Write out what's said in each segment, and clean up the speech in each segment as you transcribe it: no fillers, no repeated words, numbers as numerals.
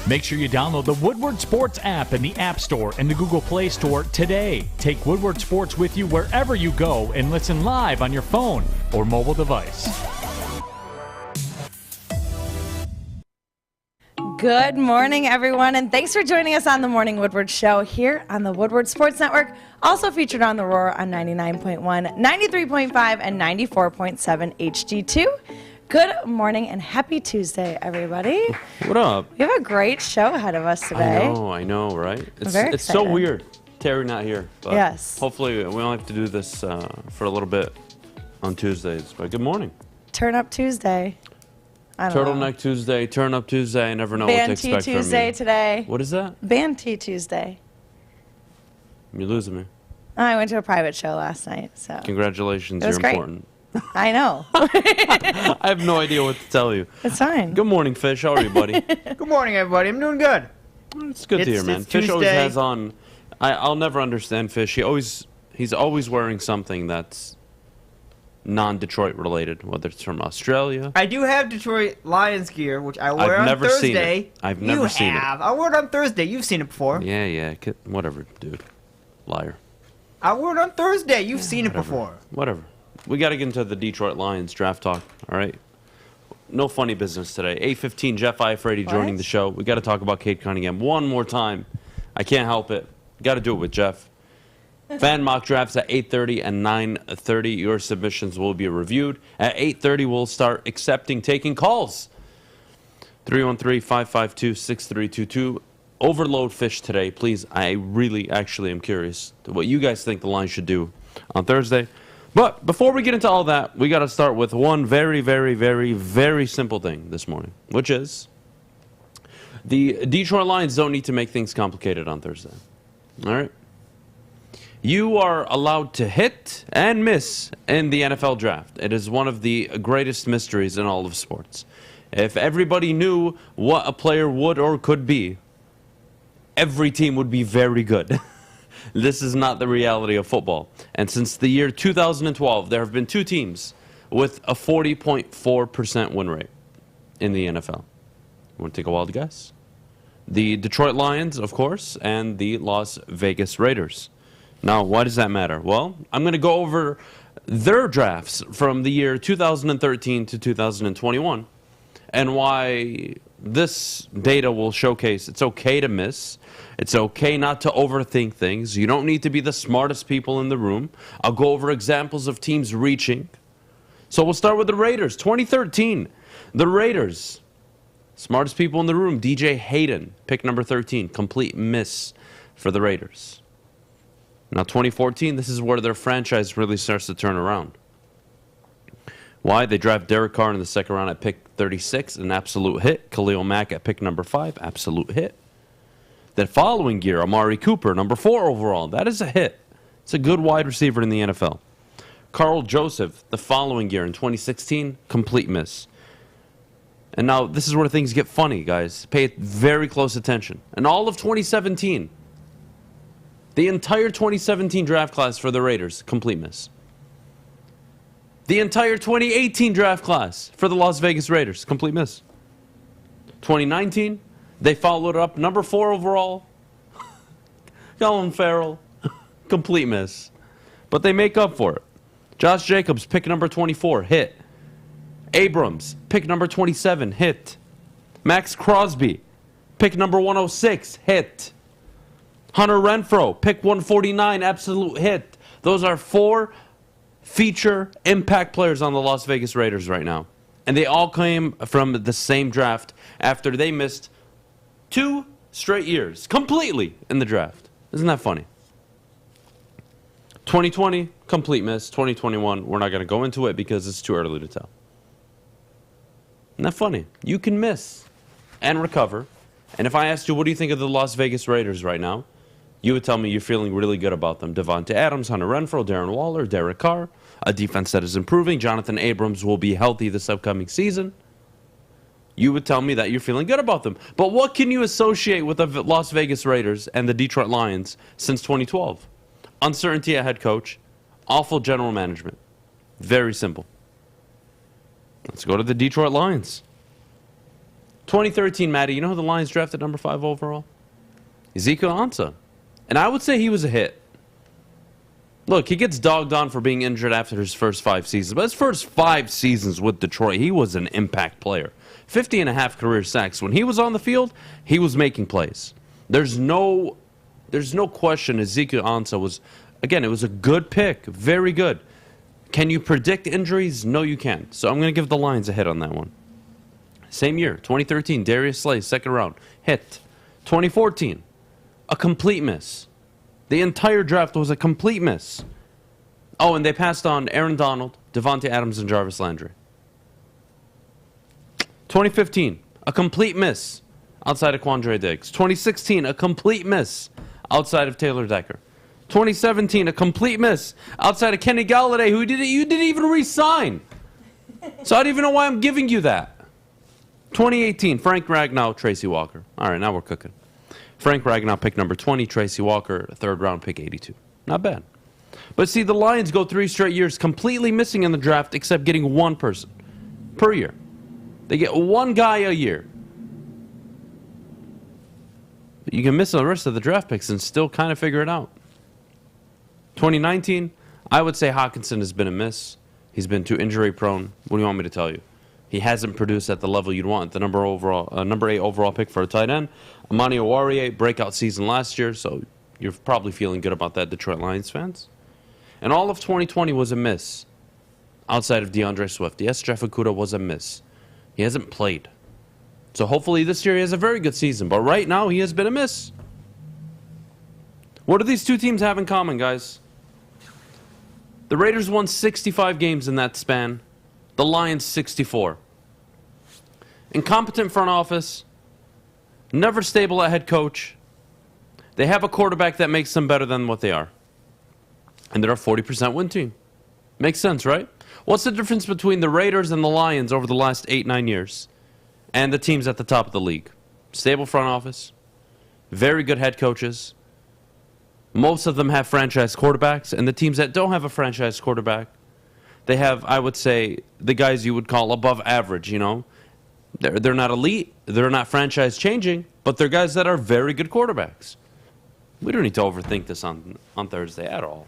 Make sure you download the Woodward Sports app in the App Store and the Google Play Store today. Take Woodward Sports with you wherever you go and listen live on your phone or mobile device. Good morning, everyone, and thanks for joining us on the Morning Woodward Show here on the Woodward Sports Network, also featured on The Roar on 99.1, 93.5, and 94.7 HD2. Good morning and happy Tuesday, everybody. What up? We have a great show ahead of us today. I know, right? Very it's so weird, Terry not here. But yes. Hopefully we only have to do this for a little bit on Tuesdays. But good morning. Turn Up Tuesday. I don't know. Turtleneck Tuesday, Turn Up Tuesday. I never know what to expect from you. Band Tea Tuesday today. What is that? Band Tea Tuesday. You're losing me. I went to a private show last night, so. Congratulations, It was you're great. important. I know. I have no idea what to tell you. It's fine. Good morning, Fish. How are you, buddy? Good morning, everybody. I'm doing good. It's good to hear, man. It's Fish always Tuesday. has on. I'll never understand Fish. He's always wearing something that's non-Detroit related, whether it's from Australia. I do have Detroit Lions gear, which I wear I've on never seen Thursday. it. I've never seen it. You have. I wore it on Thursday. You've seen it before. Yeah. Whatever, dude. Liar. I wore it on Thursday. You've seen it Whatever. before. Whatever. We got to get into the Detroit Lions draft talk, all right? No funny business today. 8:15, Jeff Iafrady joining What? the show. We got to talk about Cade Cunningham one more time. I can't help it. Got to do it with Jeff. Fan mock drafts at 8:30 and 9:30. Your submissions will be reviewed. At 8:30, we'll start taking calls. 313-552-6322. Overload Fish today, please. I really actually am curious to what you guys think the line should do on Thursday. But before we get into all that, we got to start with one very, very, very, very simple thing this morning, which is the Detroit Lions don't need to make things complicated on Thursday. All right? You are allowed to hit and miss in the NFL draft. It is one of the greatest mysteries in all of sports. If everybody knew what a player would or could be, every team would be very good. This is not the reality of football. And since the year 2012, there have been two teams with a 40.4% win rate in the NFL. You want to take a wild guess? The Detroit Lions, of course, and the Las Vegas Raiders. Now, why does that matter? Well, I'm going to go over their drafts from the year 2013 to 2021 and why this data will showcase it's okay to miss. It's okay not to overthink things. You don't need to be the smartest people in the room. I'll go over examples of teams reaching. So we'll start with the Raiders. 2013, the Raiders. Smartest people in the room, DJ Hayden, pick number 13. Complete miss for the Raiders. Now 2014, this is where their franchise really starts to turn around. Why? They draft Derek Carr in the second round at pick 36, an absolute hit. Khalil Mack at pick number 5, absolute hit. That following year, Amari Cooper, number 4 overall. That is a hit. It's a good wide receiver in the NFL. Carl Joseph, the following year in 2016, complete miss. And now this is where things get funny, guys. Pay very close attention. And all of 2017, the entire 2017 draft class for the Raiders, complete miss. The entire 2018 draft class for the Las Vegas Raiders, complete miss. 2019, they followed up number 4 overall. Colin Farrell, complete miss. But they make up for it. Josh Jacobs, pick number 24, hit. Abrams, pick number 27, hit. Max Crosby, pick number 106, hit. Hunter Renfrow, pick 149, absolute hit. Those are 4 feature impact players on the Las Vegas Raiders right now. And they all came from the same draft after they missed 2 straight years completely in the draft. Isn't that funny? 2020, complete miss. 2021, we're not going to go into it because it's too early to tell. Isn't that funny? You can miss and recover. And if I asked you, what do you think of the Las Vegas Raiders right now? You would tell me you're feeling really good about them. Devontae Adams, Hunter Renfrow, Darren Waller, Derek Carr, a defense that is improving. Jonathan Abrams will be healthy this upcoming season. You would tell me that you're feeling good about them. But what can you associate with the Las Vegas Raiders and the Detroit Lions since 2012? Uncertainty at head coach, awful general management. Very simple. Let's go to the Detroit Lions. 2013, Maddy, you know who the Lions drafted number 5 overall? Ezekiel Ansah. And I would say he was a hit. Look, he gets dogged on for being injured after his first 5 seasons. But his first 5 seasons with Detroit, he was an impact player. 50.5 career sacks. When he was on the field, he was making plays. There's no question Ezekiel Ansah was, again, it was a good pick. Very good. Can you predict injuries? No, you can't. So I'm going to give the Lions a hit on that one. Same year, 2013, Darius Slay, second round, hit. 2014, a complete miss. The entire draft was a complete miss. Oh, and they passed on Aaron Donald, Devontae Adams, and Jarvis Landry. 2015, a complete miss outside of Quandre Diggs. 2016, a complete miss outside of Taylor Decker. 2017, a complete miss outside of Kenny Galladay, who you didn't even re-sign. So I don't even know why I'm giving you that. 2018, Frank Ragnow, Tracy Walker. All right, now we're cooking. Frank Ragnow, pick number 20. Tracy Walker, third round, pick 82. Not bad. But see, the Lions go 3 straight years completely missing in the draft except getting one person per year. They get one guy a year. But you can miss the rest of the draft picks and still kind of figure it out. 2019, I would say Hawkinson has been a miss. He's been too injury prone. What do you want me to tell you? He hasn't produced at the level you'd want. The number 8 overall pick for a tight end. Amani Oruwariye, breakout season last year, so you're probably feeling good about that, Detroit Lions fans. And all of 2020 was a miss outside of DeAndre Swift. Yes, Jeff Okudah was a miss. He hasn't played. So hopefully this year he has a very good season, but right now he has been a miss. What do these two teams have in common, guys? The Raiders won 65 games in that span. The Lions 64. Incompetent front office. Never stable at head coach. They have a quarterback that makes them better than what they are. And they're a 40% win team. Makes sense, right? What's the difference between the Raiders and the Lions over the last 8-9 years? And the teams at the top of the league? Stable front office. Very good head coaches. Most of them have franchise quarterbacks. And the teams that don't have a franchise quarterback, they have, I would say, the guys you would call above average, you know. They're not elite. They're not franchise changing. But they're guys that are very good quarterbacks. We don't need to overthink this on Thursday at all.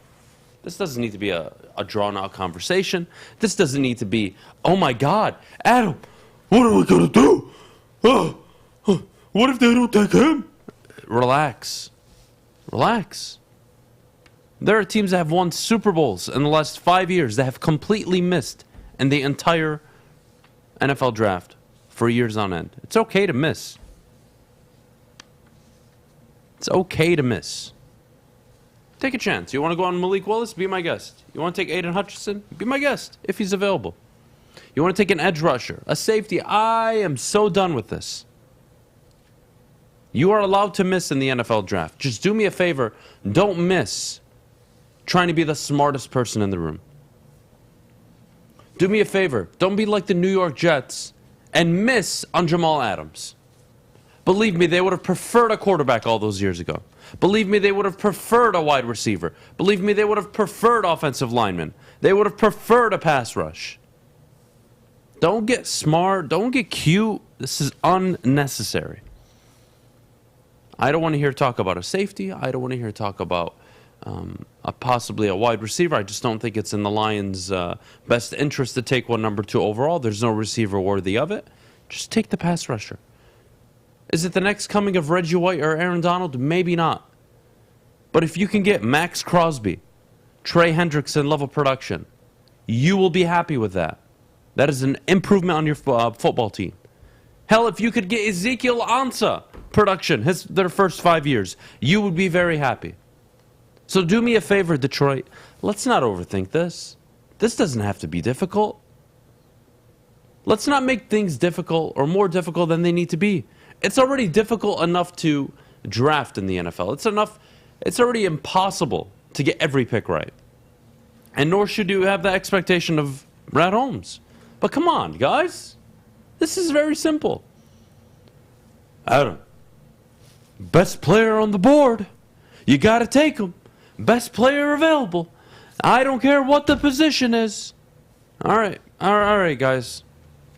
This doesn't need to be a drawn-out conversation. This doesn't need to be, oh my God, Adam, what are we going to do? What if they don't take him? Relax. Relax. There are teams that have won Super Bowls in the last 5 years that have completely missed in the entire NFL draft for years on end. It's okay to miss. It's okay to miss. Take a chance. You want to go on Malik Willis? Be my guest. You want to take Aiden Hutchinson? Be my guest if he's available. You want to take an edge rusher, a safety? I am so done with this. You are allowed to miss in the NFL draft. Just do me a favor. Don't miss trying to be the smartest person in the room. Do me a favor. Don't be like the New York Jets and miss on Jamal Adams. Believe me, they would have preferred a quarterback all those years ago. Believe me, they would have preferred a wide receiver. Believe me, they would have preferred offensive linemen. They would have preferred a pass rush. Don't get smart. Don't get cute. This is unnecessary. I don't want to hear talk about a safety. I don't want to hear talk about possibly a wide receiver. I just don't think it's in the Lions' best interest to take one number 2 overall. There's no receiver worthy of it. Just take the pass rusher. Is it the next coming of Reggie White or Aaron Donald? Maybe not. But if you can get Max Crosby, Trey Hendrickson level production, you will be happy with that. That is an improvement on your football team. Hell, if you could get Ezekiel Ansah production their first 5 years, you would be very happy. So do me a favor, Detroit. Let's not overthink this. This doesn't have to be difficult. Let's not make things difficult or more difficult than they need to be. It's already difficult enough to draft in the NFL. It's already impossible to get every pick right. And nor should you have the expectation of Brad Holmes. But come on, guys. This is very simple. Adam, best player on the board. You got to take him. Best player available. I don't care what the position is. All right, guys.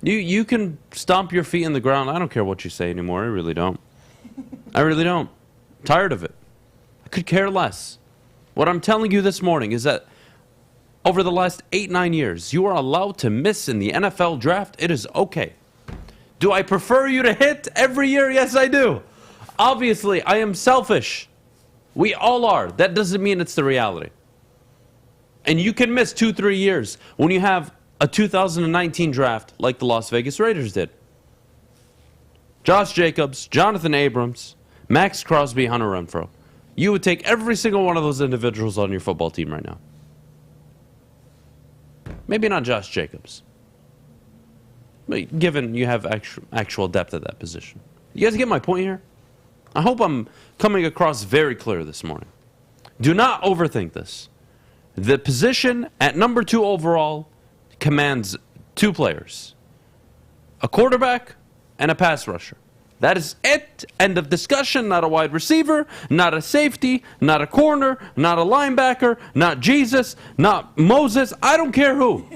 You can stomp your feet in the ground. I don't care what you say anymore. I really don't. I really don't. I'm tired of it. I could care less. What I'm telling you this morning is that over the last 8-9 years, you are allowed to miss in the NFL draft. It is okay. Do I prefer you to hit every year? Yes, I do. Obviously, I am selfish. We all are. That doesn't mean it's the reality. And you can miss 2-3 years when you have a 2019 draft like the Las Vegas Raiders did. Josh Jacobs, Jonathan Abrams, Max Crosby, Hunter Renfrow. You would take every single one of those individuals on your football team right now. Maybe not Josh Jacobs. But given you have actual depth at that position. You guys get my point here? I hope I'm coming across very clear this morning. Do not overthink this. The position at number 2 overall commands 2 players. A quarterback and a pass rusher. That is it. End of discussion. Not a wide receiver, not a safety, not a corner, not a linebacker, not Jesus, not Moses. I don't care who.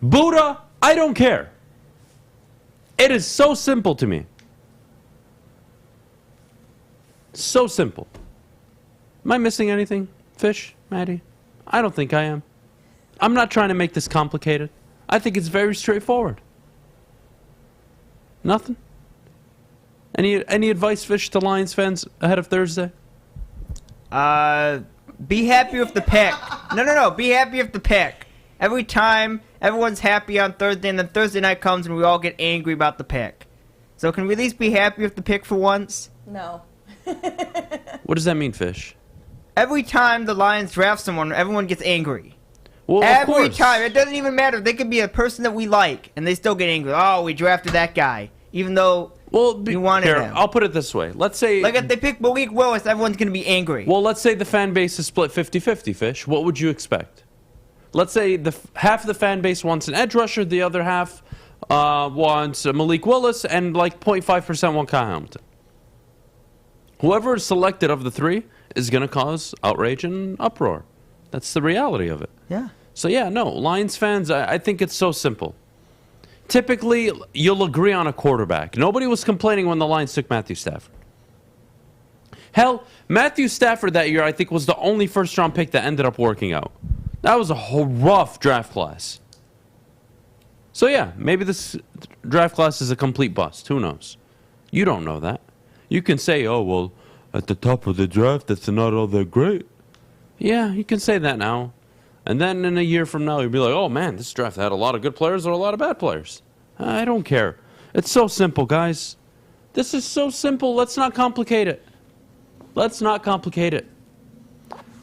Buddha, I don't care. It is so simple to me. So simple. Am I missing anything, Fish, Maddie? I don't think I am. I'm not trying to make this complicated. I think it's very straightforward. Nothing? Any advice, Fish, to Lions fans ahead of Thursday? Be happy with the pick. No. Be happy with the pick. Every time, everyone's happy on Thursday, and then Thursday night comes and we all get angry about the pick. So can we at least be happy with the pick for once? No. What does that mean, Fish? Every time the Lions draft someone, everyone gets angry. Well, Every time. It doesn't even matter. They could be a person that we like, and they still get angry. Oh, we drafted that guy, even though we wanted him. I'll put it this way. Let's say... Like, if they pick Malik Willis, everyone's going to be angry. Well, let's say the fan base is split 50-50, Fish. What would you expect? Let's say half of the fan base wants an edge rusher, the other half wants Malik Willis, and like 0.5% want Kyle Hamilton. Whoever is selected of the 3 is going to cause outrage and uproar. That's the reality of it. Yeah. So, yeah, no, Lions fans, I think it's so simple. Typically, you'll agree on a quarterback. Nobody was complaining when the Lions took Matthew Stafford. Hell, Matthew Stafford that year, I think, was the only first-round pick that ended up working out. That was a whole rough draft class. So, yeah, maybe this draft class is a complete bust. Who knows? You don't know that. You can say, oh, well, at the top of the draft, it's not all that great. Yeah, you can say that now. And then in a year from now, you'll be like, oh, man, this draft had a lot of good players or a lot of bad players. I don't care. It's so simple, guys. This is so simple. Let's not complicate it. Let's not complicate it.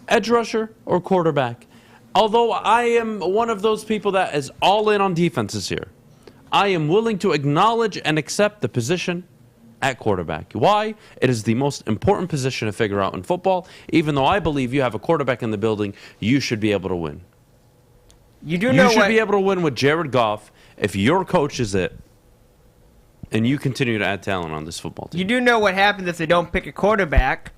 Edge rusher or quarterback. Although I am one of those people that is all in on defenses here, I am willing to acknowledge and accept the position at quarterback. Why? It is the most important position to figure out in football. Even though I believe you have a quarterback in the building, you should be able to win. You should be able to win with Jared Goff if your coach is it, and you continue to add talent on this football team. You do know what happens if they don't pick a quarterback.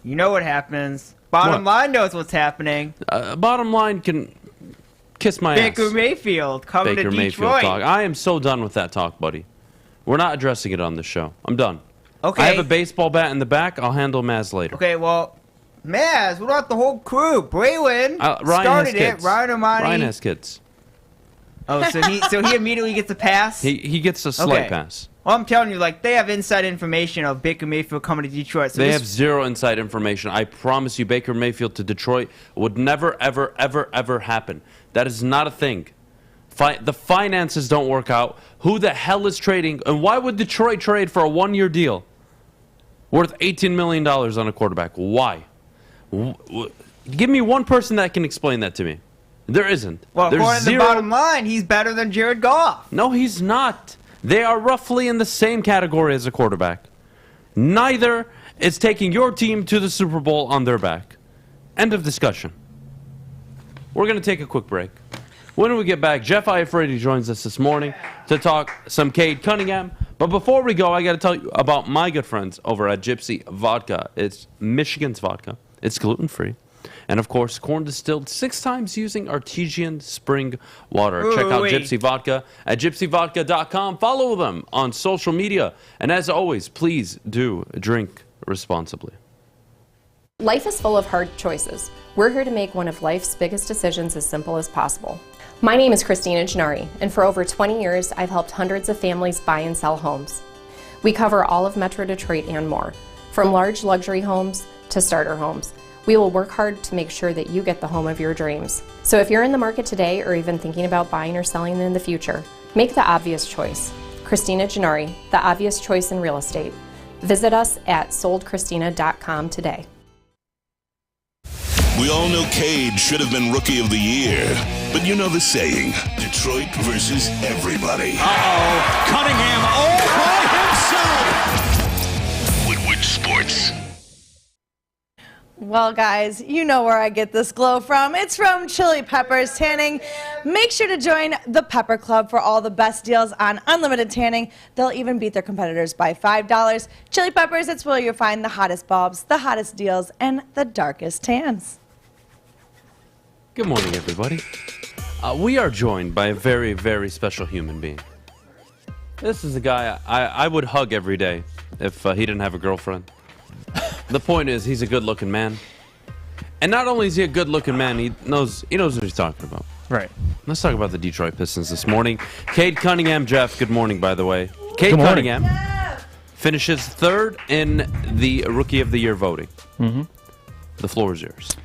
You know what happens. Bottom line knows what's happening. Bottom line can kiss my ass. Baker Mayfield coming to Detroit. Mayfield talk. I am so done with that talk, buddy. We're not addressing it on this show. I'm done. Okay. I have a baseball bat in the back. I'll handle Maz later. Okay, well, Maz, what about the whole crew? Braylon started it. Ryan Armani. Ryan has kids. Oh, so he immediately gets a pass? He gets a slight pass. Well, I'm telling you, like, they have inside information of Baker Mayfield coming to Detroit. So they have zero inside information. I promise you, Baker Mayfield to Detroit would never, ever, ever, ever happen. That is not a thing. The finances don't work out. Who the hell is trading? And why would Detroit trade for a one-year deal worth $18 million on a quarterback? Why? Give me one person that can explain that to me. There isn't. Well, according to the bottom line, he's better than Jared Goff. No, he's not. They are roughly in the same category as a quarterback. Neither is taking your team to the Super Bowl on their back. End of discussion. We're going to take a quick break. When we get back, Jeff Iafredi joins us this morning to talk some Cade Cunningham. But before we go, I got to tell you about my good friends over at Gypsy Vodka. It's Michigan's vodka. It's gluten-free. And, of course, corn distilled 6 times using artesian spring water. Ooh, Check out wait. Gypsy Vodka at gypsyvodka.com. Follow them on social media. And as always, please do drink responsibly. Life is full of hard choices. We're here to make one of life's biggest decisions as simple as possible. My name is Christina Gennari, and for over 20 years, I've helped hundreds of families buy and sell homes. We cover all of Metro Detroit and more, from large luxury homes to starter homes. We will work hard to make sure that you get the home of your dreams. So if you're in the market today or even thinking about buying or selling in the future, make the obvious choice. Christina Gennari, the obvious choice in real estate. Visit us at soldchristina.com today. We all know Cade should have been Rookie of the Year. But you know the saying, Detroit versus everybody. Uh-oh, Cunningham all by himself. Woodward Sports. Well, guys, you know where I get this glow from. It's from Chili Peppers Tanning. Make sure to join the Pepper Club for all the best deals on unlimited tanning. They'll even beat their competitors by $5. Chili Peppers, it's where you'll find the hottest bulbs, the hottest deals, and the darkest tans. Good morning, everybody. We are joined by a very, very special human being. This is a guy I would hug every day if he didn't have a girlfriend. The point is, he's a good-looking man. And not only is he a good-looking man, he knows what he's talking about. Right. Let's talk about the Detroit Pistons this morning. Cade Cunningham, Jeff, good morning, by the way. Cade Good morning. Cunningham finishes 3rd in the Rookie of the Year voting. Mm-hmm. The floor is yours.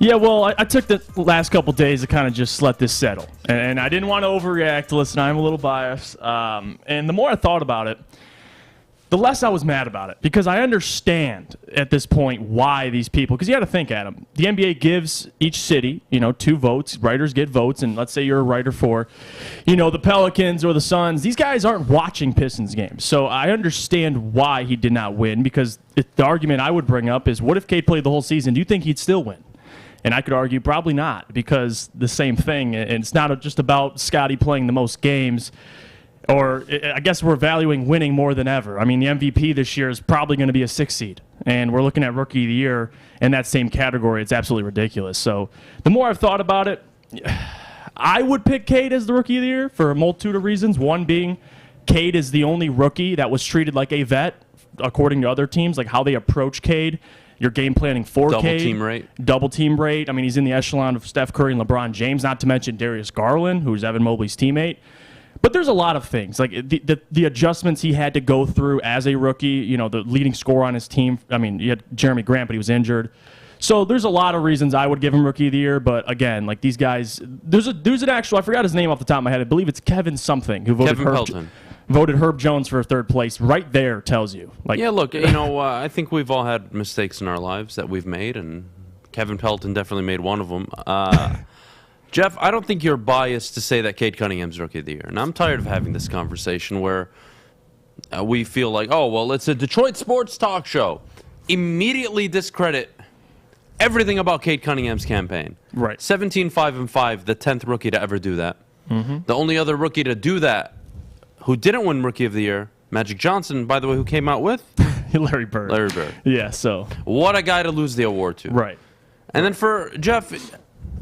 Yeah, well, I took the last couple days to kind of just let this settle. And I didn't want to overreact. Listen, I'm a little biased. And the more I thought about it, the less I was mad about it. Because I understand at this point why these people, because you got to think, Adam, the NBA gives each city, 2 votes. Writers get votes. And let's say you're a writer for, the Pelicans or the Suns. These guys aren't watching Pistons games. So I understand why he did not win. Because the argument I would bring up is, what if Cade played the whole season? Do you think he'd still win? And I could argue probably not, because the same thing. And it's not just about Scottie playing the most games. Or I guess we're valuing winning more than ever. I mean, the MVP this year is probably going to be a 6 seed. And we're looking at Rookie of the Year in that same category. It's absolutely ridiculous. So the more I've thought about it, I would pick Cade as the Rookie of the Year for a multitude of reasons. One being, Cade is the only rookie that was treated like a vet, according to other teams, like how they approach Cade. Your game planning for Cade. Double team rate. I mean, he's in the echelon of Steph Curry and LeBron James, not to mention Darius Garland, who's Evan Mobley's teammate. But there's a lot of things, like the adjustments he had to go through as a rookie, the leading scorer on his team. I mean, you had Jeremy Grant, but he was injured. So there's a lot of reasons I would give him Rookie of the Year. But again, like these guys, there's an actual, I forgot his name off the top of my head. I believe it's Kevin something who voted voted Herb Jones for 3rd place. Right there tells you. Like, yeah, look, I think we've all had mistakes in our lives that we've made, and Kevin Pelton definitely made one of them. Jeff, I don't think you're biased to say that Cade Cunningham's Rookie of the Year. And I'm tired of having this conversation where we feel like, oh, well, it's a Detroit sports talk show. Immediately discredit everything about Cade Cunningham's campaign. Right. 17-5-5, the 10th rookie to ever do that. Mm-hmm. The only other rookie to do that who didn't win Rookie of the Year, Magic Johnson, by the way, who came out with? Larry Bird. Larry Bird. Yeah, so. What a guy to lose the award to. Right. And then for Jeff,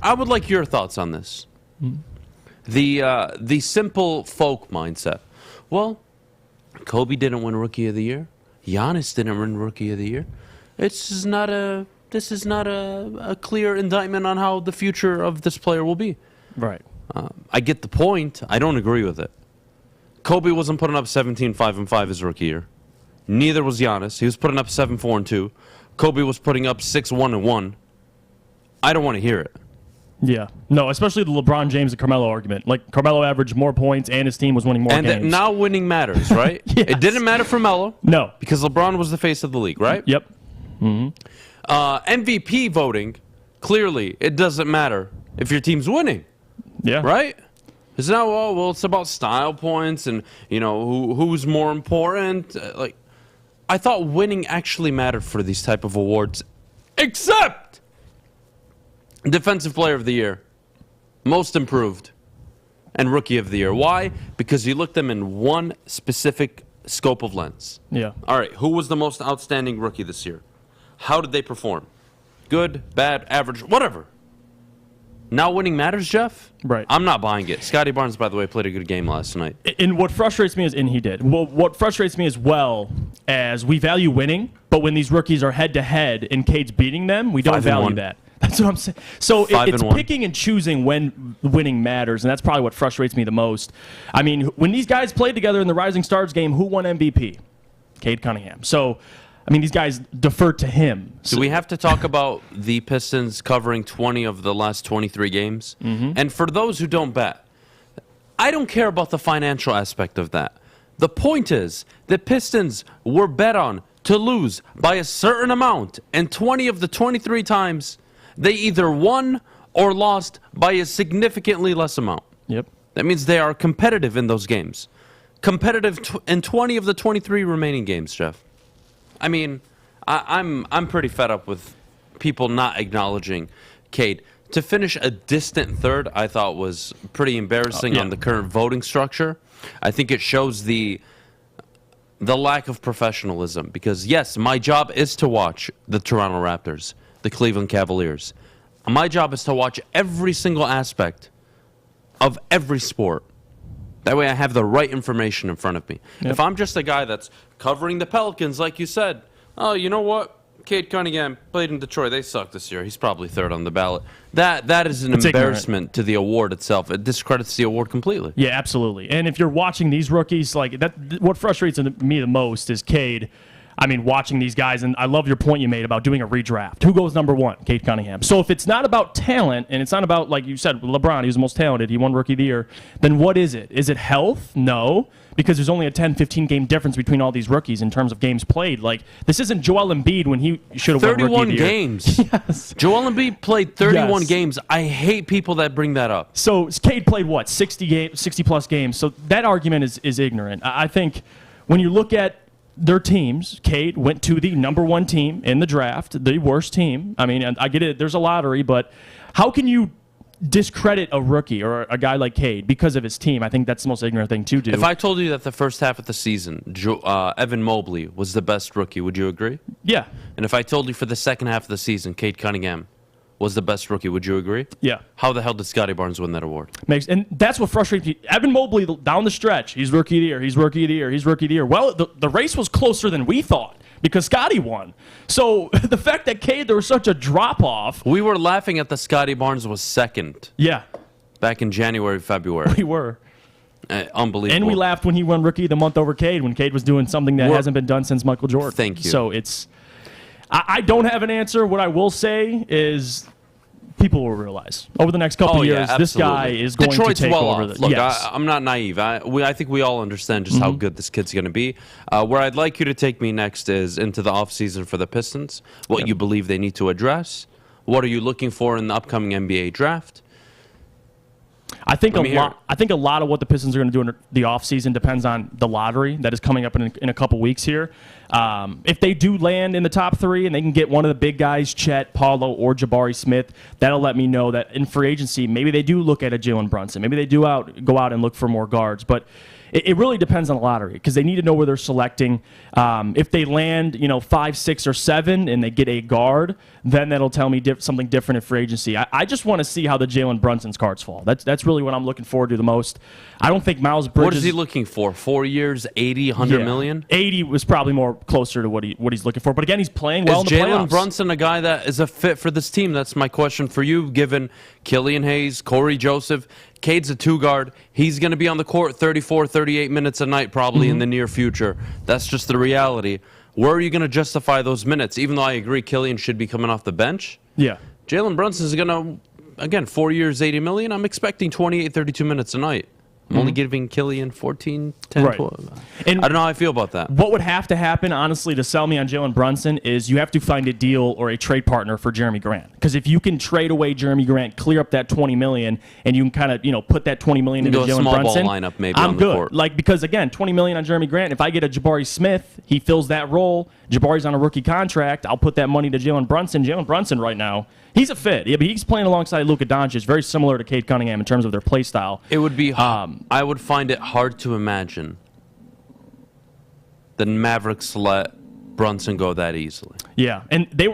I would like your thoughts on this. The simple folk mindset. Well, Kobe didn't win Rookie of the Year. Giannis didn't win Rookie of the Year. This is not a clear indictment on how the future of this player will be. Right. I get the point. I don't agree with it. Kobe wasn't putting up 17-5-5 his rookie year. Neither was Giannis. He was putting up 7-4-2. Kobe was putting up 6-1-1. I don't want to hear it. Yeah. No, especially the LeBron James and Carmelo argument. Like, Carmelo aaveraaged more points and his team was winning more games. And now winning matters, right? Yes. It didn't matter for Melo. No. Because LeBron was the face of the league, right? Yep. Mm-hmm. MVP voting, clearly, it doesn't matter if your team's winning. Yeah. Right? It's not, well, it's about style points and, who's more important. I thought winning actually mattered for these type of awards, except Defensive Player of the Year, Most Improved, and Rookie of the Year. Why? Because you look them in one specific scope of lens. Yeah. All right, who was the most outstanding rookie this year? How did they perform? good, bad, average, whatever. Now winning matters, Jeff? Right. I'm not buying it. Scotty Barnes, by the way, played a good game last night. And what frustrates me is, and he did. Well, what frustrates me as well as we value winning, but when these rookies are head-to-head and Cade's beating them, we don't value that. That's what I'm saying. So it's picking and choosing when winning matters, and that's probably what frustrates me the most. I mean, when these guys played together in the Rising Stars game, who won MVP? Cade Cunningham. So, I mean, these guys defer to him. Do we have to talk about the Pistons covering 20 of the last 23 games? Mm-hmm. And for those who don't bet, I don't care about the financial aspect of that. The point is, the Pistons were bet on to lose by a certain amount, and 20 of the 23 times, they either won or lost by a significantly less amount. Yep. That means they are competitive in those games. Competitive in 20 of the 23 remaining games, Jeff. I mean, I'm pretty fed up with people not acknowledging Cade. To finish a distant third, I thought was pretty embarrassing on the current voting structure. I think it shows the lack of professionalism because, yes, my job is to watch the Toronto Raptors, the Cleveland Cavaliers. My job is to watch every single aspect of every sport. That way I have the right information in front of me. Yep. If I'm just a guy that's covering the Pelicans, like you said, oh, you know what? Cade Cunningham played in Detroit. They suck this year. He's probably third on the ballot. That is an embarrassment to the award itself. It discredits the award completely. Yeah, absolutely. And if you're watching these rookies, like that, what frustrates me the most is Cade. I mean, watching these guys, and I love your point you made about doing a redraft. Who goes number one? Cade Cunningham. So if it's not about talent, and it's not about, like you said, LeBron, he was the most talented, he won Rookie of the Year, then what is it? Is it health? No, because there's only a 10, 15 game difference between all these rookies in terms of games played. Like, this isn't Joel Embiid when he should have won Rookie of the Year. 31 games. Yes. Joel Embiid played 31 games. I hate people that bring that up. So Cade played, what, 60-plus games? So that argument is ignorant. I think when you look at their teams, Cade went to the number one team in the draft, the worst team. I mean, I get it, there's a lottery, but how can you discredit a rookie or a guy like Cade because of his team? I think that's the most ignorant thing to do. If I told you that the first half of the season, Evan Mobley was the best rookie, would you agree? Yeah. And if I told you for the second half of the season, Cade Cunningham was the best rookie, would you agree? Yeah. How the hell did Scotty Barnes win that award? And that's what frustrates me. Evan Mobley, down the stretch, he's Rookie of the Year, he's Rookie of the Year, he's Rookie of the Year. Well, the race was closer than we thought because Scotty won. So the fact that Cade, there was such a drop-off. We were laughing at the Scotty Barnes was second. Yeah. Back in January, February. We were. Unbelievable. And we laughed when he won Rookie of the Month over Cade, when Cade was doing something that hasn't been done since Michael Jordan. Thank you. So I don't have an answer. What I will say is people will realize over the next couple of years, this guy is going Detroit's to take well over. Off. Look, I'm not naive. I think we all understand just how good this kid's going to be. Where I'd like you to take me next is into the offseason for the Pistons, what you believe they need to address. What are you looking for in the upcoming NBA draft? I think a lot of what the Pistons are going to do in the offseason depends on the lottery that is coming up in a couple weeks here. If they do land in the top three and they can get one of the big guys, Chet, Paulo, or Jabari Smith, that'll let me know that in free agency, maybe they do look at a Jalen Brunson. Maybe they do go out and look for more guards. But it really depends on the lottery because they need to know where they're selecting. If they land, 5, 6, or 7 and they get a guard, then that'll tell me something different in free agency. I just want to see how the Jalen Brunson's cards fall. That's really what I'm looking forward to the most. I don't think Miles Bridges... What is he looking for? 4 years, 80, 100 million? 80 was probably more closer to what he's looking for. But again, he's playing well in the playoffs. Is Jalen Brunson a guy that is a fit for this team? That's my question for you, given Killian Hayes, Corey Joseph. Cade's a 2-guard. He's going to be on the court 34, 38 minutes a night probably in the near future. That's just the reality. Where are you going to justify those minutes? Even though I agree Killian should be coming off the bench. Yeah. Jalen Brunson is going to, again, 4 years, 80 million. I'm expecting 28, 32 minutes a night. I'm only giving Killian 14, 10, 12. And I don't know how I feel about that. What would have to happen, honestly, to sell me on Jalen Brunson is you have to find a deal or a trade partner for Jeremy Grant. Because if you can trade away Jeremy Grant, clear up that $20 million, and you can kind of put that $20 million into Jalen Brunson, ball lineup maybe I'm on the good. Court. Because again, $20 million on Jeremy Grant. If I get a Jabari Smith, he fills that role. Jabari's on a rookie contract. I'll put that money to Jalen Brunson. Jalen Brunson right now, he's a fit. Yeah, but he's playing alongside Luka Doncic, very similar to Cade Cunningham in terms of their play style. It would be I would find it hard to imagine the Mavericks let Brunson go that easily. Yeah, and they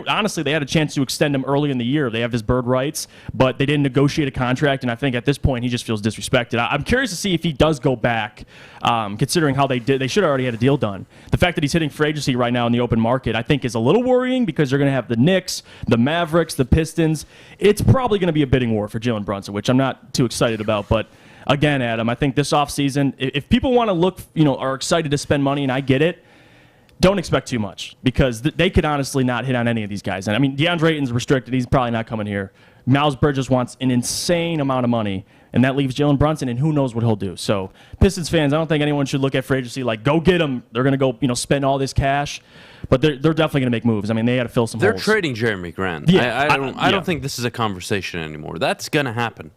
had a chance to extend him early in the year. They have his bird rights, but they didn't negotiate a contract, and I think at this point he just feels disrespected. I'm curious to see if he does go back, considering how they did. They should have already had a deal done. The fact that he's hitting free agency right now in the open market, I think, is a little worrying because they're going to have the Knicks, the Mavericks, the Pistons. It's probably going to be a bidding war for Jalen Brunson, which I'm not too excited about, but again, Adam, I think this offseason, if people want to look, are excited to spend money, and I get it, don't expect too much because they could honestly not hit on any of these guys. And I mean, DeAndre Ayton's restricted. He's probably not coming here. Miles Bridges wants an insane amount of money, and that leaves Jalen Brunson, and who knows what he'll do. So Pistons fans, I don't think anyone should look at free agency like, go get him. They're going to go, spend all this cash. But they're definitely going to make moves. I mean, they got to fill some holes. They're trading Jeremy Grant. Yeah, I don't think this is a conversation anymore. That's going to happen.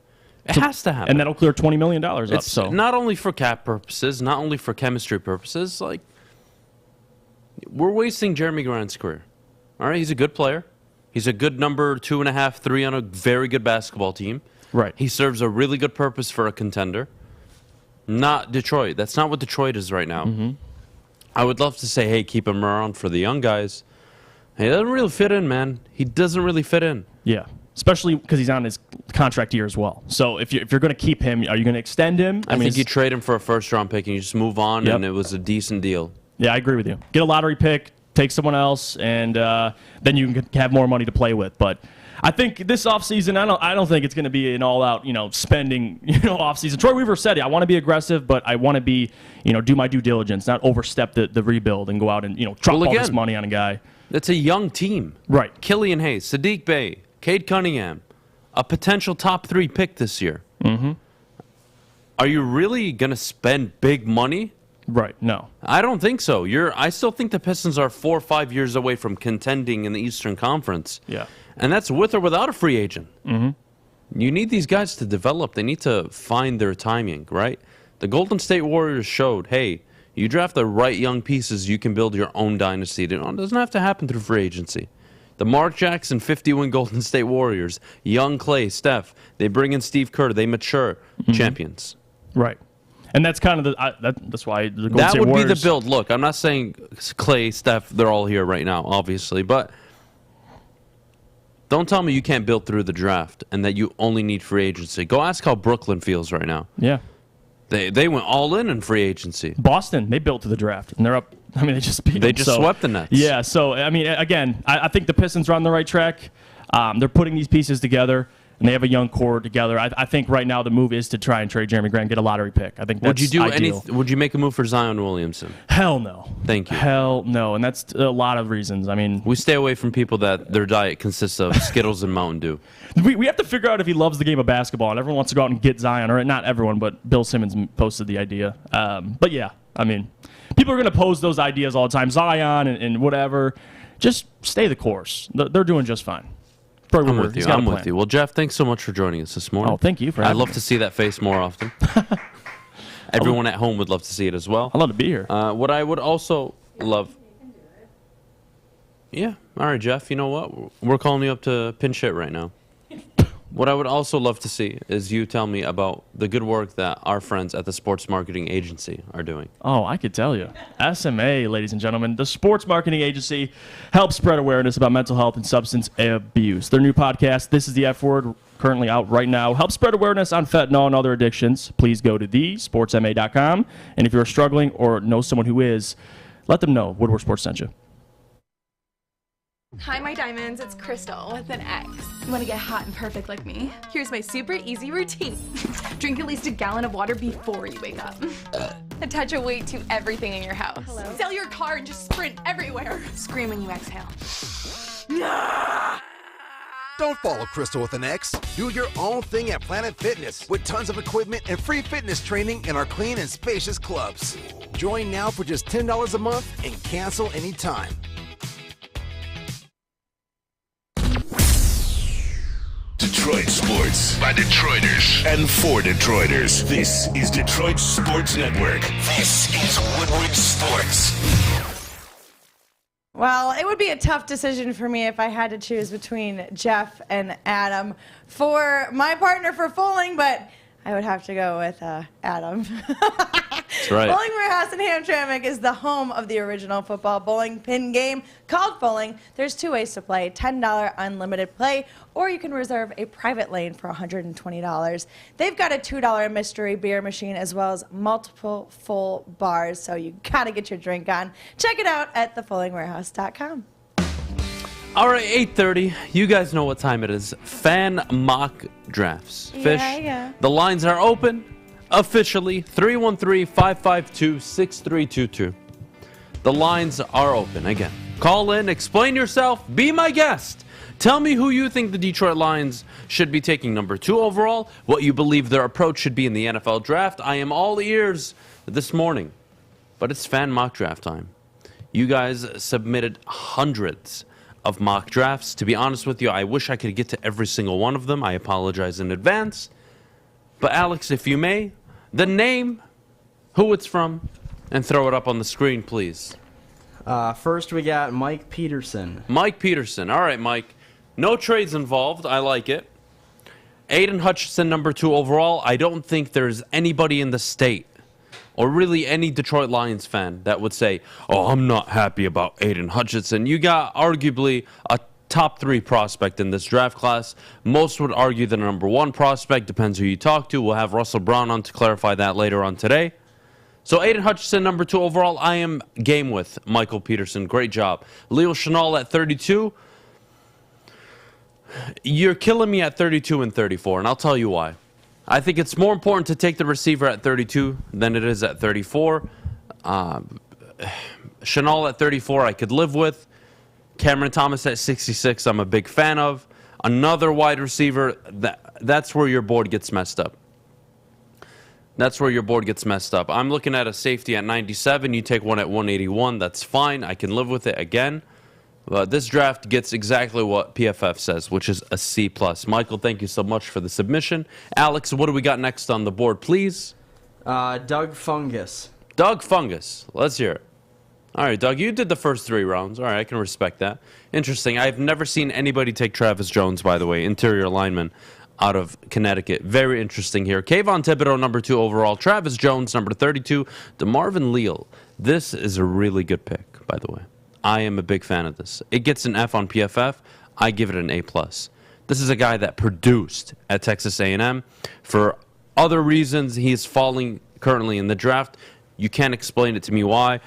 It has to happen. And that'll clear $20 million up. It's So not only for cap purposes, not only for chemistry purposes, like, we're wasting Jeremy Grant's career. All right, he's a good player. He's a good number 2.5, 3 on a very good basketball team. Right. He serves a really good purpose for a contender. Not Detroit. That's not what Detroit is right now. Mm-hmm. I would love to say, hey, keep him around for the young guys. He doesn't really fit in, man. He doesn't really fit in. Yeah, especially because he's on his contract year as well. So if you're going to keep him, are you going to extend him? I think you trade him for a first-round pick and you just move on, and it was a decent deal. Yeah, I agree with you. Get a lottery pick, take someone else, and then you can have more money to play with. But I think this offseason, I don't think it's going to be an all-out, spending, offseason. Troy Weaver said, I want to be aggressive, but I want to be, do my due diligence, not overstep the rebuild and go out and, drop all this money on a guy. It's a young team. Right. Killian Hayes, Sadiq Bey, Cade Cunningham, a potential top 3 pick this year. Mm-hmm. Are you really going to spend big money? Right, no. I don't think so. I still think the Pistons are 4 or 5 years away from contending in the Eastern Conference. Yeah. And that's with or without a free agent. Mm-hmm. You need these guys to develop. They need to find their timing, right? The Golden State Warriors showed, hey, you draft the right young pieces, you can build your own dynasty. It doesn't have to happen through free agency. The Mark Jackson 50-win Golden State Warriors, young Clay, Steph, they bring in Steve Kerr, they mature, champions. Right. And that's kind of that's why the Golden State Warriors... That would be the build. Look, I'm not saying Clay, Steph, they're all here right now, obviously, but don't tell me you can't build through the draft and that you only need free agency. Go ask how Brooklyn feels right now. Yeah. They went all in free agency. Boston, they built to the draft, and they're up. I mean, they just beat them. They just swept the Nets. Yeah, so, I mean, again, I think the Pistons are on the right track. They're putting these pieces together, and they have a young core together. I think right now the move is to try and trade Jeremy Grant, get a lottery pick. I think that's Would you do ideal. Would you make a move for Zion Williamson? Hell no. Thank you. Hell no, and that's a lot of reasons. I mean, we stay away from people that their diet consists of Skittles and Mountain Dew. We have to figure out if he loves the game of basketball, and everyone wants to go out and get Zion, or not everyone, but Bill Simmons posted the idea. But yeah, I mean, people are going to pose those ideas all the time, Zion and whatever. Just stay the course. They're doing just fine. I'm with you. I'm with you. Well, Jeff, thanks so much for joining us this morning. Oh, thank you for having me. I'd love to see that face more often. Everyone at home would love to see it as well. I'd love to be here. What I would also love... Yeah. All right, Jeff, you know what? We're calling you up to pinch hit right now. What I would also love to see is you tell me about the good work that our friends at the Sports Marketing Agency are doing. Oh, I could tell you. SMA, ladies and gentlemen, the Sports Marketing Agency helps spread awareness about mental health and substance abuse. Their new podcast, This is the F Word, currently out right now, helps spread awareness on fentanyl and other addictions. Please go to thesportsma.com. And if you're struggling or know someone who is, let them know Woodward Sports sent you. Hi, my diamonds. It's Crystal with an X. You want to get hot and perfect like me? Here's my super easy routine. Drink at least a gallon of water before you wake up. Attach a weight to everything in your house. Hello? Sell your car and just sprint everywhere. Scream when you exhale. Don't follow Crystal with an X. Do your own thing at Planet Fitness with tons of equipment and free fitness training in our clean and spacious clubs. Join now for just $10 a month and cancel anytime. Detroit Sports by Detroiters and for Detroiters. This is Detroit Sports Network. This is Woodward Sports. Well, it would be a tough decision for me if I had to choose between Jeff and Adam for my partner for Fulling, but I would have to go with Adam. That's right. Bowling Warehouse in Hamtramck is the home of the original football bowling pin game called bowling. There's 2 ways to play, $10 unlimited play, or you can reserve a private lane for $120. They've got a $2 mystery beer machine as well as multiple full bars, so you gotta get your drink on. Check it out at thebowlingwarehouse.com. All right, 8:30. You guys know what time it is. Fan mock drafts. Fish. Yeah. The lines are open officially. 313-552-6322. The lines are open. Again, call in, explain yourself, be my guest. Tell me who you think the Detroit Lions should be taking number 2 overall, what you believe their approach should be in the NFL draft. I am all ears this morning, but it's fan mock draft time. You guys submitted hundreds of mock drafts. To be honest with you, I wish I could get to every single one of them. I apologize in advance. But Alex, if you may, the name, who it's from, and throw it up on the screen, please. First, we got Mike Peterson. Mike Peterson. All right, Mike. No trades involved. I like it. Aiden Hutchinson, number 2 overall. I don't think there's anybody in the state or really any Detroit Lions fan that would say, oh, I'm not happy about Aiden Hutchinson. You got arguably a top 3 prospect in this draft class. Most would argue the number 1 prospect. Depends who you talk to. We'll have Russell Brown on to clarify that later on today. So Aiden Hutchinson, number 2 overall. I am game with Michael Peterson. Great job. Leo Chenal at 32. You're killing me at 32 and 34, and I'll tell you why. I think it's more important to take the receiver at 32 than it is at 34. Chenal at 34 I could live with. Cameron Thomas at 66 I'm a big fan of. Another wide receiver, that's where your board gets messed up. That's where your board gets messed up. I'm looking at a safety at 97. You take one at 181. That's fine. I can live with it again. This draft gets exactly what PFF says, which is a C+. Michael, thank you so much for the submission. Alex, what do we got next on the board, please? Doug Fungus. Doug Fungus. Let's hear it. All right, Doug, you did the first 3 rounds. All right, I can respect that. Interesting. I've never seen anybody take Travis Jones, by the way, interior lineman out of Connecticut. Very interesting here. Kayvon Thibodeau, number 2 overall. Travis Jones, number 32. DeMarvin Leal. This is a really good pick, by the way. I am a big fan of this. It gets an F on PFF. I give it an A+. This is a guy that produced at Texas A&M. For other reasons, he is falling currently in the draft. You can't explain it to me why.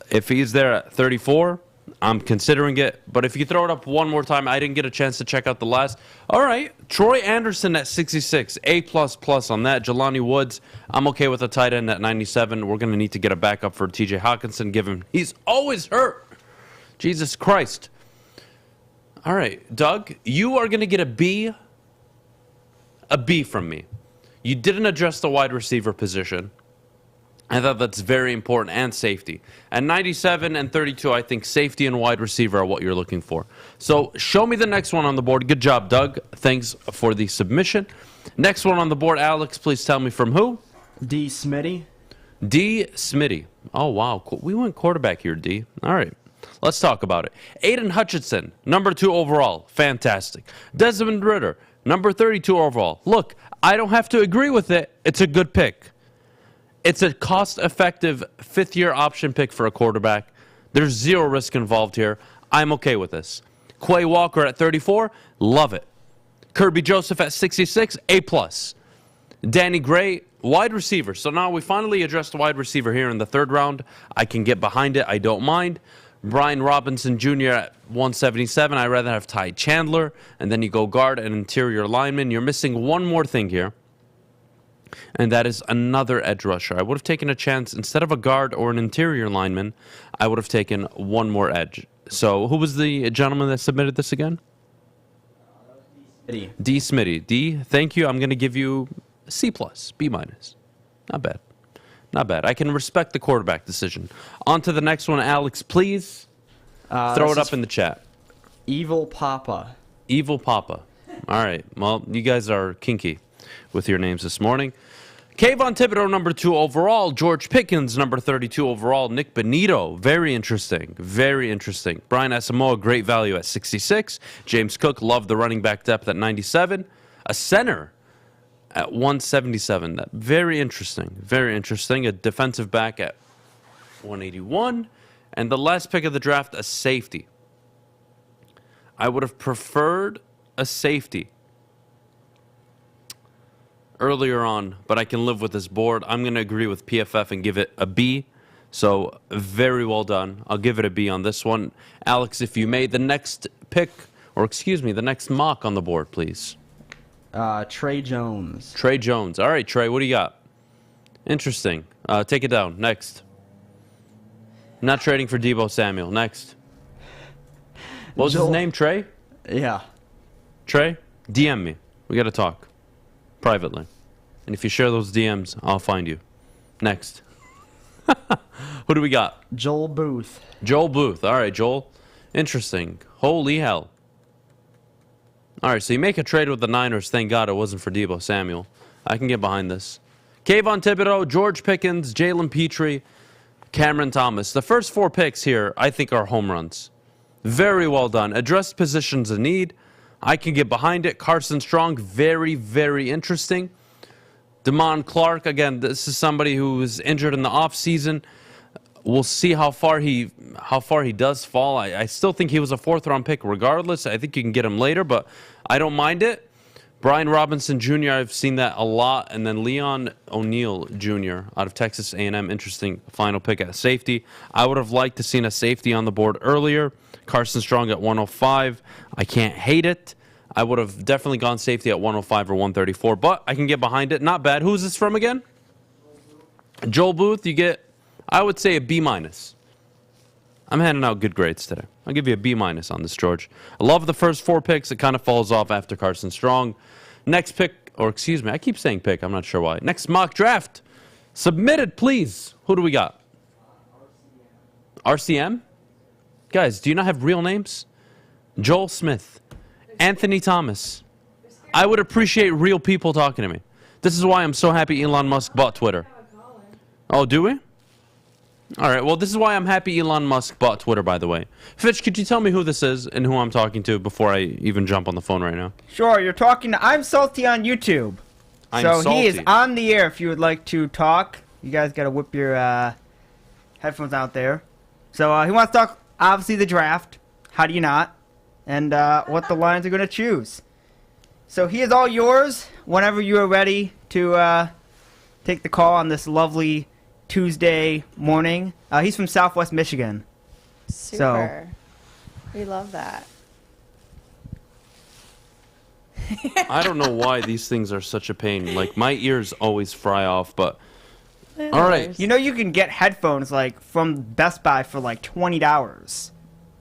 If he's there at 34, I'm considering it. But if you throw it up one more time, I didn't get a chance to check out the last. All right, Troy Anderson at 66, A++ on that. Jelani Woods, I'm okay with a tight end at 97. We're going to need to get a backup for TJ Hawkinson, given he's always hurt. Jesus Christ. All right, Doug, you are going to get a B from me. You didn't address the wide receiver position. I thought that's very important, and safety. At 97 and 32, I think safety and wide receiver are what you're looking for. So show me the next one on the board. Good job, Doug. Thanks for the submission. Next one on the board, Alex, please tell me from who? D. Smitty. D. Smitty. Oh, wow. We went quarterback here, D. All right. Let's talk about it. Aiden Hutchinson, number 2 overall. Fantastic. Desmond Ridder, number 32 overall. Look, I don't have to agree with it. It's a good pick. It's a cost-effective 5th-year option pick for a quarterback. There's 0 risk involved here. I'm okay with this. Quay Walker at 34, love it. Kirby Joseph at 66, A+. Danny Gray, wide receiver. So now we finally addressed the wide receiver here in the 3rd round. I can get behind it. I don't mind. Brian Robinson Jr. at 177. I'd rather have Ty Chandler. And then you go guard and interior lineman. You're missing one more thing here. And that is another edge rusher. I would have taken a chance. Instead of a guard or an interior lineman, I would have taken one more edge. So who was the gentleman that submitted this again? D. D. Smitty. D, thank you. I'm going to give you C+, B-. Not bad. Not bad. I can respect the quarterback decision. On to the next one, Alex, please. Throw it up in the chat. Evil Papa. Evil Papa. All right. Well, you guys are kinky with your names this morning. Kayvon Thibodeau, number 2 overall. George Pickens, number 32 overall. Nick Benito, very interesting. Very interesting. Brian Asamoah, great value at 66. James Cook, love the running back depth at 97. A center at 177. Very interesting. Very interesting. A defensive back at 181. And the last pick of the draft, a safety. I would have preferred a safety earlier on, but I can live with this board. I'm going to agree with PFF and give it a B. So very well done. I'll give it a B on this one. Alex, if you made the next pick, or excuse me, the next mock on the board, please. Trey Jones. Trey Jones. All right, Trey, what do you got? Interesting. Take it down. Next. Not trading for Deebo Samuel. Next. What was his name, Trey? Yeah. Trey, DM me. We got to talk privately. And if you share those DMs, I'll find you. Next. Who do we got? Joel Booth. Joel Booth. All right, Joel. Interesting. Holy hell. All right, so you make a trade with the Niners. Thank God it wasn't for Deebo Samuel. I can get behind this. Kayvon Thibodeau, George Pickens, Jalen Petrie, Cameron Thomas. The first 4 picks here, I think, are home runs. Very well done. Addressed positions of need. I can get behind it. Carson Strong, very, very interesting. Damon Clark, again, this is somebody who was injured in the offseason. We'll see how far he does fall. I still think he was a 4th-round pick regardless. I think you can get him later, but I don't mind it. Brian Robinson Jr., I've seen that a lot. And then Leon O'Neal Jr. out of Texas A&M, interesting final pick at safety. I would have liked to seen a safety on the board earlier. Carson Strong at 105. I can't hate it. I would have definitely gone safety at 105 or 134, but I can get behind it. Not bad. Who's this from again? Joel Booth. You get, I would say, a B-. I'm handing out good grades today. I'll give you a B- on this, George. I love the first 4 picks. It kind of falls off after Carson Strong. Next pick, or excuse me, I keep saying pick. I'm not sure why. Next mock draft. Submitted, please. Who do we got? RCM? Guys, do you not have real names? Joel Smith. Anthony Thomas. I would appreciate real people talking to me. This is why I'm so happy Elon Musk bought Twitter. Oh, do we? All right, well, this is why I'm happy Elon Musk bought Twitter, by the way. Fitch, could you tell me who this is and who I'm talking to before I even jump on the phone right now? Sure, you're talking to I'm Salty on YouTube. He is on the air if you would like to talk. You guys got to whip your headphones out there. So he wants to talk, obviously, the draft. How do you not? And what the Lions are going to choose. So he is all yours whenever you are ready to take the call on this lovely Tuesday morning. He's from Southwest Michigan. Super. We love that. I don't know why these things are such a pain. Like, my ears always fry off, but... All right. You know you can get headphones, like, from Best Buy for, like, $20.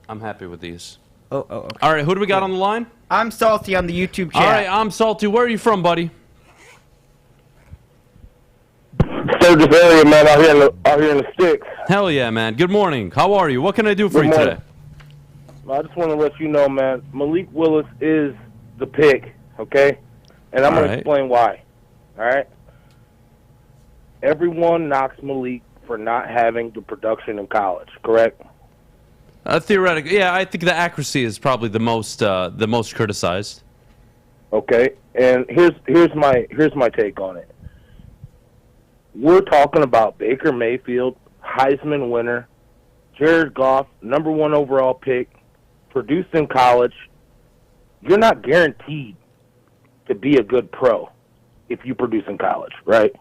I'm happy with these. Oh, okay. All right, who do we got on the line? I'm Salty on the YouTube chat. All right, I'm Salty. Where are you from, buddy? Sturgis area, man, out here in the sticks. Hell yeah, man. Good morning. How are you? What can I do for you today? I just want to let you know, man, Malik Willis is the pick, okay? And I'm going to explain why, all right? Everyone knocks Malik for not having the production in college, correct? Theoretically, yeah, I think the accuracy is probably the most criticized. Okay, and here's my take on it. We're talking about Baker Mayfield, Heisman winner, Jared Goff, #1 overall pick, produced in college. You're not guaranteed to be a good pro if you produce in college, right?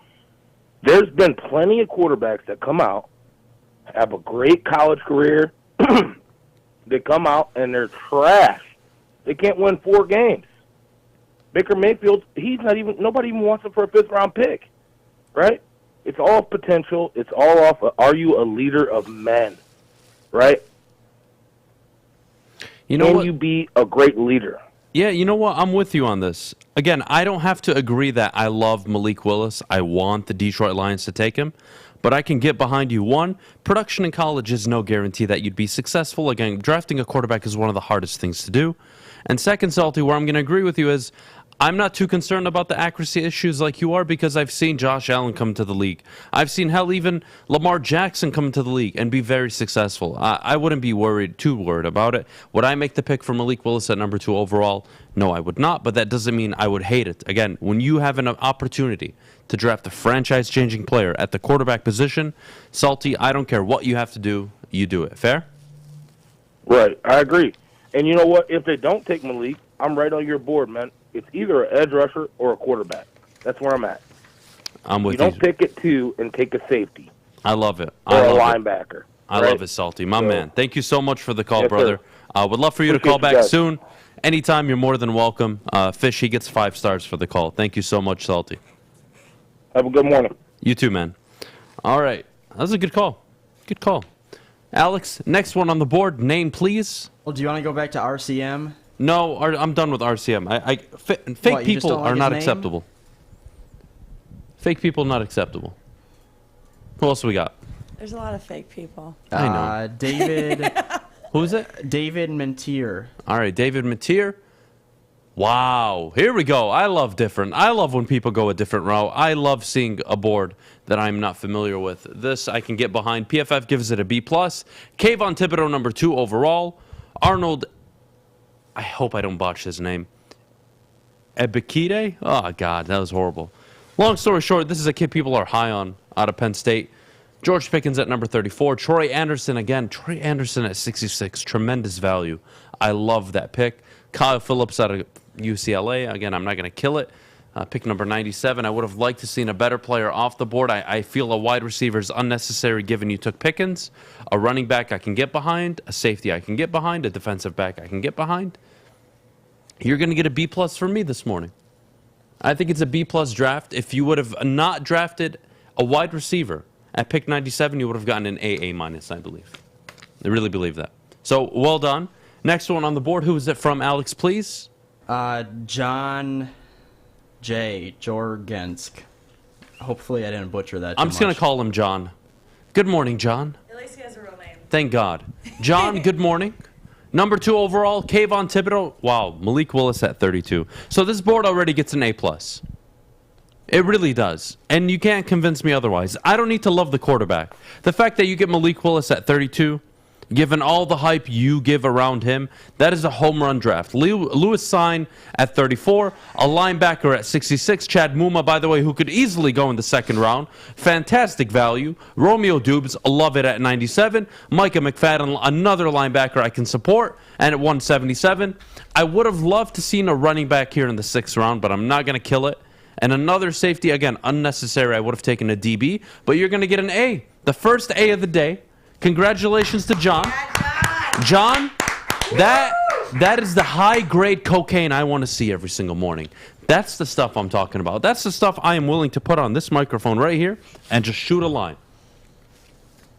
There's been plenty of quarterbacks that come out, have a great college career. They come out and they're trash. They can't win 4 games. Baker Mayfield, nobody even wants him for a 5th-round pick, right? It's all potential. It's all off of, are you a leader of men, right? You know Can what? you be a great leader? Yeah, you know what? I'm with you on this. Again, I don't have to agree that I love Malik Willis. I want the Detroit Lions to take him. But I can get behind you. 1, production in college is no guarantee that you'd be successful. Again, drafting a quarterback is one of the hardest things to do. And second, Salty, where I'm going to agree with you is I'm not too concerned about the accuracy issues like you are because I've seen Josh Allen come to the league. I've seen, hell, even Lamar Jackson come to the league and be very successful. I wouldn't be too worried about it. Would I make the pick for Malik Willis at number 2 overall? No, I would not, but that doesn't mean I would hate it. Again, when you have an opportunity to draft a franchise-changing player at the quarterback position, Salty, I don't care what you have to do, you do it. Fair? Right, I agree. And you know what? If they don't take Malik, I'm right on your board, man. It's either an edge rusher or a quarterback. That's where I'm at. I'm with you. You don't pick it 2 and take a safety. I love it. Or a linebacker. I love it, Salty. My man. Thank you so much for the call, Yes, brother. Would love for you to call back soon. Anytime, you're more than welcome. Fish, he gets 5 stars for the call. Thank you so much, Salty. Have a good morning. You too, man. All right. That was a good call. Good call. Alex, next one on the board. Name, please. Well, do you want to go back to RCM? No, I'm done with RCM. Fake people are not acceptable. Fake people not acceptable. Who else we got? There's a lot of fake people. I know. David. Who is it? David Mentier. All right, David Mentier. Wow. Here we go. I love different. I love when people go a different route. I love seeing a board that I'm not familiar with. This I can get behind. PFF gives it a B+. Kayvon Thibodeau, number 2 overall. Arnold, I hope I don't botch his name. Ebikide? Oh, God, that was horrible. Long story short, this is a kid people are high on out of Penn State. George Pickens at number 34. Troy Anderson again. Troy Anderson at 66. Tremendous value. I love that pick. Kyle Phillips out of UCLA. Again, I'm not going to kill it. Pick number 97. I would have liked to seen a better player off the board. I feel a wide receiver is unnecessary given you took Pickens. A running back I can get behind. A safety I can get behind. A defensive back I can get behind. You're going to get a B+ from me this morning. I think it's a B+ draft. If you would have not drafted a wide receiver at pick 97, you would have gotten an A-, I believe. I really believe that. So, well done. Next one on the board. Who is it from, Alex, please? John J. Jorgensk. Hopefully I didn't butcher that too I'm just going to call him John. Good morning, John. At least he has a real name. Thank God. John, good morning. Number 2 overall, Kayvon Thibodeau. Wow, Malik Willis at 32. So this board already gets an A+. It really does. And you can't convince me otherwise. I don't need to love the quarterback. The fact that you get Malik Willis at 32, given all the hype you give around him, that is a home run draft. Lewis Sine at 34, a linebacker at 66. Chad Muma, by the way, who could easily go in the second round. Fantastic value. Romeo Dubes, love it at 97. Micah McFadden, another linebacker I can support, and at 177. I would have loved to seen a running back here in the 6th round, but I'm not going to kill it. And another safety, again, unnecessary. I would have taken a DB, but you're going to get an A. The first A of the day. Congratulations to John. John, that is the high-grade cocaine I want to see every single morning. That's the stuff I'm talking about. That's the stuff I am willing to put on this microphone right here and just shoot a line.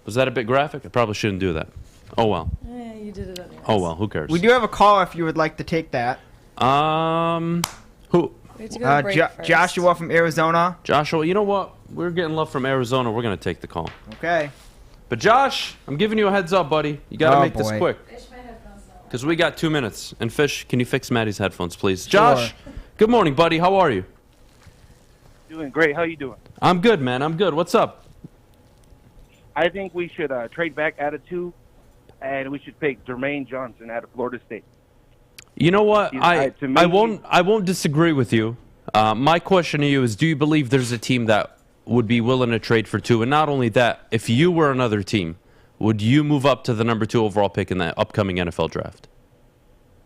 Was that a bit graphic? I probably shouldn't do that. Oh, well. Yeah, you did it anyways. Oh, well. Who cares? We do have a call if you would like to take that. Who? Joshua from Arizona. Joshua, you know what? We're getting love from Arizona. We're going to take the call. Okay. But Josh, I'm giving you a heads up, buddy. You got to make this boy. quick. Because we got 2 minutes. And Fish, can you fix Maddie's headphones, please? Josh, good morning, buddy. How are you? Doing great. How you doing? I'm good, man. I'm good. What's up? I think we should trade back out of 2, and we should pick Jermaine Johnson out of Florida State. You know what? I won't disagree with you. My question to you is, do you believe there's a team that would be willing to trade for 2? And not only that, if you were another team, would you move up to the number 2 overall pick in the upcoming NFL draft?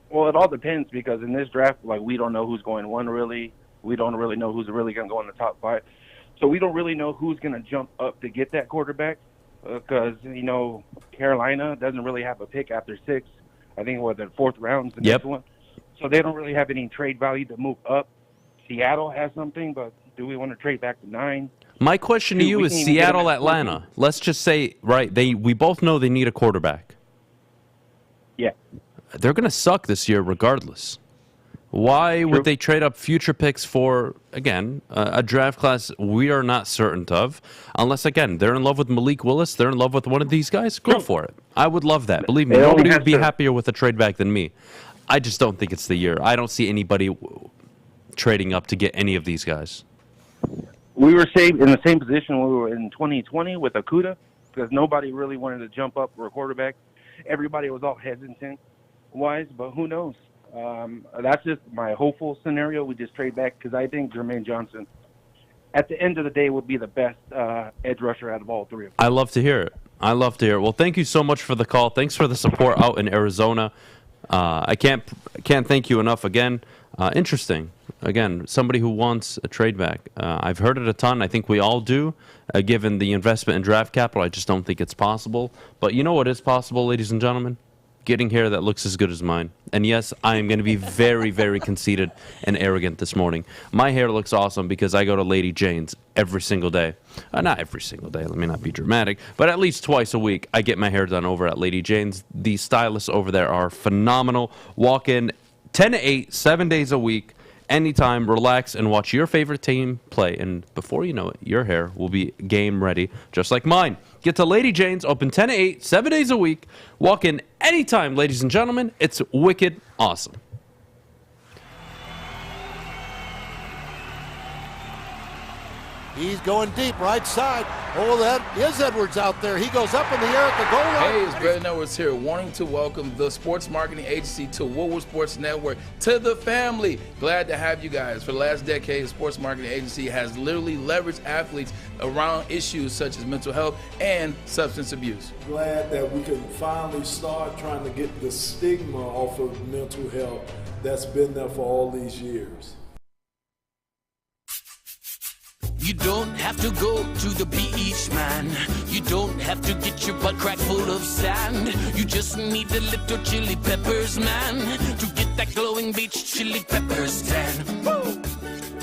Well, it all depends because in this draft, like, we don't know who's going 1 really. We don't really know who's really going to go in the top 5. So we don't really know who's going to jump up to get that quarterback because, you know, Carolina doesn't really have a pick after 6. I think, the 4th round's the next one. So they don't really have any trade value to move up. Seattle has something, but do we want to trade back to 9? My question to you is Seattle, Atlanta. Let's just say, right, we both know they need a quarterback. Yeah. They're going to suck this year regardless. Why would they trade up future picks for, again, a draft class we are not certain of? Unless, again, they're in love with Malik Willis, they're in love with one of these guys, go for it. I would love that. Believe me, nobody would be happier with a trade back than me. I just don't think it's the year. I don't see anybody trading up to get any of these guys? We were in the same position we were in 2020 with Okuda, because nobody really wanted to jump up for a quarterback. Everybody was all hesitant-wise, but who knows? That's just my hopeful scenario. We just trade back because I think Jermaine Johnson, at the end of the day, would be the best edge rusher out of all three of them. I love to hear it. Well, thank you so much for the call. Thanks for the support out in Arizona. I can't thank you enough again. Interesting. Again, somebody who wants a trade back. I've heard it a ton. I think we all do, given the investment in draft capital. I just don't think it's possible. But you know what is possible, ladies and gentlemen? Getting hair that looks as good as mine. And yes, I am going to be very, very conceited and arrogant this morning. My hair looks awesome because I go to Lady Jane's every single day. Not every single day, let me not be dramatic, but at least twice a week I get my hair done over at Lady Jane's. The stylists over there are phenomenal. Walk in 10 to 8, 7 days a week. Anytime, relax and watch your favorite team play. And before you know it, your hair will be game ready, just like mine. Get to Lady Jane's, open 10 to 8, 7 days a week. Walk in anytime, ladies and gentlemen. It's wicked awesome. He's going deep, right side. Oh, that is Edwards out there. He goes up in the air at the goal line. Hey, it's Brandon Edwards here, wanting to welcome the sports marketing agency to Woodward Sports Network, to the family. Glad to have you guys. For the last decade, the sports marketing agency has literally leveraged athletes around issues such as mental health and substance abuse. Glad that we can finally start trying to get the stigma off of mental health that's been there for all these years. You don't have to go to the beach, man. You don't have to get your butt crack full of sand. You just need a little chili peppers, man, to get that glowing beach chili peppers tan. Woo!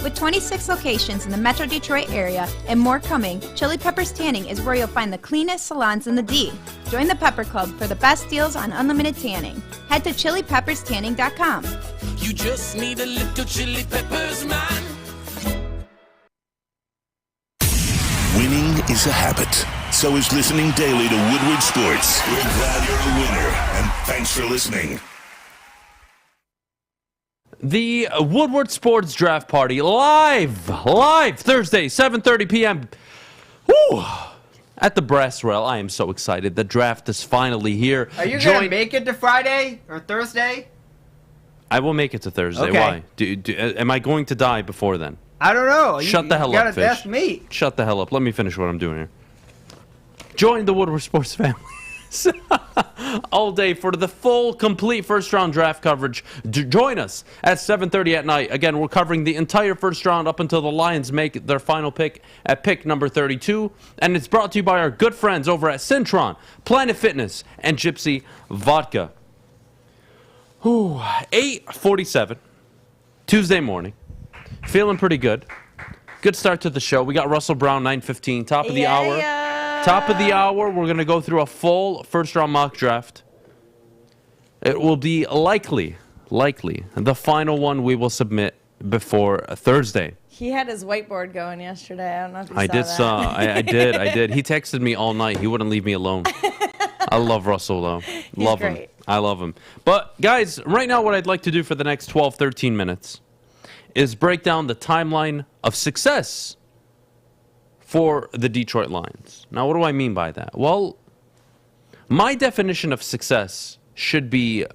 With 26 locations in the Metro Detroit area and more coming, Chili Peppers Tanning is where you'll find the cleanest salons in the D. Join the Pepper Club for the best deals on unlimited tanning. Head to chilipepperstanning.com. You just need a little chili peppers, man. Winning is a habit. So is listening daily to Woodward Sports. We're glad you're a winner, and thanks for listening. The Woodward Sports Draft Party live Thursday, 7:30 p.m. Woo! At the Brass Rail. I am so excited. The draft is finally here. Are you going to make it to Friday or Thursday? I will make it to Thursday. Okay. Why? Am I going to die before then? I don't know. Shut the hell you up, gotta Fish. ask me. Shut the hell up. Let me finish what I'm doing here. Join the Woodward Sports family all day for the full, complete first-round draft coverage. Join us at 7:30 at night. Again, we're covering the entire first round up until the Lions make their final pick at pick number 32. And it's brought to you by our good friends over at Syntron, Planet Fitness, and Gypsy Vodka. 8:47, Tuesday morning. Feeling pretty good. Good start to the show. We got Russell Brown, 9:15, top of the hour. Top of the hour, we're going to go through a full first-round mock draft. It will be likely, the final one we will submit before Thursday. He had his whiteboard going yesterday. I don't know if you saw that. I did. He texted me all night. He wouldn't leave me alone. I love Russell, though. Love him. I love him. But, guys, right now what I'd like to do for the next 12, 13 minutes is break down the timeline of success for the Detroit Lions. Now, what do I mean by that? Well, my definition of success should be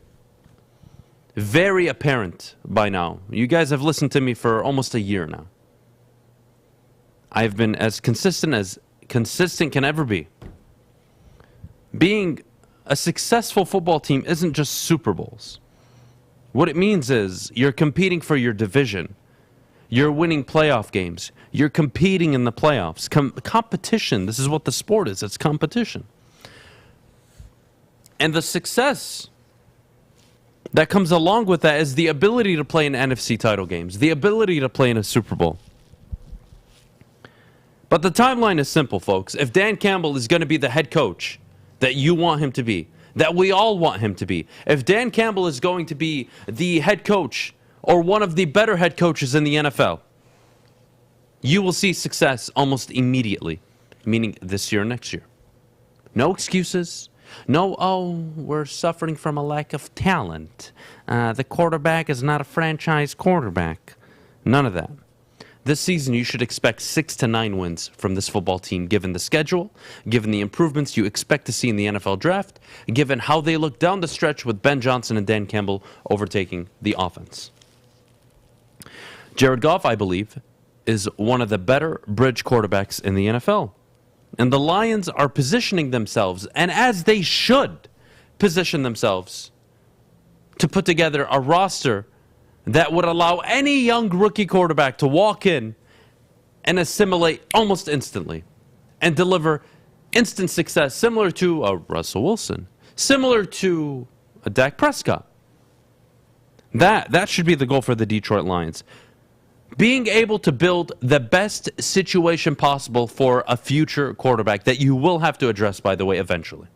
very apparent by now. You guys have listened to me for almost a year now. I've been as consistent can ever be. Being a successful football team isn't just Super Bowls. What it means is you're competing for your division. You're winning playoff games. You're competing in the playoffs. Competition. This is what the sport is. It's competition. And the success that comes along with that is the ability to play in NFC title games, the ability to play in a Super Bowl. But the timeline is simple, folks. If Dan Campbell is going to be the head coach that you want him to be, that we all want him to be, if Dan Campbell is going to be the head coach or one of the better head coaches in the NFL, you will see success almost immediately, meaning this year or next year. No excuses. No, we're suffering from a lack of talent. The quarterback is not a franchise quarterback. None of that. This season, you should expect 6 to 9 wins from this football team, given the schedule, given the improvements you expect to see in the NFL draft, given how they look down the stretch with Ben Johnson and Dan Campbell overtaking the offense. Jared Goff, I believe, is one of the better bridge quarterbacks in the NFL. And the Lions are positioning themselves, and as they should position themselves, to put together a roster that would allow any young rookie quarterback to walk in and assimilate almost instantly and deliver instant success, similar to a Russell Wilson, similar to a Dak Prescott. That should be the goal for the Detroit Lions. Being able to build the best situation possible for a future quarterback that you will have to address, by the way, eventually.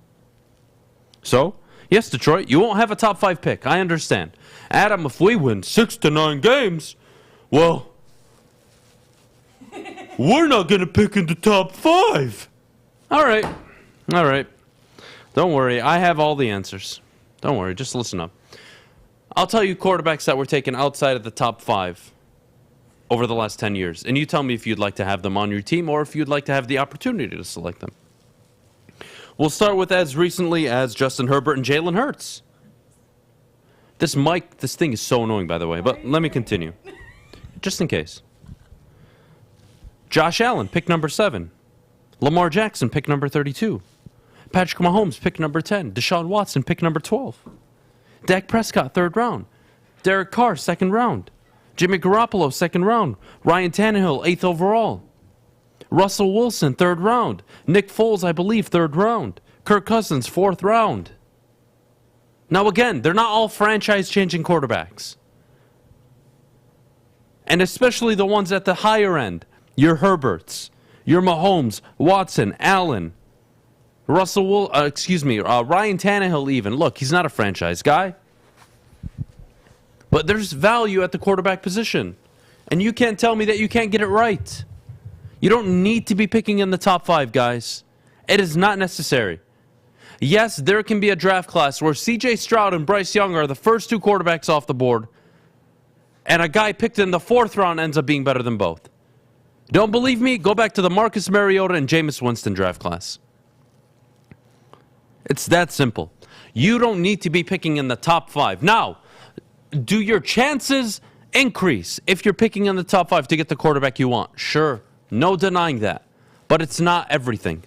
So, yes, Detroit, you won't have a top 5 pick. I understand. Adam, if we win 6 to 9 games, well, we're not going to pick in the top 5. All right. Don't worry. I have all the answers. Don't worry. Just listen up. I'll tell you quarterbacks that were taken outside of the top 5 over the last 10 years. And you tell me if you'd like to have them on your team or if you'd like to have the opportunity to select them. We'll start with as recently as Justin Herbert and Jalen Hurts. This thing is so annoying, by the way, but let me continue. Just in case. Josh Allen, pick number 7. Lamar Jackson, pick number 32. Patrick Mahomes, pick number 10. Deshaun Watson, pick number 12. Dak Prescott, 3rd round. Derek Carr, 2nd round. Jimmy Garoppolo, 2nd round. Ryan Tannehill, 8th overall. Russell Wilson, 3rd round. Nick Foles, I believe, 3rd round. Kirk Cousins, 4th round. Now again, they're not all franchise-changing quarterbacks. And especially the ones at the higher end. Your Herberts, your Mahomes, Watson, Allen, Ryan Tannehill even. Look, he's not a franchise guy. But there's value at the quarterback position. And you can't tell me that you can't get it right. You don't need to be picking in the top 5, guys. It is not necessary. Yes, there can be a draft class where C.J. Stroud and Bryce Young are the first 2 quarterbacks off the board, and a guy picked in the 4th round ends up being better than both. Don't believe me? Go back to the Marcus Mariota and Jameis Winston draft class. It's that simple. You don't need to be picking in the top 5. Now, do your chances increase if you're picking in the top 5 to get the quarterback you want? Sure. No denying that. But it's not everything.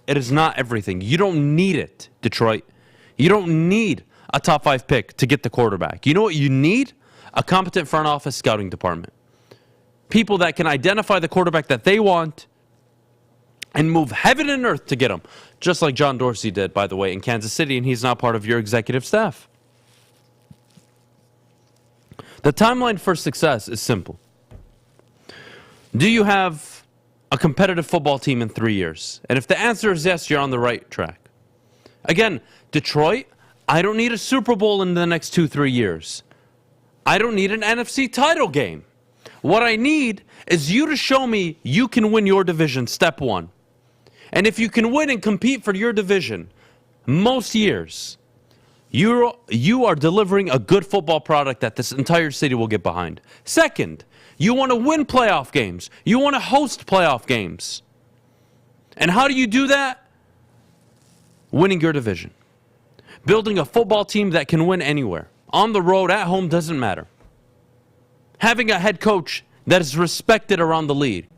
It is not everything. You don't need it, Detroit. You don't need a top 5 pick to get the quarterback. You know what you need? A competent front office scouting department. People that can identify the quarterback that they want and move heaven and earth to get him. Just like John Dorsey did, by the way, in Kansas City, and he's not part of your executive staff. The timeline for success is simple. Do you have a competitive football team in 3 years? And if the answer is yes, you're on the right track. Again, Detroit, I don't need a Super Bowl in the next 2-3 years. I don't need an NFC title game. What I need is you to show me you can win your division, step 1. And if you can win and compete for your division most years, you are delivering a good football product that this entire city will get behind. Second, you want to win playoff games. You want to host playoff games. And how do you do that? Winning your division. Building a football team that can win anywhere. On the road, at home, doesn't matter. Having a head coach that is respected around the league.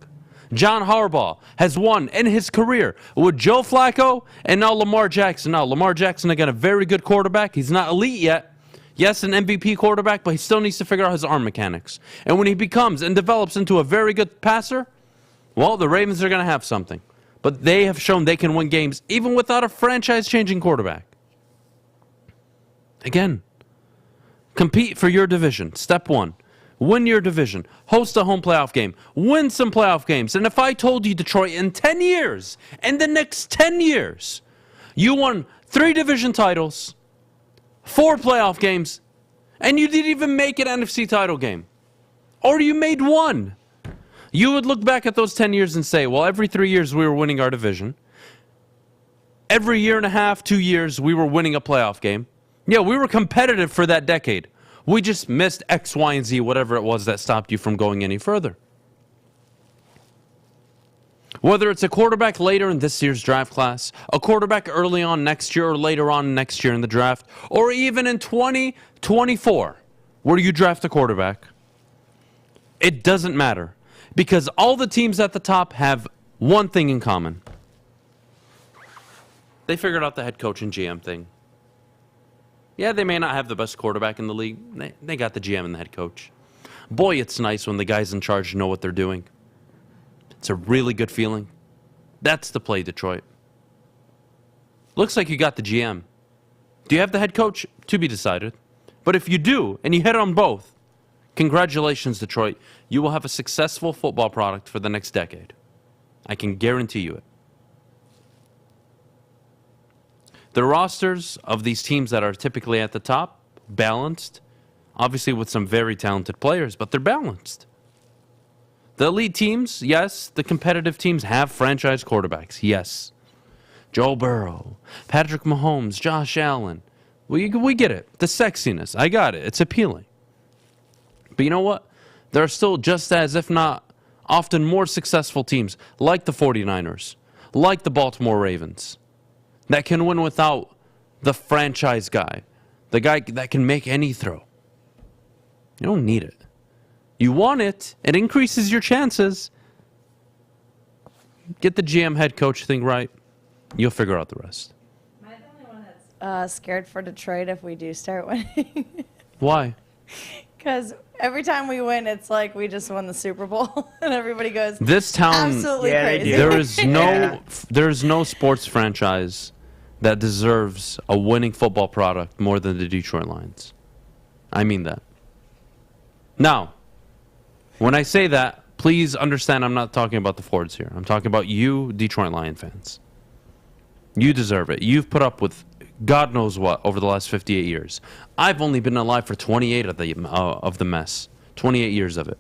John Harbaugh has won in his career with Joe Flacco and now Lamar Jackson. Now, Lamar Jackson, again, a very good quarterback. He's not elite yet. Yes, an MVP quarterback, but he still needs to figure out his arm mechanics. And when he becomes and develops into a very good passer, well, the Ravens are going to have something. But they have shown they can win games even without a franchise-changing quarterback. Again, compete for your division. Step 1. Win your division. Host a home playoff game. Win some playoff games. And if I told you, Detroit, in 10 years, in the next 10 years, you won 3 division titles, 4 playoff games, and you didn't even make an NFC title game, or you made 1, you would look back at those 10 years and say, well, every 3 years we were winning our division. Every year and a half, 2 years, we were winning a playoff game. Yeah, we were competitive for that decade. We just missed X, Y, and Z, whatever it was that stopped you from going any further. Whether it's a quarterback later in this year's draft class, a quarterback early on next year or later on next year in the draft, or even in 2024, where you draft a quarterback, it doesn't matter. Because all the teams at the top have one thing in common. They figured out the head coach and GM thing. Yeah, they may not have the best quarterback in the league. They got the GM and the head coach. Boy, it's nice when the guys in charge know what they're doing. It's a really good feeling. That's the play, Detroit. Looks like you got the GM. Do you have the head coach? To be decided. But if you do, and you hit on both, congratulations, Detroit. You will have a successful football product for the next decade. I can guarantee you it. The rosters of these teams that are typically at the top, balanced, obviously with some very talented players, but they're balanced. The elite teams, yes. The competitive teams have franchise quarterbacks, yes. Joe Burrow, Patrick Mahomes, Josh Allen. We get it. The sexiness, I got it. It's appealing. But you know what? There are still just as, if not often more successful teams, like the 49ers, like the Baltimore Ravens, that can win without the franchise guy, the guy that can make any throw. You don't need it. You want it. It increases your chances. Get the GM head coach thing right. You'll figure out the rest. Am I the only one that's scared for Detroit if we do start winning? Why? Because every time we win, it's like we just won the Super Bowl, and everybody goes, This town, absolutely crazy. There is no sports franchise that deserves a winning football product more than the Detroit Lions. I mean that. Now, when I say that, please understand I'm not talking about the Fords here. I'm talking about you, Detroit Lion fans. You deserve it. You've put up with God knows what over the last 58 years. I've only been alive for 28 of the mess. 28 years of it.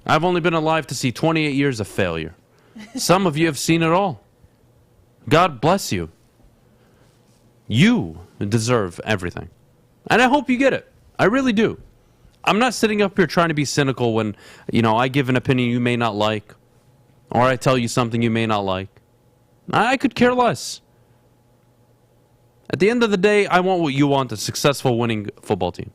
I've only been alive to see 28 years of failure. Some of you have seen it all. God bless you. You deserve everything. And I hope you get it. I really do. I'm not sitting up here trying to be cynical when, I give an opinion you may not like, or I tell you something you may not like. I could care less. At the end of the day, I want what you want, a successful winning football team.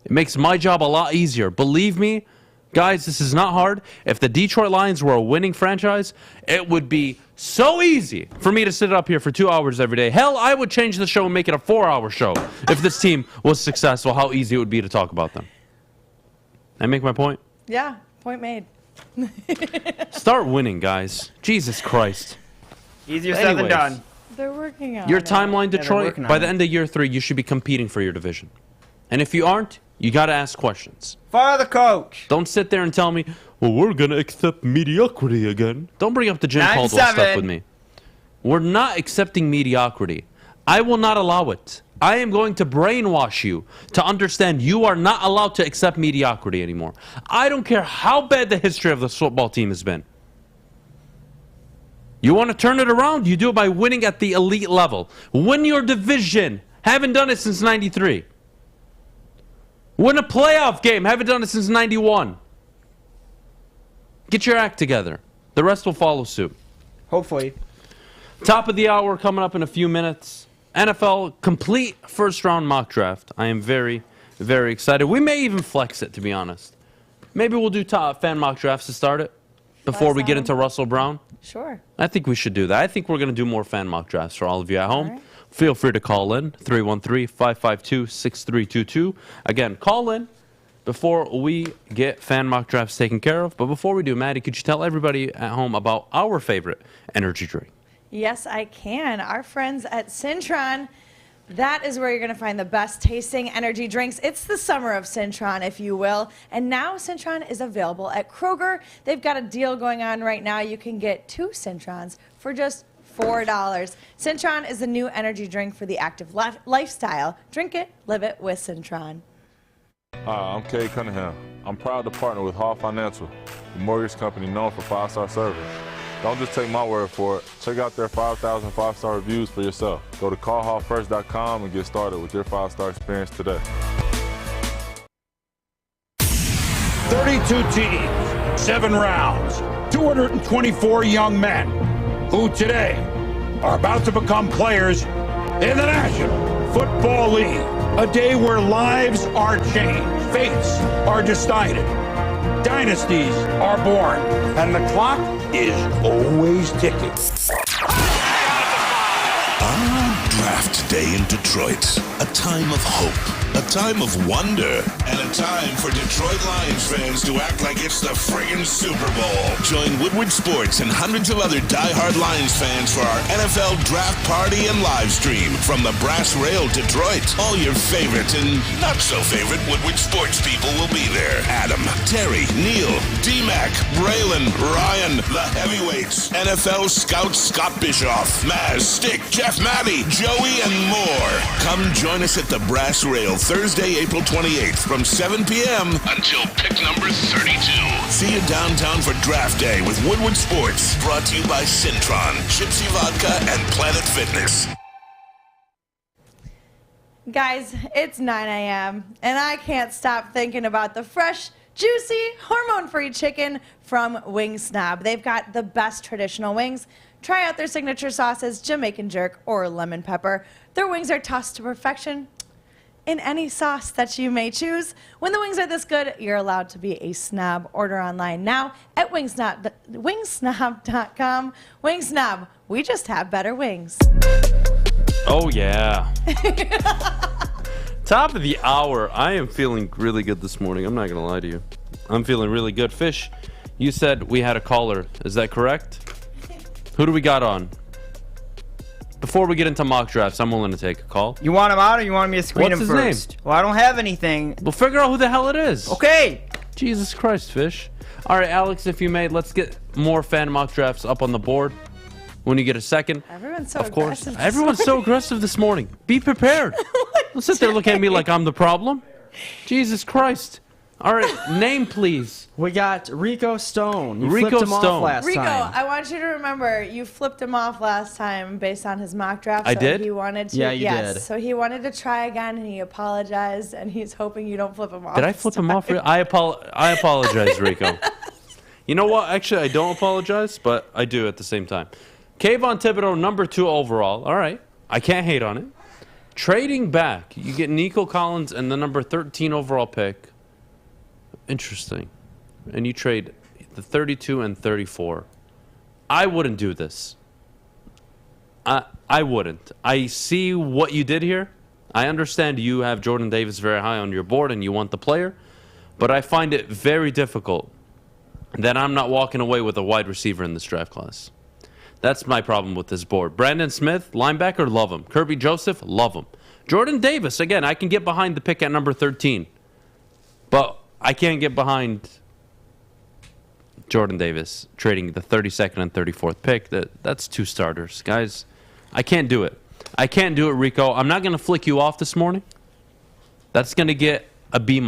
It makes my job a lot easier. Believe me, guys, this is not hard. If the Detroit Lions were a winning franchise, it would be so easy for me to sit up here for 2 hours every day. Hell, I would change the show and make it a 4-hour show if this team was successful, how easy it would be to talk about them. I make my point? Yeah, point made. Start winning, guys. Jesus Christ. Easier said than done. They're working on Your it. timeline, Yeah, Detroit, by the end of year 3, you should be competing for your division. And if you aren't, you got to ask questions. Fire the coach. Don't sit there and tell me, well, we're going to accept mediocrity again. Don't bring up the Jim Caldwell stuff with me. We're not accepting mediocrity. I will not allow it. I am going to brainwash you to understand you are not allowed to accept mediocrity anymore. I don't care how bad the history of this football team has been. You want to turn it around? You do it by winning at the elite level. Win your division. Haven't done it since 93. Win a playoff game. Haven't done it since 91. Get your act together. The rest will follow suit. Hopefully. Top of the hour coming up in a few minutes. NFL complete first-round mock draft. I am very, very excited. We may even flex it, to be honest. Maybe we'll do top fan mock drafts to start it before we get into Russell Brown. Sure. I think we should do that. I think we're going to do more fan mock drafts for all of you at home. Right. Feel free to call in, 313-552-6322. Again, call in before we get fan mock drafts taken care of. But before we do, Maddie, could you tell everybody at home about our favorite energy drink? Yes, I can. Our friends at Cintron, that is where you're going to find the best tasting energy drinks. It's the summer of Cintron, if you will. And now Cintron is available at Kroger. They've got a deal going on right now. You can get 2 Cintrons for just $4. Cintron is the new energy drink for the active lifestyle. Drink it, live it with Cintron. Hi, I'm Cade Cunningham. I'm proud to partner with Hall Financial, the mortgage company known for 5-star service. Don't just take my word for it. Check out their 5,000 5-star reviews for yourself. Go to callhallfirst.com and get started with your 5-star experience today. 32 teams, 7 rounds, 224 young men who today are about to become players in the National Football League. A day where lives are changed, fates are decided, dynasties are born, and the clock is always ticking. Draft day in Detroit. A time of hope, a time of wonder, and a time for Detroit Lions fans to act like it's the friggin' Super Bowl. Join Woodward Sports and hundreds of other diehard Lions fans for our NFL draft party and live stream from the Brass Rail Detroit. All your favorite and not so favorite Woodward Sports people will be there. Adam, Terry, Neil, D-Mac, Braylon, Ryan, the heavyweights, NFL scout Scott Bischoff, Maz, Stick, Jeff Maddy, Joey, and more. Come join us at the Brass Rail Thursday, April 28th from 7 p.m. until pick number 32. See you downtown for Draft Day with Woodward Sports. Brought to you by Centron, Gypsy Vodka, and Planet Fitness. Guys, it's 9 a.m. and I can't stop thinking about the fresh, juicy, hormone-free chicken from Wing Snob. They've got the best traditional wings. Try out their signature sauces, Jamaican jerk or lemon pepper. Their wings are tossed to perfection in any sauce that you may choose. When the wings are this good, you're allowed to be a snob. Order online now at wingsnob.com. Wing Snob, we just have better wings. Oh, yeah. Top of the hour. I am feeling really good this morning. I'm not going to lie to you. I'm feeling really good. Fish, you said we had a caller. Is that correct? Who do we got on? Before we get into mock drafts, I'm willing to take a call. You want him out or you want me to screen What's him his first? name? Well, I don't have anything. We'll figure out who the hell it is. Okay. Jesus Christ, Fish. All right, Alex, if you may, let's get more fan mock drafts up on the board when you get a second. Everyone's so Of course. aggressive. Everyone's so aggressive this morning. Be prepared. Don't sit there looking at me like I'm the problem. Jesus Christ. All right, name, please. We got Rico Stone. You Rico flipped him Stone. off last Rico, time. I want you to remember you flipped him off last time based on his mock draft. I so did? He wanted to. Yeah, you yes, did. So he wanted to try again, and he apologized, and he's hoping you don't flip him off. Did I flip him off? I apologize, Rico. You know what? Actually, I don't apologize, but I do at the same time. Kayvon Thibodeau, number 2 overall. All right. I can't hate on it. Trading back, you get Nico Collins and the number 13 overall pick. Interesting. And you trade the 32 and 34. I wouldn't do this. I wouldn't. I see what you did here. I understand you have Jordan Davis very high on your board and you want the player, but I find it very difficult that I'm not walking away with a wide receiver in this draft class. That's my problem with this board. Brandon Smith, linebacker, love him. Kirby Joseph, love him. Jordan Davis, again, I can get behind the pick at number 13, but I can't get behind Jordan Davis trading the 32nd and 34th pick. That's 2 starters. Guys, I can't do it. I can't do it, Rico. I'm not going to flick you off this morning. That's going to get a B-.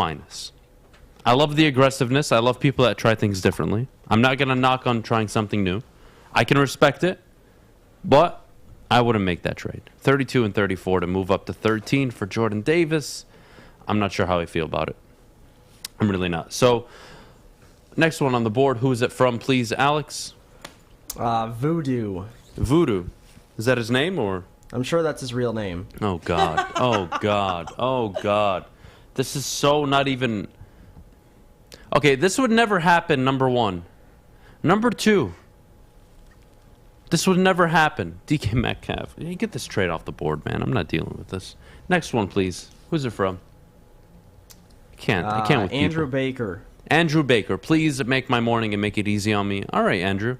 I love the aggressiveness. I love people that try things differently. I'm not going to knock on trying something new. I can respect it, but I wouldn't make that trade. 32 and 34 to move up to 13 for Jordan Davis. I'm not sure how I feel about it. I'm really not. So, next one on the board. Who is it from, please, Alex? Voodoo. Voodoo. Is that his name, or? I'm sure that's his real name. Oh, God. Oh, God. Oh, God. This is so not even... Okay, this would never happen, number 1. Number 2. This would never happen. DK Metcalf. You get this trade off the board, man. I'm not dealing with this. Next one, please. Who's it from? I can't with Andrew people. Baker. Andrew Baker. Please make my morning and make it easy on me. All right, Andrew.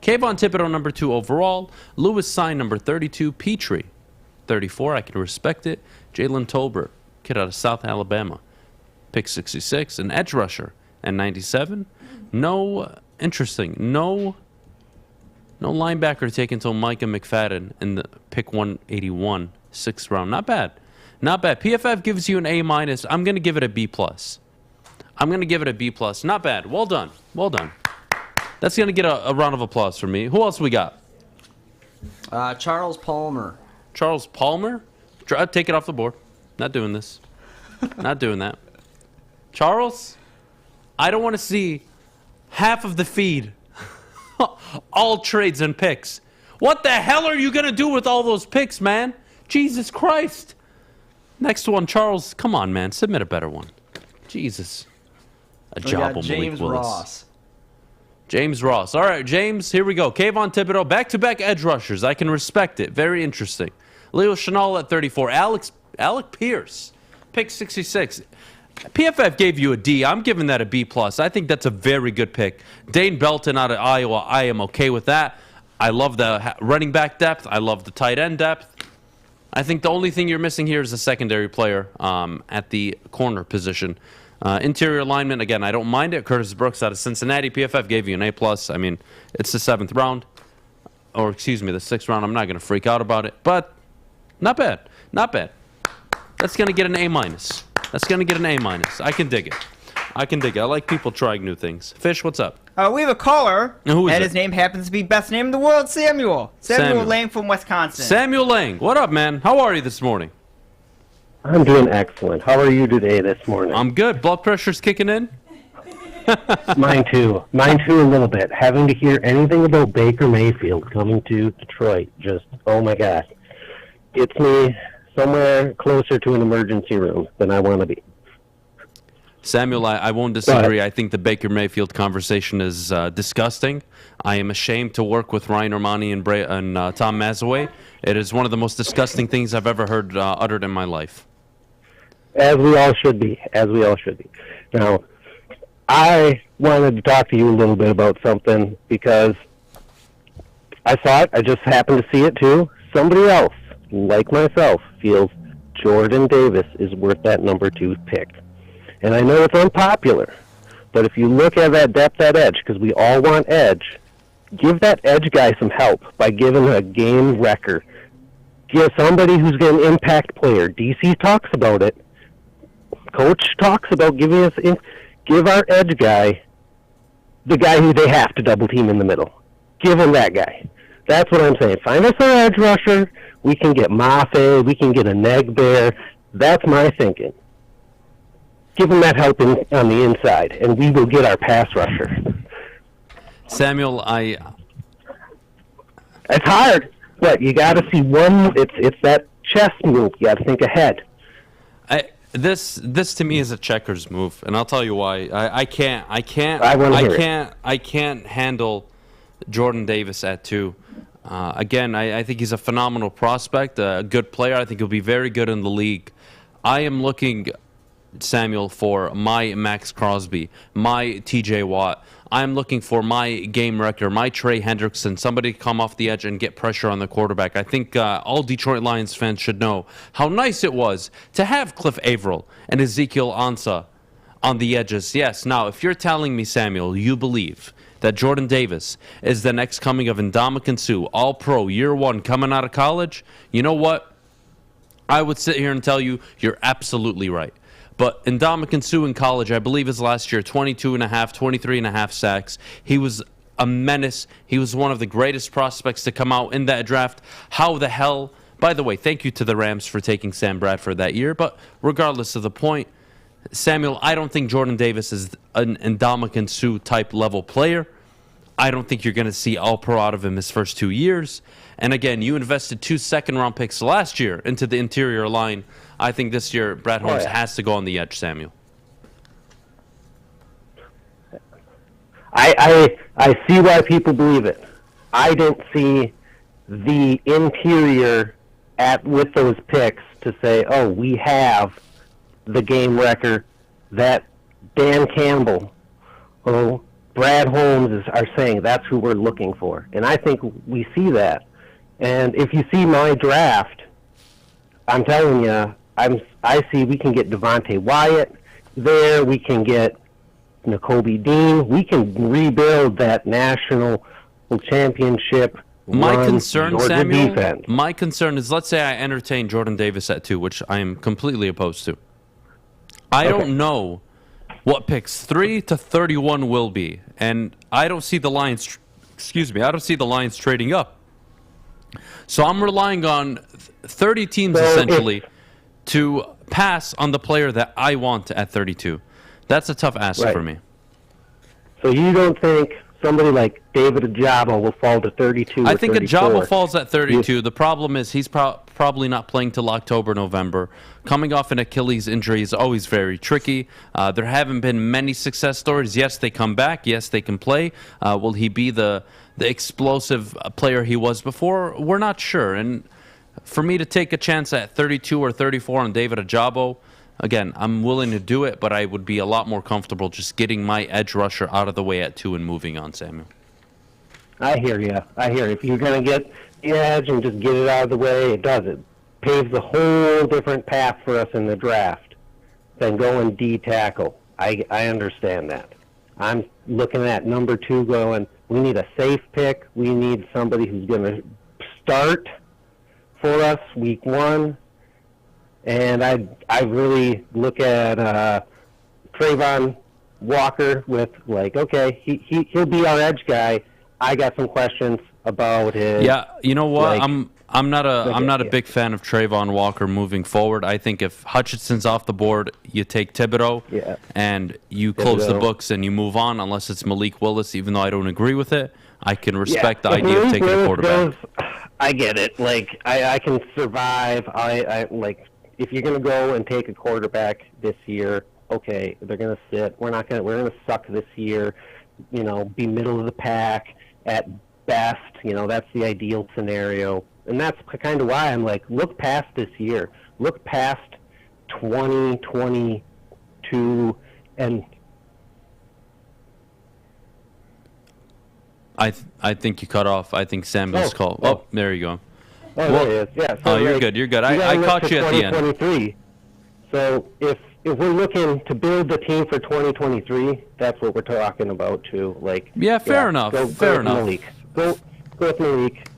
Kayvon Thibodeau, number 2 overall. Lewis Sign, number 32. Petrie, 34. I can respect it. Jalen Tolbert, kid out of South Alabama. Pick 66. An edge rusher and 97. Interesting. No linebacker taken until Micah McFadden in the pick 181, 6th round. Not bad. Not bad. PFF gives you an A-. I'm going to give it a B+. I'm going to give it a B+. Not bad. Well done. Well done. That's going to get a round of applause from me. Who else we got? Charles Palmer. Charles Palmer? Take it off the board. Not doing this. Not doing that. Charles, I don't want to see half of the feed. All trades and picks. What the hell are you going to do with all those picks, man? Jesus Christ. Next one, Charles. Come on, man. Submit a better one. Jesus. A job on Malik Willis. Ross. James Ross. All right, James, here we go. Kayvon Thibodeau, back-to-back edge rushers. I can respect it. Very interesting. Leo Chenal at 34. Alec Pierce, pick 66. PFF gave you a D. I'm giving that a B+. I think that's a very good pick. Dane Belton out of Iowa. I am okay with that. I love the running back depth. I love the tight end depth. I think the only thing you're missing here is a secondary player at the corner position. Interior alignment, again, I don't mind it. Curtis Brooks out of Cincinnati. PFF gave you an A+. I mean, it's the 7th round. Or, excuse me, the 6th round. I'm not going to freak out about it. But not bad. Not bad. That's going to get an A-. That's going to get an A-. I can dig it. I can dig it. I like people trying new things. Fish, what's up? We have a caller, who is and it? his name happens to be best name in the world, Samuel. Samuel Lang from Wisconsin. Samuel Lang. What up, man? How are you this morning? I'm doing excellent. How are you today this morning? I'm good. Blood pressure's kicking in? Mine too. Mine too a little bit. Having to hear anything about Baker Mayfield coming to Detroit, just, oh my God. Gets me somewhere closer to an emergency room than I want to be. Samuel, I won't disagree. I think the Baker Mayfield conversation is disgusting. I am ashamed to work with Ryan Romani and Tom Mazaway. It is one of the most disgusting things I've ever heard uttered in my life. As we all should be. As we all should be. Now, I wanted to talk to you a little bit about something because I saw it. I just happened to see it too. Somebody else, like myself, feels Jordan Davis is worth that number 2 pick. And I know it's unpopular, but if you look at that depth at edge, because we all want edge, give that edge guy some help by giving a game wrecker. Give somebody who's going to impact player. DC talks about it. Coach talks about give our edge guy the guy who they have to double team in the middle. Give him that guy. That's what I'm saying. Find us our edge rusher. We can get Mafe. We can get a Negbear. That's my thinking. Give him that help on the inside, and we will get our pass rusher. Samuel, It's hard. But you got to see one. It's that chess move. You got to think ahead. This to me is a checkers move, and I'll tell you why. I can't handle Jordan Davis at 2. Again, I think he's a phenomenal prospect, a good player. I think he'll be very good in the league. I am looking, Samuel, for my Max Crosby, my TJ Watt. I'm looking for my game wrecker, my Trey Hendrickson, somebody to come off the edge and get pressure on the quarterback. I think all Detroit Lions fans should know how nice it was to have Cliff Averill and Ezekiel Ansah on the edges. Yes, now, if you're telling me, Samuel, you believe that Jordan Davis is the next coming of Ndamukong Suh, all-pro, year 1, coming out of college, you know what? I would sit here and tell you you're absolutely right. But Ndamukong Suh in college, I believe his last year, 23.5 sacks. He was a menace. He was one of the greatest prospects to come out in that draft. How the hell? By the way, thank you to the Rams for taking Sam Bradford that year. But regardless of the point, Samuel, I don't think Jordan Davis is an Ndamukong Suh type level player. I don't think you're going to see all-pro out of him his first 2 years. And again, you invested 2 second-round picks last year into the interior line. I think this year Brad Holmes has to go on the edge, Samuel. I see why people believe it. I didn't see the interior with those picks to say, oh, we have the game wrecker that Dan Campbell, Brad Holmes are saying that's who we're looking for. And I think we see that. And if you see my draft, I'm telling you, I see we can get Devontae Wyatt there. We can get Nakobe Dean. We can rebuild that national championship. My concern, Samuel, my concern is, let's say I entertain Jordan Davis at 2, which I am completely opposed to. I don't know what picks 3 to 31 will be. And I don't see the Lions, I don't see the Lions trading up. So I'm relying on 30 teams essentially to pass on the player that I want at 32. That's a tough ask for me. So you don't think somebody like David Ajabo will fall to 32 I or think 34? Ajabo falls at 32. The problem is he's probably not playing till October, November. Coming off an Achilles injury is always very tricky. There haven't been many success stories. Yes, they come back. Yes, they can play. Will he be the explosive player he was before? We're not sure. And for me to take a chance at 32 or 34 on David Ajabo, again, I'm willing to do it, but I would be a lot more comfortable just getting my edge rusher out of the way at 2 and moving on, Samuel. I hear you. If you're going to get the edge and just get it out of the way, it does. It paves a whole different path for us in the draft than going D tackle. I understand that. I'm looking at number 2 going, we need a safe pick. We need somebody who's going to start for us week 1. And I really look at Trayvon Walker with like, okay, he'll be our edge guy. I got some questions about his. Yeah, you know what? Like, I'm not a big fan of Trayvon Walker moving forward. I think if Hutchinson's off the board, you take Thibodeau and you close the books and you move on, unless it's Malik Willis. Even though I don't agree with it, I can respect the idea of taking a quarterback. I get it. Like I can survive. I like. If you're going to go and take a quarterback this year, okay, they're going to sit. We're going to suck this year, be middle of the pack at best. That's the ideal scenario. And that's kind of why I'm like, look past this year. Look past 2022 and I think you cut off. I think Samuel's call. Oh, there you go. Oh, there it is. Yeah. So you're good. You're good. I caught you at the end. So if we're looking to build the team for 2023, that's what we're talking about too. Like fair enough. Fair enough. Malik. Go with Malik.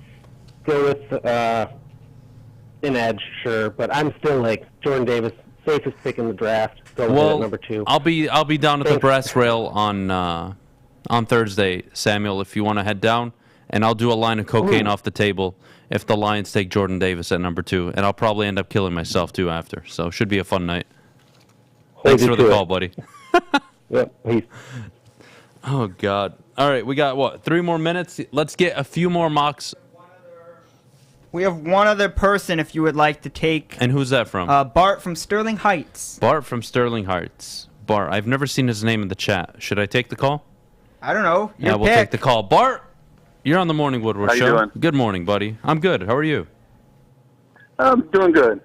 Go with an edge, sure. But I'm still like Jordan Davis, safest pick in the draft. Go with it at number 2. I'll be down at the brass rail on Thursday, Samuel. If you want to head down, and I'll do a line of cocaine off the table if the Lions take Jordan Davis at number 2, and I'll probably end up killing myself too after. So should be a fun night. Thanks for the call, buddy. Peace. Oh God! All right, we got 3 more minutes. Let's get a few more mocks. We have one other person if you would like to take. And who's that from? Bart from Sterling Heights. Bart from Sterling Heights. Bart, I've never seen his name in the chat. Should I take the call? I don't know. We'll take the call. Bart, you're on the Morning Woodward Show. How you doing? Good morning, buddy. I'm good. How are you? I'm doing good.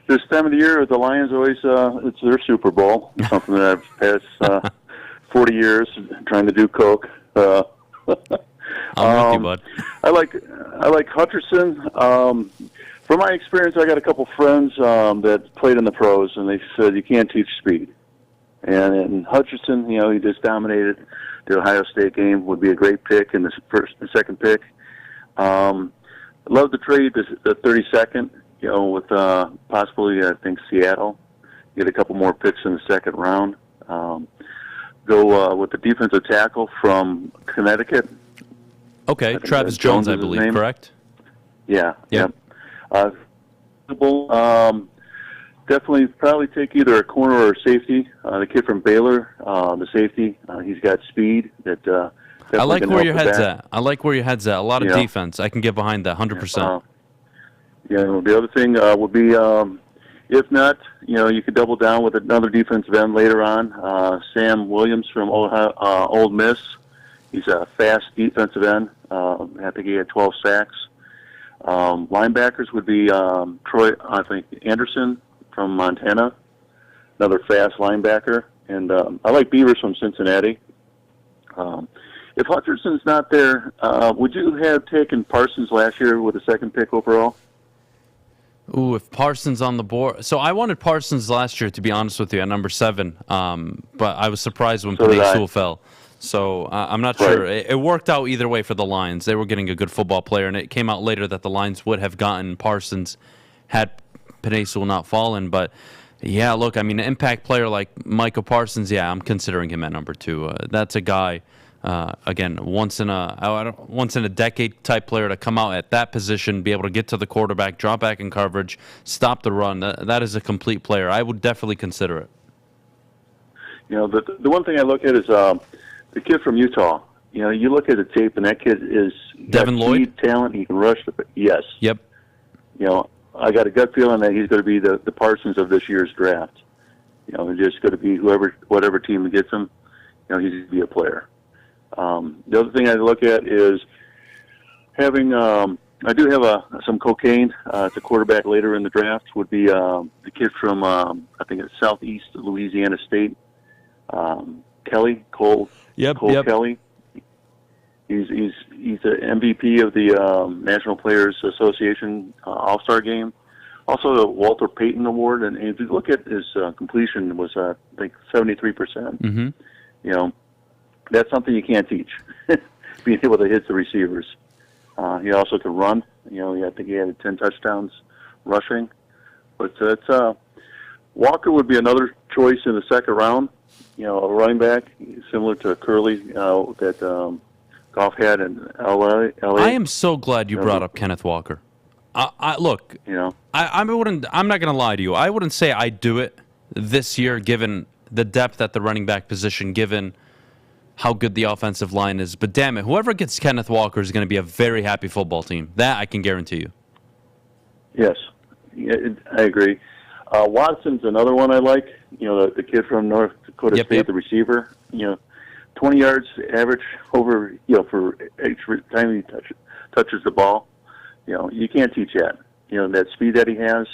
This time of the year, the Lions always, it's their Super Bowl. Something that I've passed 40 years trying to do coke. I'm with you, bud. I like Hutcherson. From my experience, I got a couple friends that played in the pros, and they said you can't teach speed. And Hutcherson, he just dominated the Ohio State game. Would be a great pick in the second pick. Love the trade the 32nd. With possibly I think Seattle, get a couple more picks in the second round. Go with the defensive tackle from Connecticut. Okay, Travis Jones, I believe, correct? Yeah. Yep. Definitely probably take either a corner or a safety. The kid from Baylor, the safety, he's got speed. That I like where your head's at. A lot of defense. I can get behind that 100%. The other thing would be, if not, you could double down with another defensive end later on. Sam Williams from Old Miss. He's a fast defensive end. I think he had 12 sacks. Linebackers would be Anderson from Montana, another fast linebacker. And I like Beavers from Cincinnati. If Hutcherson's not there, would you have taken Parsons last year with the second pick overall? Ooh, if Parsons on the board. So I wanted Parsons last year, to be honest with you, at number 7. But I was surprised when Penei Sewell fell. So I'm not sure. It worked out either way for the Lions. They were getting a good football player, and it came out later that the Lions would have gotten Parsons had Penei Sewell not fallen. But Yeah, look, I mean, an impact player like Micah Parsons, yeah, I'm considering him at number 2. That's a guy, again, once in a decade type player to come out at that position, be able to get to the quarterback, drop back in coverage, stop the run. That is a complete player. I would definitely consider it. You know, the one thing I look at is the kid from Utah. You know, you look at the tape, and that kid is Devin Lloyd? speed, talent. He can rush. Yes. Yep. You know, I got a gut feeling that he's going to be the Parsons of this year's draft. You know, he's just going to be whatever team gets him. You know, he's going to be a player. The other thing I look at is having. I do have some cocaine. It's a quarterback later in the draft. Would be the kid from I think it's Southeast Louisiana State, Kelly Cole. Yep. Kelly. He's the MVP of the National Players Association All-Star Game. Also the Walter Payton Award, and if you look at his completion was I think 73%. Mm-hmm. You know, that's something you can't teach. Being able to hit the receivers. He also can run. You know, I think he had 10 touchdowns rushing. But it's Walker would be another choice in the second round. You know, a running back similar to Curley that. Goff had in LA. I am so glad you brought up Kenneth Walker. Look, you know, I'm not going to lie to you. I wouldn't say I'd do it this year, given the depth at the running back position, given how good the offensive line is. But damn it, whoever gets Kenneth Walker is going to be a very happy football team. That I can guarantee you. Yes, I agree. Watson's another one I like. You know, the kid from North Dakota State, the receiver. You know. 20 yards average over, you know, for each time he touches the ball. You know, you can't teach that. You know, that speed that he has.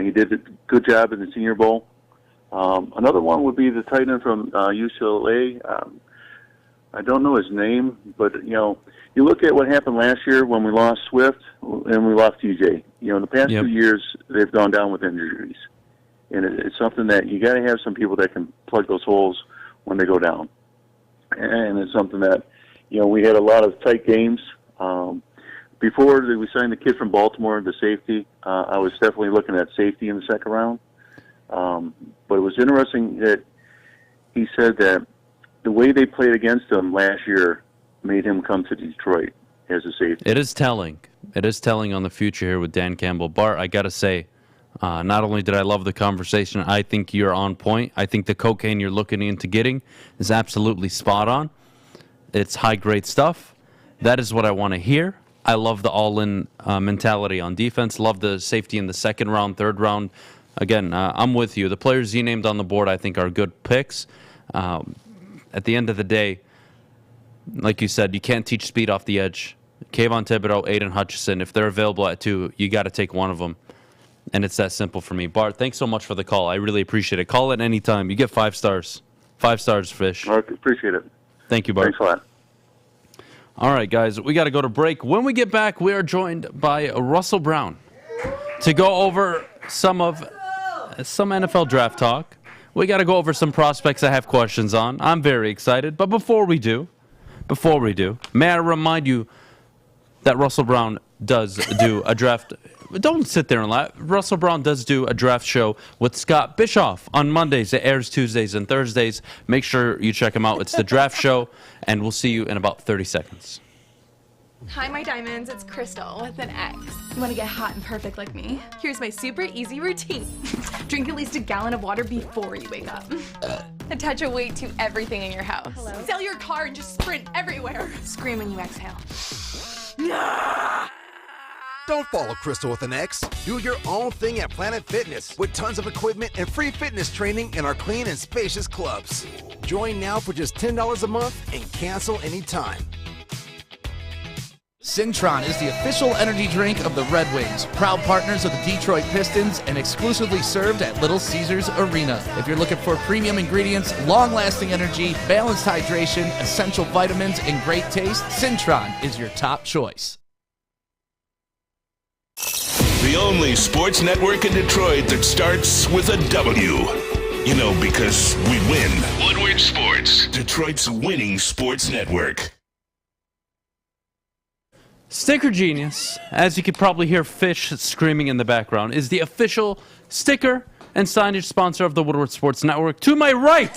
He did a good job in the Senior Bowl. Another one would be the tight end from UCLA. I don't know his name, but, you know, you look at what happened last year when we lost Swift and we lost TJ. You know, in the past 2 years, they've gone down with injuries. And it's something that you got to have some people that can plug those holes when they go down. And it's something that, you know, we had a lot of tight games. Before we signed the kid from Baltimore, the safety, I was definitely looking at safety in the second round. But it was interesting that he said that the way they played against him last year made him come to Detroit as a safety. It is telling. It is telling on the future here with Dan Campbell. Bart, I got to say, not only did I love the conversation, I think you're on point. I think the cocaine you're looking into getting is absolutely spot on. It's high-grade stuff. That is what I want to hear. I love the all-in mentality on defense. Love the safety in the second round, third round. Again, I'm with you. The players you named on the board, I think, are good picks. At the end of the day, like you said, you can't teach speed off the edge. Kayvon Thibodeau, Aiden Hutchinson, if they're available at 2, you got to take one of them. And it's that simple for me. Bart, thanks so much for the call. I really appreciate it. Call it any time. You get 5 stars. 5 stars, Fish. Mark, appreciate it. Thank you, Bart. Thanks a lot. All right, guys, we got to go to break. When we get back, we are joined by Russell Brown to go over some NFL draft talk. We got to go over some prospects I have questions on. I'm very excited. But before we do, may I remind you that Russell Brown does do a draft. Don't sit there and laugh. Russell Brown does do a draft show with Scott Bischoff on Mondays. It airs Tuesdays and Thursdays. Make sure you check him out. It's the draft show, and we'll see you in about 30 seconds. Hi, my diamonds. It's Crystal with an X. You want to get hot and perfect like me? Here's my super easy routine. Drink at least a gallon of water before you wake up. Attach a weight to everything in your house. Sell your car and just sprint everywhere. Scream when you exhale. Don't follow Crystal with an X. Do your own thing at Planet Fitness with tons of equipment and free fitness training in our clean and spacious clubs. Join now for just $10 a month and cancel anytime. Cintron is the official energy drink of the Red Wings, proud partners of the Detroit Pistons, and exclusively served at Little Caesars Arena. If you're looking for premium ingredients, long-lasting energy, balanced hydration, essential vitamins, and great taste, Cintron is your top choice. The only sports network in Detroit that starts with a W. You know, because we win. Woodward Sports, Detroit's winning sports network. Sticker Genius, as you could probably hear Fish screaming in the background, is the official sticker and signage sponsor of the Woodward Sports Network. To my right,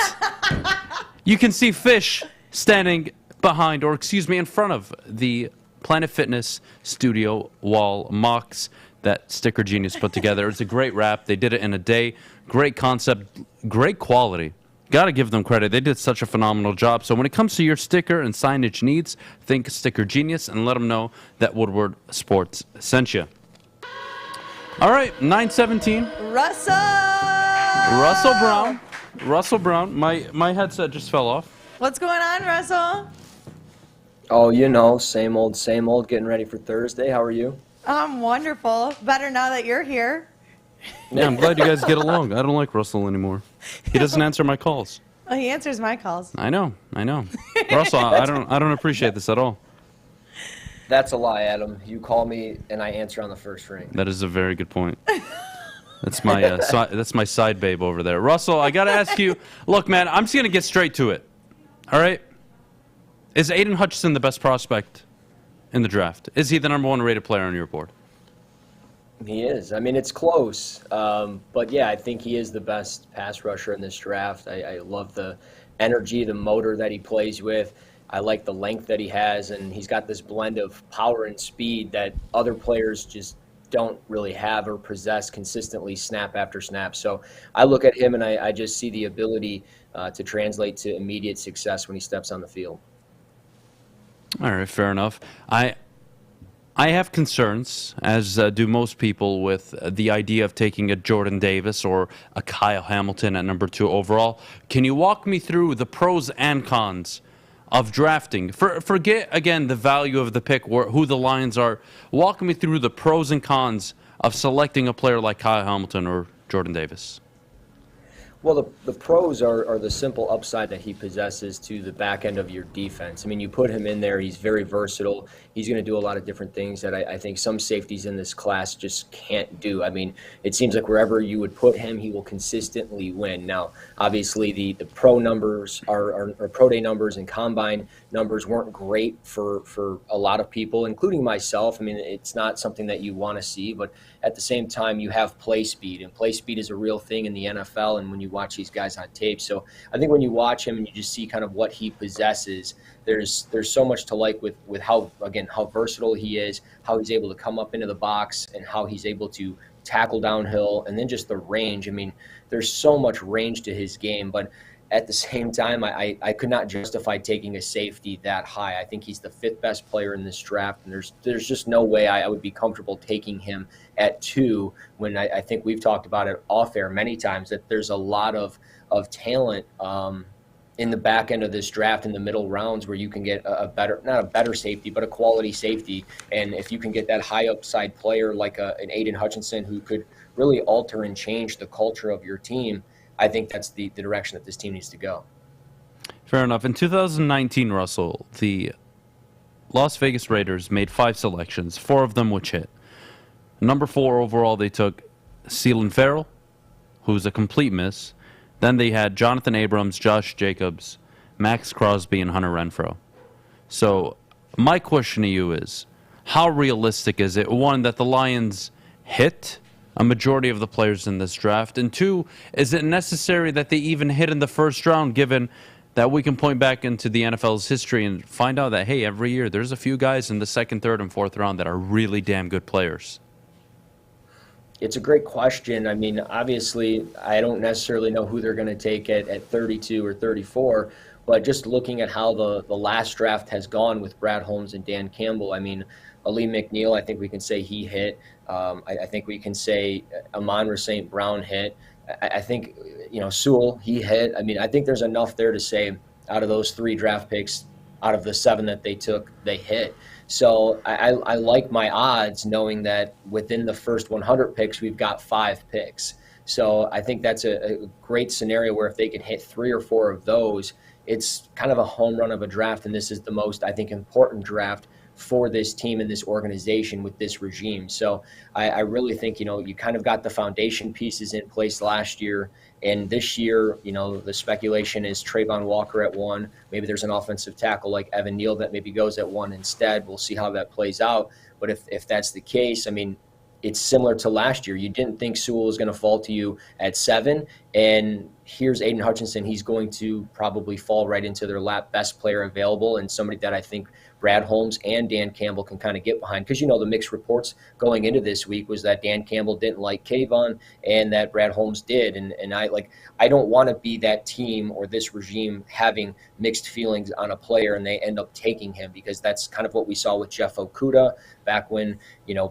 you can see Fish standing behind, or excuse me, in front of the Planet Fitness studio wall mocks that Sticker Genius put together. It's a great wrap. They did it in a day. Great concept, great quality. Got to give them credit. They did such a phenomenal job. So when it comes to your sticker and signage needs, think Sticker Genius and let them know that Woodward Sports sent you. All right, 9:17. Russell Brown. My headset just fell off. What's going on, Russell? Oh, you know, same old, getting ready for Thursday. How are you? I'm wonderful. Better now that you're here. Yeah, I'm glad you guys get along. I don't like Russell anymore. He doesn't answer my calls. Well, he answers my calls. I know. Russell, I don't appreciate this at all. That's a lie, Adam. You call me and I answer on the first ring. That is a very good point. That's my that's my side babe over there. Russell, I got to ask you, look, man, I'm just going to get straight to it. All right? Is Aiden Hutchinson the best prospect in the draft? Is he the number 1 rated player on your board? He is. I mean, it's close. But, yeah, I think he is the best pass rusher in this draft. I love the energy, the motor that he plays with. I like the length that he has, and he's got this blend of power and speed that other players just don't really have or possess consistently snap after snap. So I look at him, and I just see the ability to translate to immediate success when he steps on the field. All right, fair enough. I have concerns, as do most people, with the idea of taking a Jordan Davis or a Kyle Hamilton at number 2 overall. Can you walk me through the pros and cons of drafting? Forget, again, the value of the pick, who the Lions are. Walk me through the pros and cons of selecting a player like Kyle Hamilton or Jordan Davis. Well, the pros are the simple upside that he possesses to the back end of your defense. I mean, you put him in there, he's very versatile. He's going to do a lot of different things that I think some safeties in this class just can't do. I mean, it seems like wherever you would put him, he will consistently win. Now, obviously, the pro numbers or pro day numbers and combine numbers weren't great for a lot of people, including myself. I mean, it's not something that you want to see, but at the same time, you have play speed, and play speed is a real thing in the NFL, and when you watch these guys on tape. So I think when you watch him and you just see kind of what he possesses, there's so much to like with how versatile he is, how he's able to come up into the box, and how he's able to tackle downhill, and then just the range. I mean, there's so much range to his game, but at the same time, I could not justify taking a safety that high. I think he's the 5th best player in this draft, and there's just no way I would be comfortable taking him at 2 when I think we've talked about it off air many times that there's a lot of talent in the back end of this draft in the middle rounds where you can get not a better safety, but a quality safety. And if you can get that high upside player like an Aiden Hutchinson who could really alter and change the culture of your team, I think that's the direction that this team needs to go. Fair enough. In 2019, Russell, the Las Vegas Raiders made 5 selections, 4 of them which hit. Number 4 overall, they took Ceylon Farrell, who's a complete miss. Then they had Jonathan Abrams, Josh Jacobs, Max Crosby, and Hunter Renfrow. So my question to you is, how realistic is it, 1, that the Lions hit a majority of the players in this draft, and 2, is it necessary that they even hit in the first round, given that we can point back into the NFL's history and find out that, hey, every year there's a few guys in the 2nd, 3rd, and 4th round that are really damn good players? It's a great question. I mean, obviously, I don't necessarily know who they're going to take at 32 or 34, but just looking at how the last draft has gone with Brad Holmes and Dan Campbell, I mean, Ali McNeil, I think we can say he hit. I think we can say Amon-Ra St. Brown hit. I think, Sewell, he hit. I mean, I think there's enough there to say out of those 3 draft picks, out of the 7 that they took, they hit. So I like my odds knowing that within the first 100 picks, we've got 5 picks. So I think that's a great scenario where if they can hit 3 or 4 of those, it's kind of a home run of a draft. And this is the most, I think, important draft for this team and this organization with this regime. So I really think, you kind of got the foundation pieces in place last year. And this year, the speculation is Trayvon Walker at 1. Maybe there's an offensive tackle like Evan Neal that maybe goes at 1 instead. We'll see how that plays out. But if that's the case, I mean, it's similar to last year. You didn't think Sewell was going to fall to you at 7, and here's Aiden Hutchinson. He's going to probably fall right into their lap, best player available, and somebody that I think Brad Holmes and Dan Campbell can kind of get behind. Because, the mixed reports going into this week was that Dan Campbell didn't like Kayvon and that Brad Holmes did. And I don't want to be that team or this regime having mixed feelings on a player and they end up taking him, because that's kind of what we saw with Jeff Okudah back when,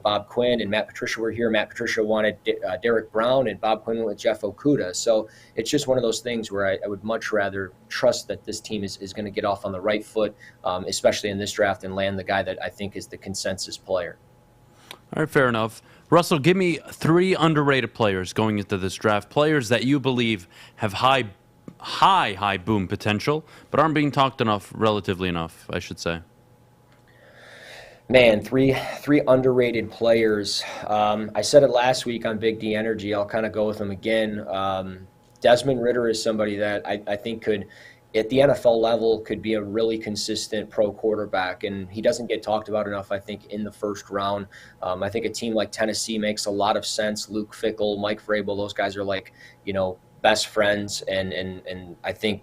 Bob Quinn and Matt Patricia were here. Matt Patricia wanted Derek Brown and Bob Quinn went with Jeff Okudah. So it's just one of those things where I would much rather trust that this team is going to get off on the right foot, especially in this draft, and land the guy that I think is the consensus player. All right, fair enough. Russell, give me 3 underrated players going into this draft, players that you believe have high boom potential, but aren't being talked relatively enough, I should say. Man, three underrated players. I said it last week on Big D Energy. I'll kind of go with them again. Desmond Ridder is somebody that I think could, at the NFL level, could be a really consistent pro quarterback, and he doesn't get talked about enough, I think, in the first round. I think a team like Tennessee makes a lot of sense. Luke Fickell, Mike Vrabel, those guys are like, best friends, and I think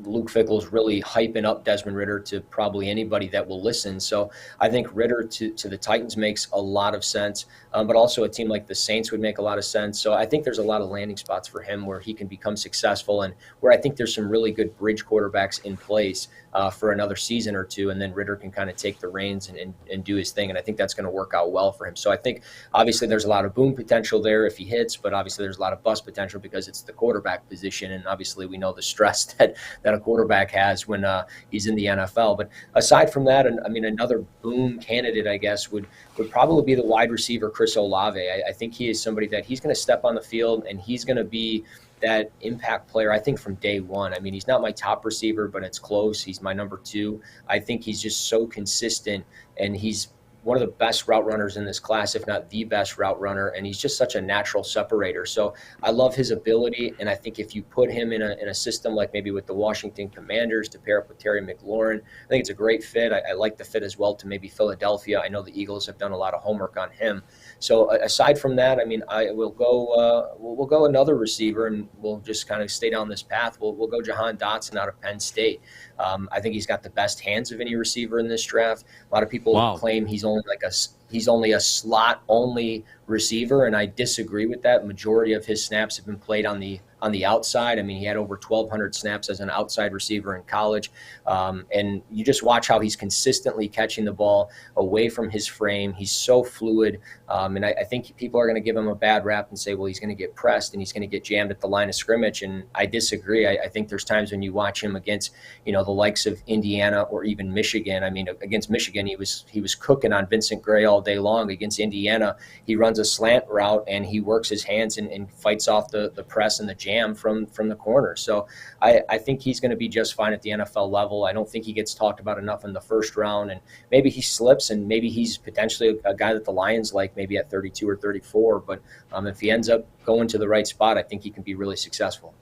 Luke Fickell's really hyping up Desmond Ridder to probably anybody that will listen. So I think Ridder to the Titans makes a lot of sense, but also a team like the Saints would make a lot of sense. So I think there's a lot of landing spots for him where he can become successful, and where I think there's some really good bridge quarterbacks in place for another season or two, and then Ridder can kind of take the reins and do his thing, and I think that's going to work out well for him. So I think obviously there's a lot of boom potential there if he hits, but obviously there's a lot of bust potential because it's the quarterback position, and obviously we know the stress that a quarterback has when he's in the NFL. But aside from that, another boom candidate, I guess, would probably be the wide receiver Chris Olave. I think he is somebody that he's going to step on the field and he's going to be that impact player, I think, from day one. He's not my top receiver, but it's close. He's my number 2. I think he's just so consistent, and he's one of the best route runners in this class, if not the best route runner, and he's just such a natural separator. So I love his ability, and I think if you put him in a system like maybe with the Washington Commanders to pair up with Terry McLaurin, I think it's a great fit. I like the fit as well to maybe Philadelphia. I know the Eagles have done a lot of homework on him. So aside from that, I will go. We'll go another receiver, and we'll just kind of stay down this path. We'll go Jahan Dotson out of Penn State. I think he's got the best hands of any receiver in this draft. A lot of people claim he's only a slot only receiver, and I disagree with that. Majority of his snaps have been played on the outside. He had over 1,200 snaps as an outside receiver in college. And you just watch how he's consistently catching the ball away from his frame. He's so fluid. And I think people are going to give him a bad rap and say, well, he's going to get pressed and he's going to get jammed at the line of scrimmage. And I disagree. I think there's times when you watch him against, the likes of Indiana or even Michigan. Against Michigan, he was cooking on Vincent Gray all day long. Against Indiana, he runs a slant route and he works his hands and fights off the press and the jam from the corner. So I think he's going to be just fine at the NFL level. I don't think he gets talked about enough in the first round, and maybe he slips, and maybe he's potentially a guy that the Lions like maybe at 32 or 34. But if he ends up going to the right spot, I think he can be really successful.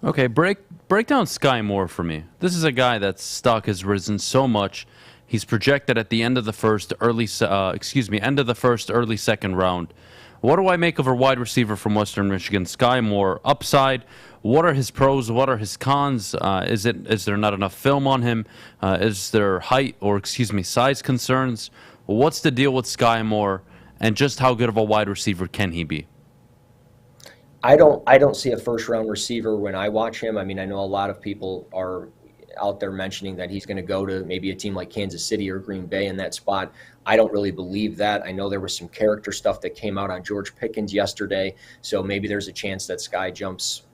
Okay, break down Sky Moore for me. This is a guy that's stock has risen so much. He's projected at the end of the first, early second round. What do I make of a wide receiver from Western Michigan, Sky Moore? Upside, what are his pros? What are his cons? Is there not enough film on him? Is there size concerns? What's the deal with Sky Moore, and just how good of a wide receiver can he be? I don't see a first round receiver when I watch him. I know a lot of people are out there mentioning that he's going to go to maybe a team like Kansas City or Green Bay in that spot. I don't really believe that. I know there was some character stuff that came out on George Pickens yesterday, so maybe there's a chance that Sky jumps,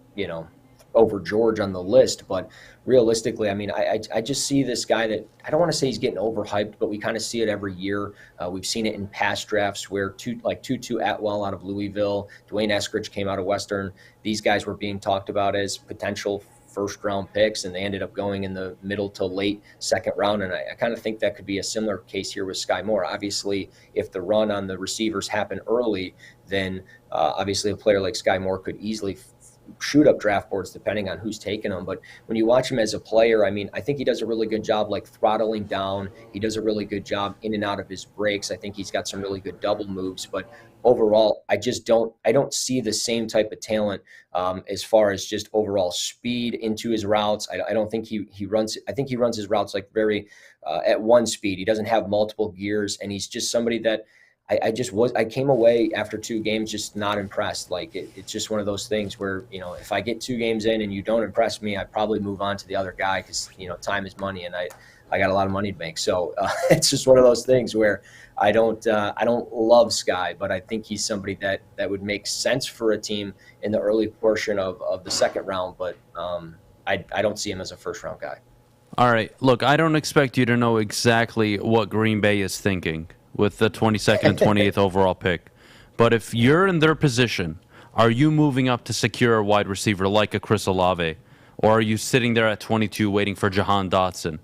over George on the list. But realistically, I just see this guy that I don't want to say he's getting overhyped, but we kind of see it every year. We've seen it in past drafts where Tutu Atwell out of Louisville, Dwayne Eskridge came out of Western. These guys were being talked about as potential first-round picks, and they ended up going in the middle to late second round. And I kind of think that could be a similar case here with Sky Moore. Obviously, if the run on the receivers happen early, then obviously a player like Sky Moore could easily shoot up draft boards depending on who's taking them. But when you watch him as a player, I mean, I think he does a really good job like throttling down. He does a really good job in and out of his breaks. I think he's got some really good double moves. But overall, I don't see the same type of talent as far as just overall speed into his routes. I don't think he runs. I think he runs his routes like very at one speed. He doesn't have multiple gears, and he's just somebody that I came away after 2 games just not impressed. Like it's just one of those things where, if I get 2 games in and you don't impress me, I probably move on to the other guy because, time is money and I got a lot of money to make. So it's just one of those things where I don't love Sky, but I think he's somebody that would make sense for a team in the early portion of the second round. But I don't see him as a first round guy. All right. Look, I don't expect you to know exactly what Green Bay is thinking with the 22nd and 28th overall pick. But if you're in their position, are you moving up to secure a wide receiver like a Chris Olave? Or are you sitting there at 22 waiting for Jahan Dotson?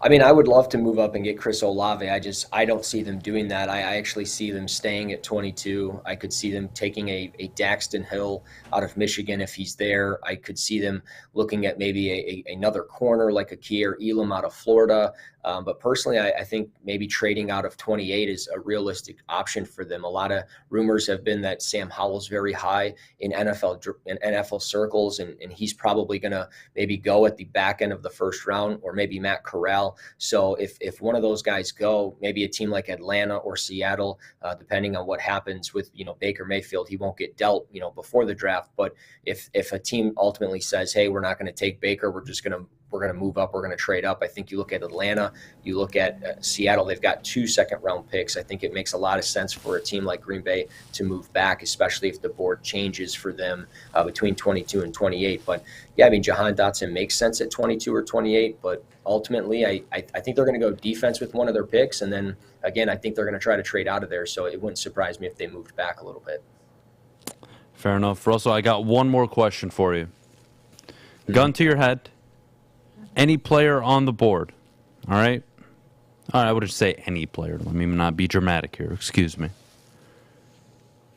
I mean, I would love to move up and get Chris Olave. I don't see them doing that. I actually see them staying at 22. I could see them taking a Daxton Hill out of Michigan if he's there. I could see them looking at maybe another corner like a Kier Elam out of Florida. But personally, I think maybe trading out of 28 is a realistic option for them. A lot of rumors have been that Sam Howell's very high in NFL circles, and he's probably going to maybe go at the back end of the first round, or maybe Matt Corral. So if one of those guys go, maybe a team like Atlanta or Seattle, depending on what happens with Baker Mayfield, he won't get dealt before the draft. But if a team ultimately says, hey, we're not going to take Baker, we're going to move up, we're going to trade up. I think you look at Atlanta, you look at Seattle, they've got 2 second-round picks. I think it makes a lot of sense for a team like Green Bay to move back, especially if the board changes for them between 22 and 28. But, yeah, I mean, Jahan Dotson makes sense at 22 or 28, but ultimately I think they're going to go defense with one of their picks, and then, again, I think they're going to try to trade out of there, so it wouldn't surprise me if they moved back a little bit. Fair enough. Russell, I got one more question for you. Gun to your head. Any player on the board, all right? I wouldn't say any player. Let me not be dramatic here. Excuse me.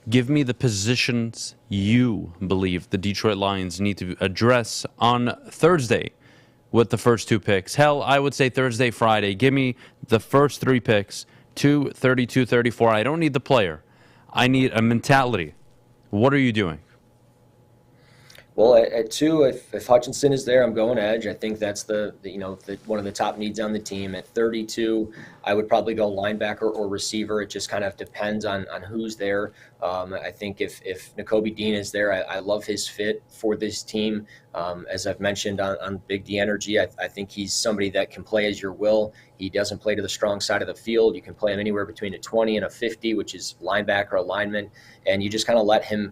Give me the positions you believe the Detroit Lions need to address on Thursday with the first 2 picks. Hell, I would say Thursday, Friday. Give me the first 3 picks, 2, 32, 34. I don't need the player. I need a mentality. What are you doing? Well, at 2, if Hutchinson is there, I'm going edge. I think that's the one of the top needs on the team. At 32, I would probably go linebacker or receiver. It just kind of depends on who's there. I think if Nakobe Dean is there, I love his fit for this team. As I've mentioned on Big D Energy, I think he's somebody that can play as your will. He doesn't play to the strong side of the field. You can play him anywhere between a 20 and a 50, which is linebacker alignment, and you just kind of let him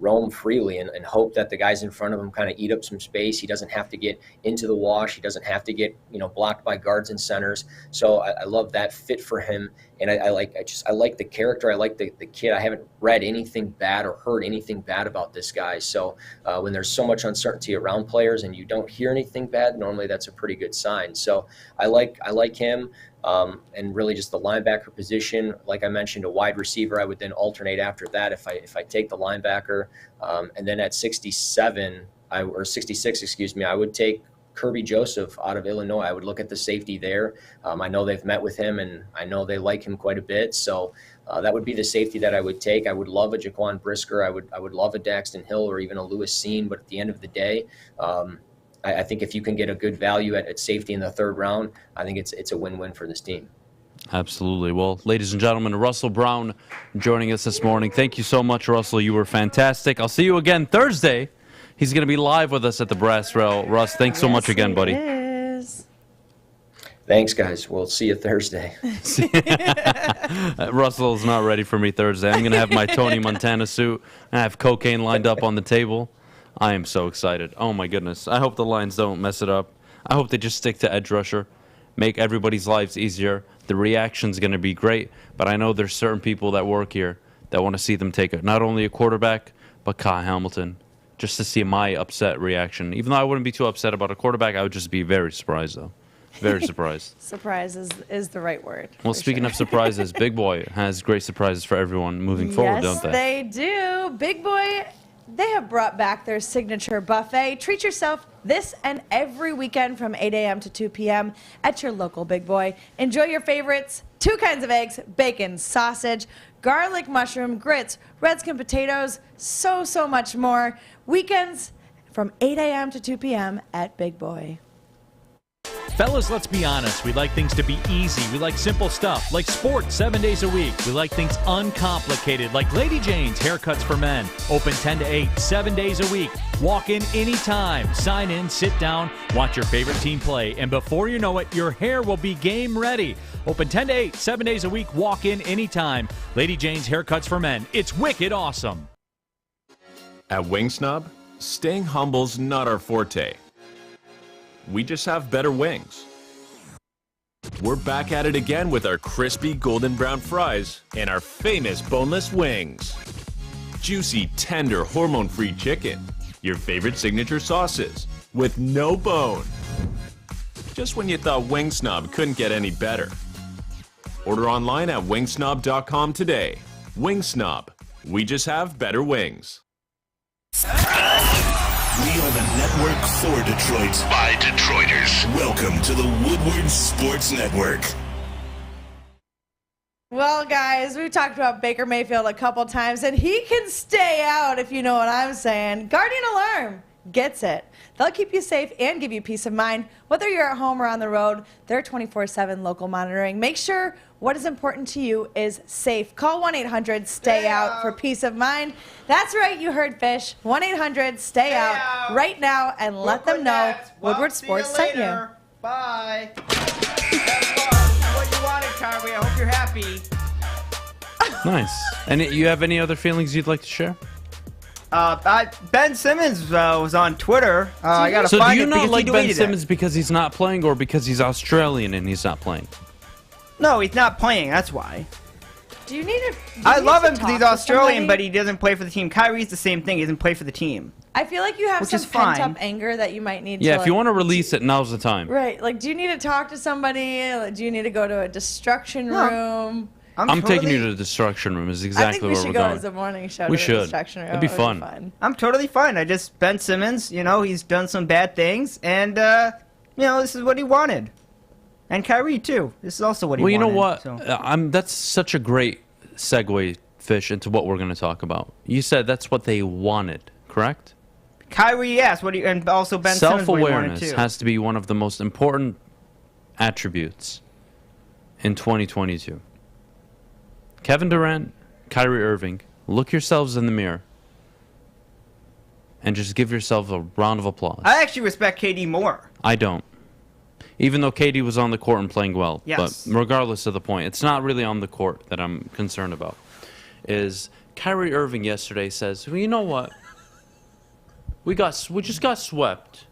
roam freely and hope that the guys in front of him kind of eat up some space. He doesn't have to get into the wash. He doesn't have to get blocked by guards and centers. So I love that fit for him, and I like the character. I like the kid. I haven't read anything bad or heard anything bad about this guy. So when there's so much uncertainty around players and you don't hear anything bad, normally that's a pretty good sign. So I like him. And really just the linebacker position, like I mentioned, a wide receiver, I would then alternate after that if I take the linebacker. And then at 66, I would take Kirby Joseph out of Illinois. I would look at the safety there. I know they've met with him, and I know they like him quite a bit. So that would be the safety that I would take. I would love a Jaquan Brisker. I would love a Daxton Hill or even a Lewis Seen. But at the end of the day, I think if you can get a good value at safety in the 3rd round, I think it's a win-win for this team. Absolutely. Well, ladies and gentlemen, Russell Brown joining us this morning. Thank you so much, Russell. You were fantastic. I'll see you again Thursday. He's going to be live with us at the Brass Rail. Russ, thanks so much again, buddy. Thanks, guys. We'll see you Thursday. Russell's not ready for me Thursday. I'm going to have my Tony Montana suit. I have cocaine lined up on the table. I am so excited. Oh, my goodness. I hope the Lions don't mess it up. I hope they just stick to edge rusher, make everybody's lives easier. The reaction's going to be great, but I know there's certain people that work here that want to see them take not only a quarterback, but Kyle Hamilton, just to see my upset reaction. Even though I wouldn't be too upset about a quarterback, I would just be very surprised, though. Very surprised. Surprise is the right word. Well, speaking of surprises, Big Boy has great surprises for everyone moving forward, don't they? Yes, they do. Big Boy, they have brought back their signature buffet. Treat yourself this and every weekend from 8 a.m. to 2 p.m. at your local Big Boy. Enjoy your favorites. 2 kinds of eggs, bacon, sausage, garlic mushroom, grits, red skin potatoes, so much more. Weekends from 8 a.m. to 2 p.m. at Big Boy. Fellas, let's be honest. We like things to be easy. We like simple stuff, like sports 7 days a week. We like things uncomplicated, like Lady Jane's Haircuts for Men. Open 10 to 8, 7 days a week. Walk in anytime. Sign in, sit down, watch your favorite team play, and before you know it, your hair will be game ready. Open 10 to 8, 7 days a week. Walk in anytime. Lady Jane's Haircuts for Men. It's wicked awesome. At Wing Snob, staying humble's not our forte. We just have better wings. We're back at it again with our crispy golden brown fries and our famous boneless wings. Juicy, tender, hormone-free chicken. Your favorite signature sauces with no bone. Just when you thought Wing Snob couldn't get any better. Order online at wingsnob.com today. Wing Snob. We just have better wings. We are the network for Detroit by Detroiters. Welcome to the Woodward Sports Network. Well, guys, we've talked about Baker Mayfield a couple times, and he can stay out, if you know what I'm saying. Guardian Alarm gets it. They'll keep you safe and give you peace of mind. Whether you're at home or on the road, they're 24/7 local monitoring. Make sure what is important to you is safe. Call 1-800-STAY-OUT for peace of mind. That's right, you heard Fish. 1-800-STAY-OUT right now and let them know Woodward Sports sent you. Bye. What you wanted, Kyrie. I hope you're happy. Nice. And you have any other feelings you'd like to share? Ben Simmons was on Twitter. I gotta so find do you it not because like he Ben deleted Simmons it. because he's not playing or because he's Australian and he's not playing? No, he's not playing. That's why. Do you need to? I love him because he's Australian, but he doesn't play for the team. Kyrie's the same thing. He doesn't play for the team. I feel like you have Which some is fine. pent-up anger that you might need to, Yeah, if you like, want to release it, now's the time. Right. Like, do you need to talk to somebody? Like, do you need to go to a destruction room? I'm taking you to the destruction room is exactly I think we where should we're go going. as a morning show We to the should. destruction room. That'd be It would fun. I'm totally fine. Ben Simmons, he's done some bad things, and, this is what he wanted. And Kyrie, too. This is also what he wanted. Well, you know what? So. That's such a great segue, Fish, into what we're going to talk about. You said that's what they wanted, correct? Kyrie, yes. And also Ben Simmons, what he wanted, Self-awareness too. has to be one of the most important attributes in 2022. Kevin Durant, Kyrie Irving, look yourselves in the mirror and just give yourself a round of applause. I actually respect KD more. I don't. Even though KD was on the court and playing well. Yes. But regardless of the point, it's not really on the court that I'm concerned about. Is Kyrie Irving yesterday says, well, you know what? We just got swept.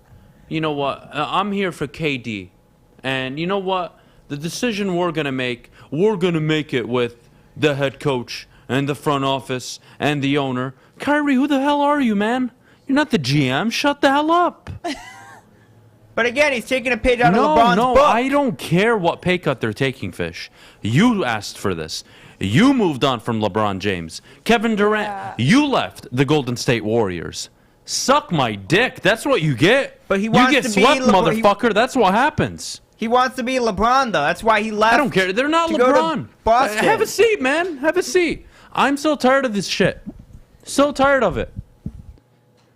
You know what? I'm here for KD. And you know what? The decision we're going to make it with the head coach and the front office and the owner. Kyrie, who the hell are you, man? You're not the GM. Shut the hell up. But again, he's taking a page out of LeBron's book. I don't care what pay cut they're taking, Fish. You asked for this. You moved on from LeBron James. Kevin Durant, you left the Golden State Warriors. Suck my dick. That's what you get. But he you wants get to be swept, LeBron. motherfucker. That's what happens. He wants to be LeBron, though. That's why he left. I don't care. They're not to go to LeBron. Boston. Have a seat, man. Have a seat. I'm so tired of this shit. So tired of it.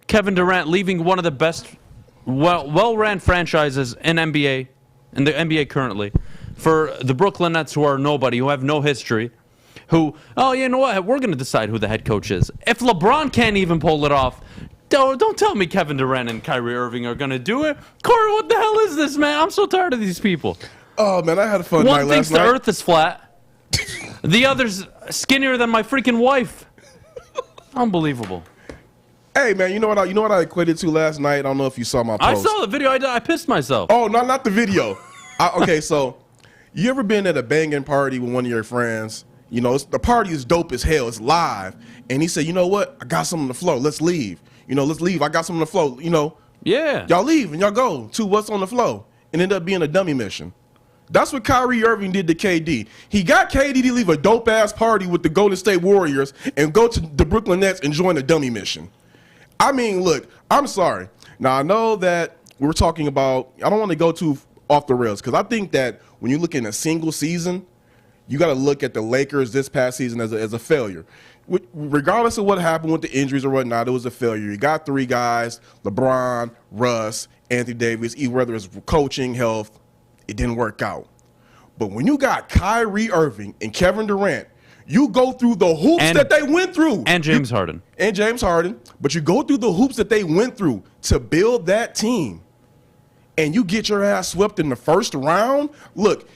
Kevin Durant leaving one of the best well-ran franchises in the NBA currently, for the Brooklyn Nets, who are nobody, who have no history, you know what? We're going to decide who the head coach is. If LeBron can't even pull it off, don't tell me Kevin Durant and Kyrie Irving are going to do it. Corey, what the hell is this, man? I'm so tired of these people. Oh, man, I had a fun night One thinks last the night. earth is flat. The other's skinnier than my freaking wife. Unbelievable. Hey, man, you know what I equated to last night? I don't know if you saw my I post. saw the video. I pissed myself. Oh, no, not the video. Okay, so you ever been at a banging party with one of your friends? You know, the party is dope as hell. It's live. And he said, you know what? I got something on the floor. Let's leave. Let's leave. I got something on the floor. Yeah. Y'all leave and y'all go to what's on the floor. and ended up being a dummy mission. That's what Kyrie Irving did to KD. He got KD to leave a dope-ass party with the Golden State Warriors and go to the Brooklyn Nets and join a dummy mission. I mean, look, I'm sorry. Now, I know that we were talking about, I don't want to go too off the rails, because I think that when you look in a single season, you got to look at the Lakers this past season as a failure. Regardless of what happened with the injuries or whatnot, it was a failure. You got three guys, LeBron, Russ, Anthony Davis, whether it's coaching, health, it didn't work out. But when you got Kyrie Irving and Kevin Durant, you go through the hoops that they went through. And James Harden. And James Harden. But you go through the hoops that they went through to build that team. And you get your ass swept in the first round. Look,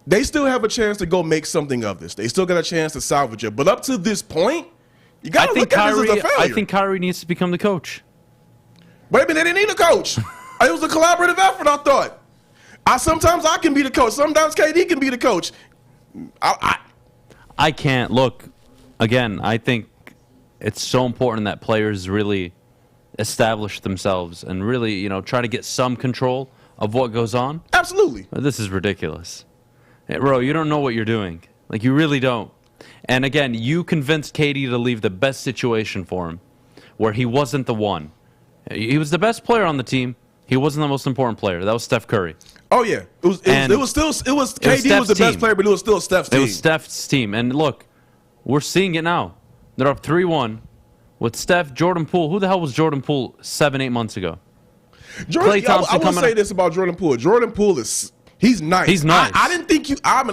they still have a chance to go make something of this. They still got a chance to salvage it. But up to this point, you got to look at this as a failure. I think Kyrie needs to become the coach. Wait a minute, they didn't need a coach. It was a collaborative effort, I thought. Sometimes I can be the coach. Sometimes KD can be the coach. I can't. Look, again, I think it's so important that players really establish themselves and really, try to get some control of what goes on. Absolutely. This is ridiculous. Hey, bro, you don't know what you're doing. Like, you really don't. And again, you convinced KD to leave the best situation for him, where he wasn't the one. He was the best player on the team. He wasn't the most important player. That was Steph Curry. Oh yeah, it was KD was the best player, but it was still Steph's team. It was Steph's team, and look, we're seeing it now. They're up 3-1 with Steph, Jordan Poole. Who the hell was Jordan Poole 7-8 months ago? Klay Thompson. I will say this about Jordan Poole. Jordan Poole he's nice. He's nice. I didn't think I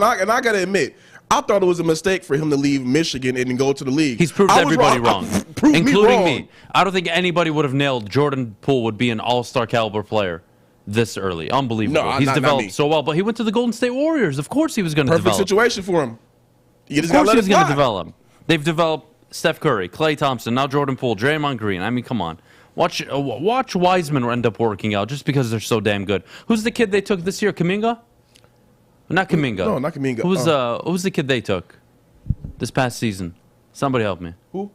got to admit, I thought it was a mistake for him to leave Michigan and go to the league. He's proved everybody wrong, including me. I don't think anybody would have nailed Jordan Poole would be an all-star caliber player this early. Unbelievable. No, he's developed so well, but he went to the Golden State Warriors. Of course he was going to develop. Perfect situation for him. Of course he was going to develop. They've developed Steph Curry, Klay Thompson, now Jordan Poole, Draymond Green. I mean, come on. Watch Wiseman end up working out just because they're so damn good. Who's the kid they took this year? Kuminga? Not Kuminga. No, not Kuminga. Who's the kid they took this past season? Somebody help me. Who?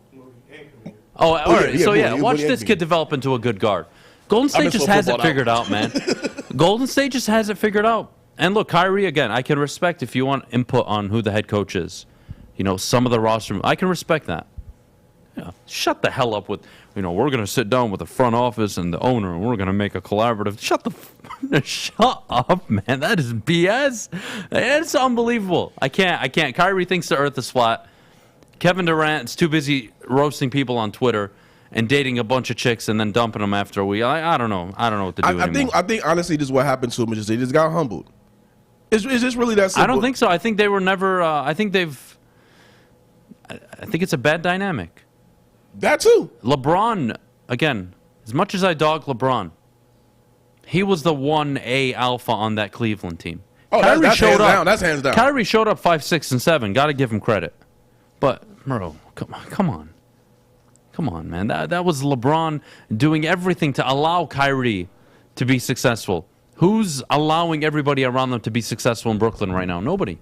All right. Watch this kid develop into a good guard. Golden State just has it figured out, man. Golden State just has it figured out. And look, Kyrie, again, I can respect if you want input on who the head coach is. Some of the roster. I can respect that. Shut the hell up with, we're going to sit down with the front office and the owner and we're going to make a collaborative. Shut up, man. That is BS. It's unbelievable. I can't. Kyrie thinks the earth is flat. Kevin Durant's too busy roasting people on Twitter and dating a bunch of chicks and then dumping them after a week. I don't know. I don't know what to do anymore. I think honestly, this is what happened to him. Is they just got humbled. Is this really that simple? I don't think so. I think they were never. I think it's a bad dynamic. That too. LeBron, again, as much as I dog LeBron, he was the 1A alpha on that Cleveland team. Oh, that's hands down. That's hands down. Kyrie showed up 5, 6, and 7. Got to give him credit. But, bro, come on. Come on, man. That was LeBron doing everything to allow Kyrie to be successful. Who's allowing everybody around them to be successful in Brooklyn right now? Nobody.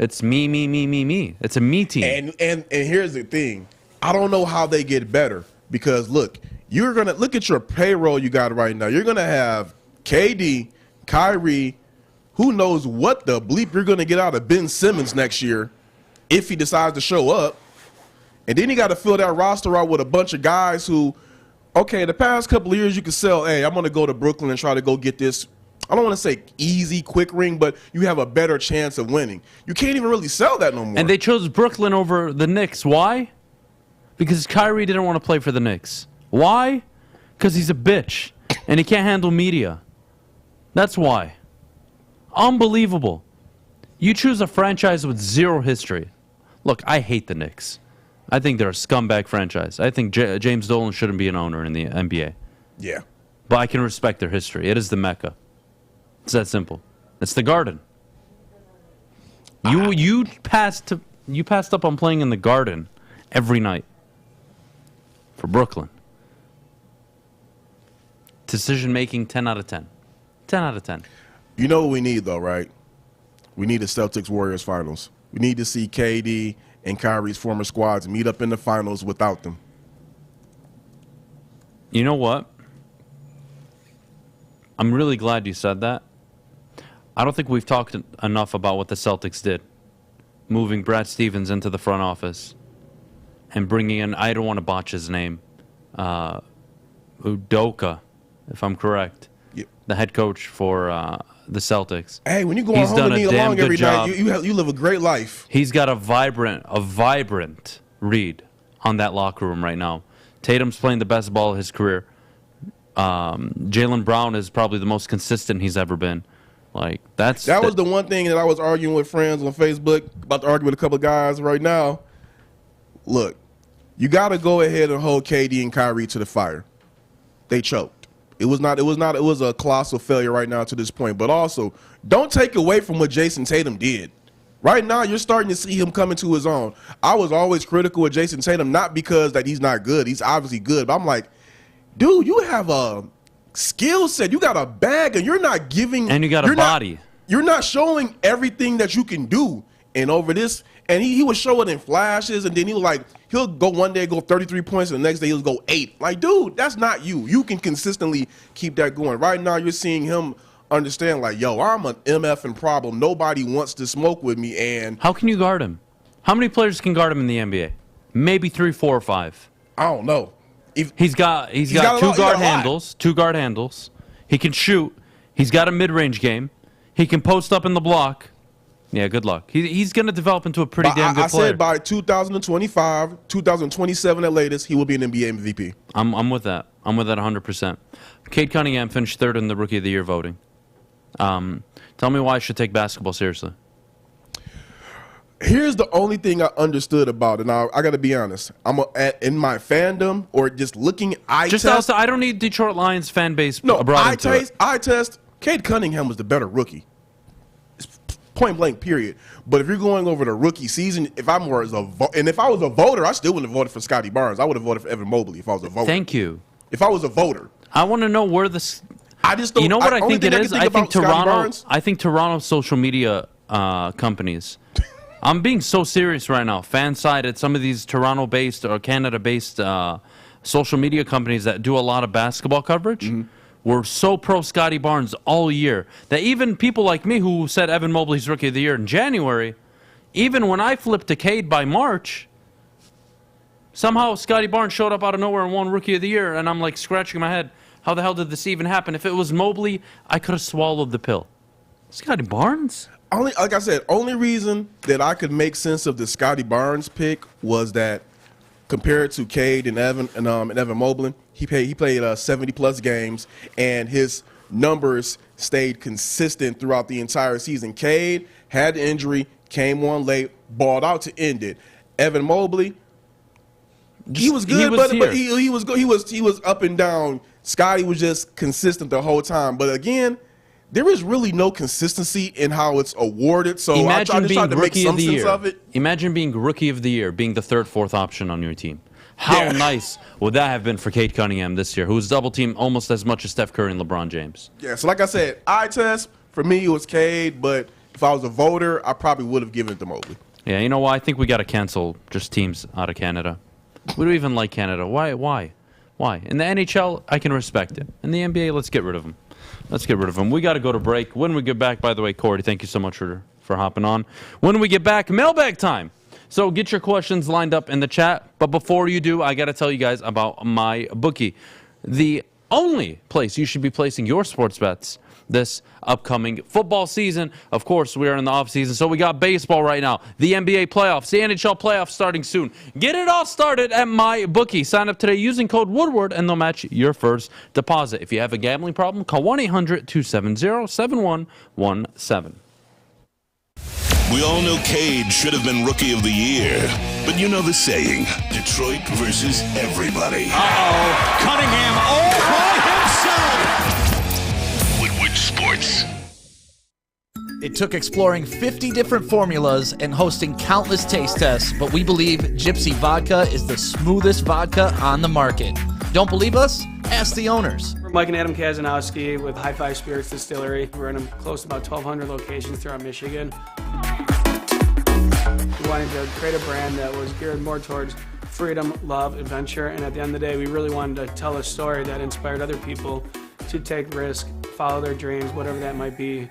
It's me. It's a me team. And here's the thing. I don't know how they get better because, look, you're going to look at your payroll you got right now. You're going to have KD, Kyrie, who knows what the bleep you're going to get out of Ben Simmons next year if he decides to show up. And then you got to fill that roster out with a bunch of guys who, okay, the past couple of years you could sell, hey, I'm going to go to Brooklyn and try to go get this, I don't want to say easy, quick ring, but you have a better chance of winning. You can't even really sell that no more. And they chose Brooklyn over the Knicks. Why? Because Kyrie didn't want to play for the Knicks. Why? Because he's a bitch and he can't handle media. That's why. Unbelievable. You choose a franchise with zero history. Look, I hate the Knicks. I think they're a scumbag franchise. I think James Dolan shouldn't be an owner in the NBA. Yeah. But I can respect their history. It is the Mecca. It's that simple. It's the Garden. You passed up on playing in the Garden every night for Brooklyn. Decision making 10 out of 10. 10 out of 10. You know what we need though, right? We need the Celtics Warriors finals. We need to see KD and Kyrie's former squads meet up in the finals without them. You know what? I'm really glad you said that I don't think we've talked enough about what the Celtics did, moving Brad Stevens into the front office and bringing in, I don't want to botch his name, Udoka, if I'm correct, the head coach for the Celtics. Hey, when you go home with me along every night, you live a great life. He's got a vibrant read on that locker room right now. Tatum's playing the best ball of his career. Jaylen Brown is probably the most consistent he's ever been. Like that was the one thing that I was arguing with friends on Facebook, about to argue with a couple of guys right now. Look, you got to go ahead and hold KD and Kyrie to the fire. They choked. It was a colossal failure right now to this point. But also, don't take away from what Jason Tatum did. Right now, you're starting to see him come into his own. I was always critical of Jason Tatum, not because that he's not good. He's obviously good. But I'm like, dude, you have a skill set. You got a bag, and you're not giving. And you got a body. You're not showing everything that you can do. And over this, and he was showing in flashes, and then he'll go one day go 33 points, and the next day he'll go 8. Like, dude, that's not you. You can consistently keep that going. Right now, you're seeing him understand, like, yo, I'm an MFing problem. Nobody wants to smoke with me. And how can you guard him? How many players can guard him in the NBA? Maybe 3, 4, or 5. I don't know. He's got two guard handles. He can shoot. He's got a mid-range game. He can post up in the block. Yeah, good luck. He's going to develop into a pretty damn good player. I said by 2025, 2027 at latest, he will be an NBA MVP. I'm with that. I'm with that 100%. Cade Cunningham finished 3rd in the Rookie of the Year voting. Tell me why I should take basketball seriously. Here's the only thing I understood about it. Now, I got to be honest. In my fandom or just looking, I don't need Detroit Lions fan base. No, I test. Cade Cunningham was the better rookie. Point blank, period. But if you're going over the rookie season, if I was a voter, I still wouldn't have voted for Scotty Barnes. I would have voted for Evan Mobley if I was a voter. Thank you. If I was a voter, I want to know where this. I just don't. You know what I think it is? I think Toronto. I think Toronto social media companies. I'm being so serious right now. Fan-sided. Some of these Toronto-based or Canada-based social media companies that do a lot of basketball coverage. Were so pro Scotty Barnes all year that even people like me who said Evan Mobley's Rookie of the Year in January, even when I flipped to Cade by March, somehow Scotty Barnes showed up out of nowhere and won Rookie of the Year, and I'm like scratching my head. How the hell did this even happen? If it was Mobley, I could have swallowed the pill. Scotty Barnes? Like I said, only reason that I could make sense of the Scotty Barnes pick was that compared to Cade and Evan Mobley, he played 70-plus games, and his numbers stayed consistent throughout the entire season. Cade had the injury, came on late, balled out to end it. Evan Mobley, he was good, but he was up and down. Scotty was just consistent the whole time. But again, there is really no consistency in how it's awarded. So I tried to make some sense of it. Imagine being Rookie of the Year, being the 3rd, 4th option on your team. How nice would that have been for Cade Cunningham this year, who's double-teamed almost as much as Steph Curry and LeBron James? Yeah, so like I said, eye test, for me, it was Cade, but if I was a voter, I probably would have given it to Mobley. Yeah, you know what? I think we got to cancel just teams out of Canada. We don't even like Canada. Why? In the NHL, I can respect it. In the NBA, let's get rid of them. We got to go to break. When we get back, by the way, Corey, thank you so much for hopping on. When we get back, mailbag time. So get your questions lined up in the chat. But before you do, I got to tell you guys about my bookie. The only place you should be placing your sports bets this upcoming football season. Of course, we are in the off season, so we got baseball right now, the NBA playoffs, the NHL playoffs starting soon. Get it all started at my bookie. Sign up today using code Woodward, and they'll match your first deposit. If you have a gambling problem, call 1-800-270-7117. We all know Cade should have been Rookie of the Year, but you know the saying, Detroit versus everybody. Uh-oh, Cunningham all by himself. Woodward Sports. It took exploring 50 different formulas and hosting countless taste tests, but we believe Gypsy Vodka is the smoothest vodka on the market. Don't believe us? Ask the owners. We're Mike and Adam Kazanowski with High Five Spirits Distillery. We're in close to about 1,200 locations throughout Michigan. We wanted to create a brand that was geared more towards freedom, love, adventure, and at the end of the day, we really wanted to tell a story that inspired other people to take risk, follow their dreams, whatever that might be.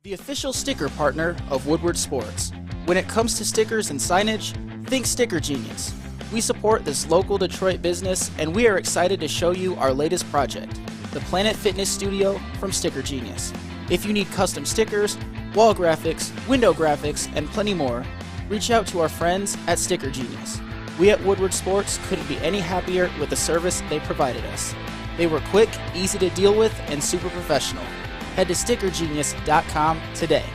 the official sticker partner of Woodward Sports. When it comes to stickers and signage, think Sticker Genius. We support this local Detroit business, and we are excited to show you our latest project, the Planet Fitness Studio from Sticker Genius. If you need custom stickers, wall graphics, window graphics, and plenty more, reach out to our friends at Sticker Genius. We at Woodward Sports couldn't be any happier with the service they provided us. They were quick, easy to deal with, and super professional. Head to stickergenius.com today.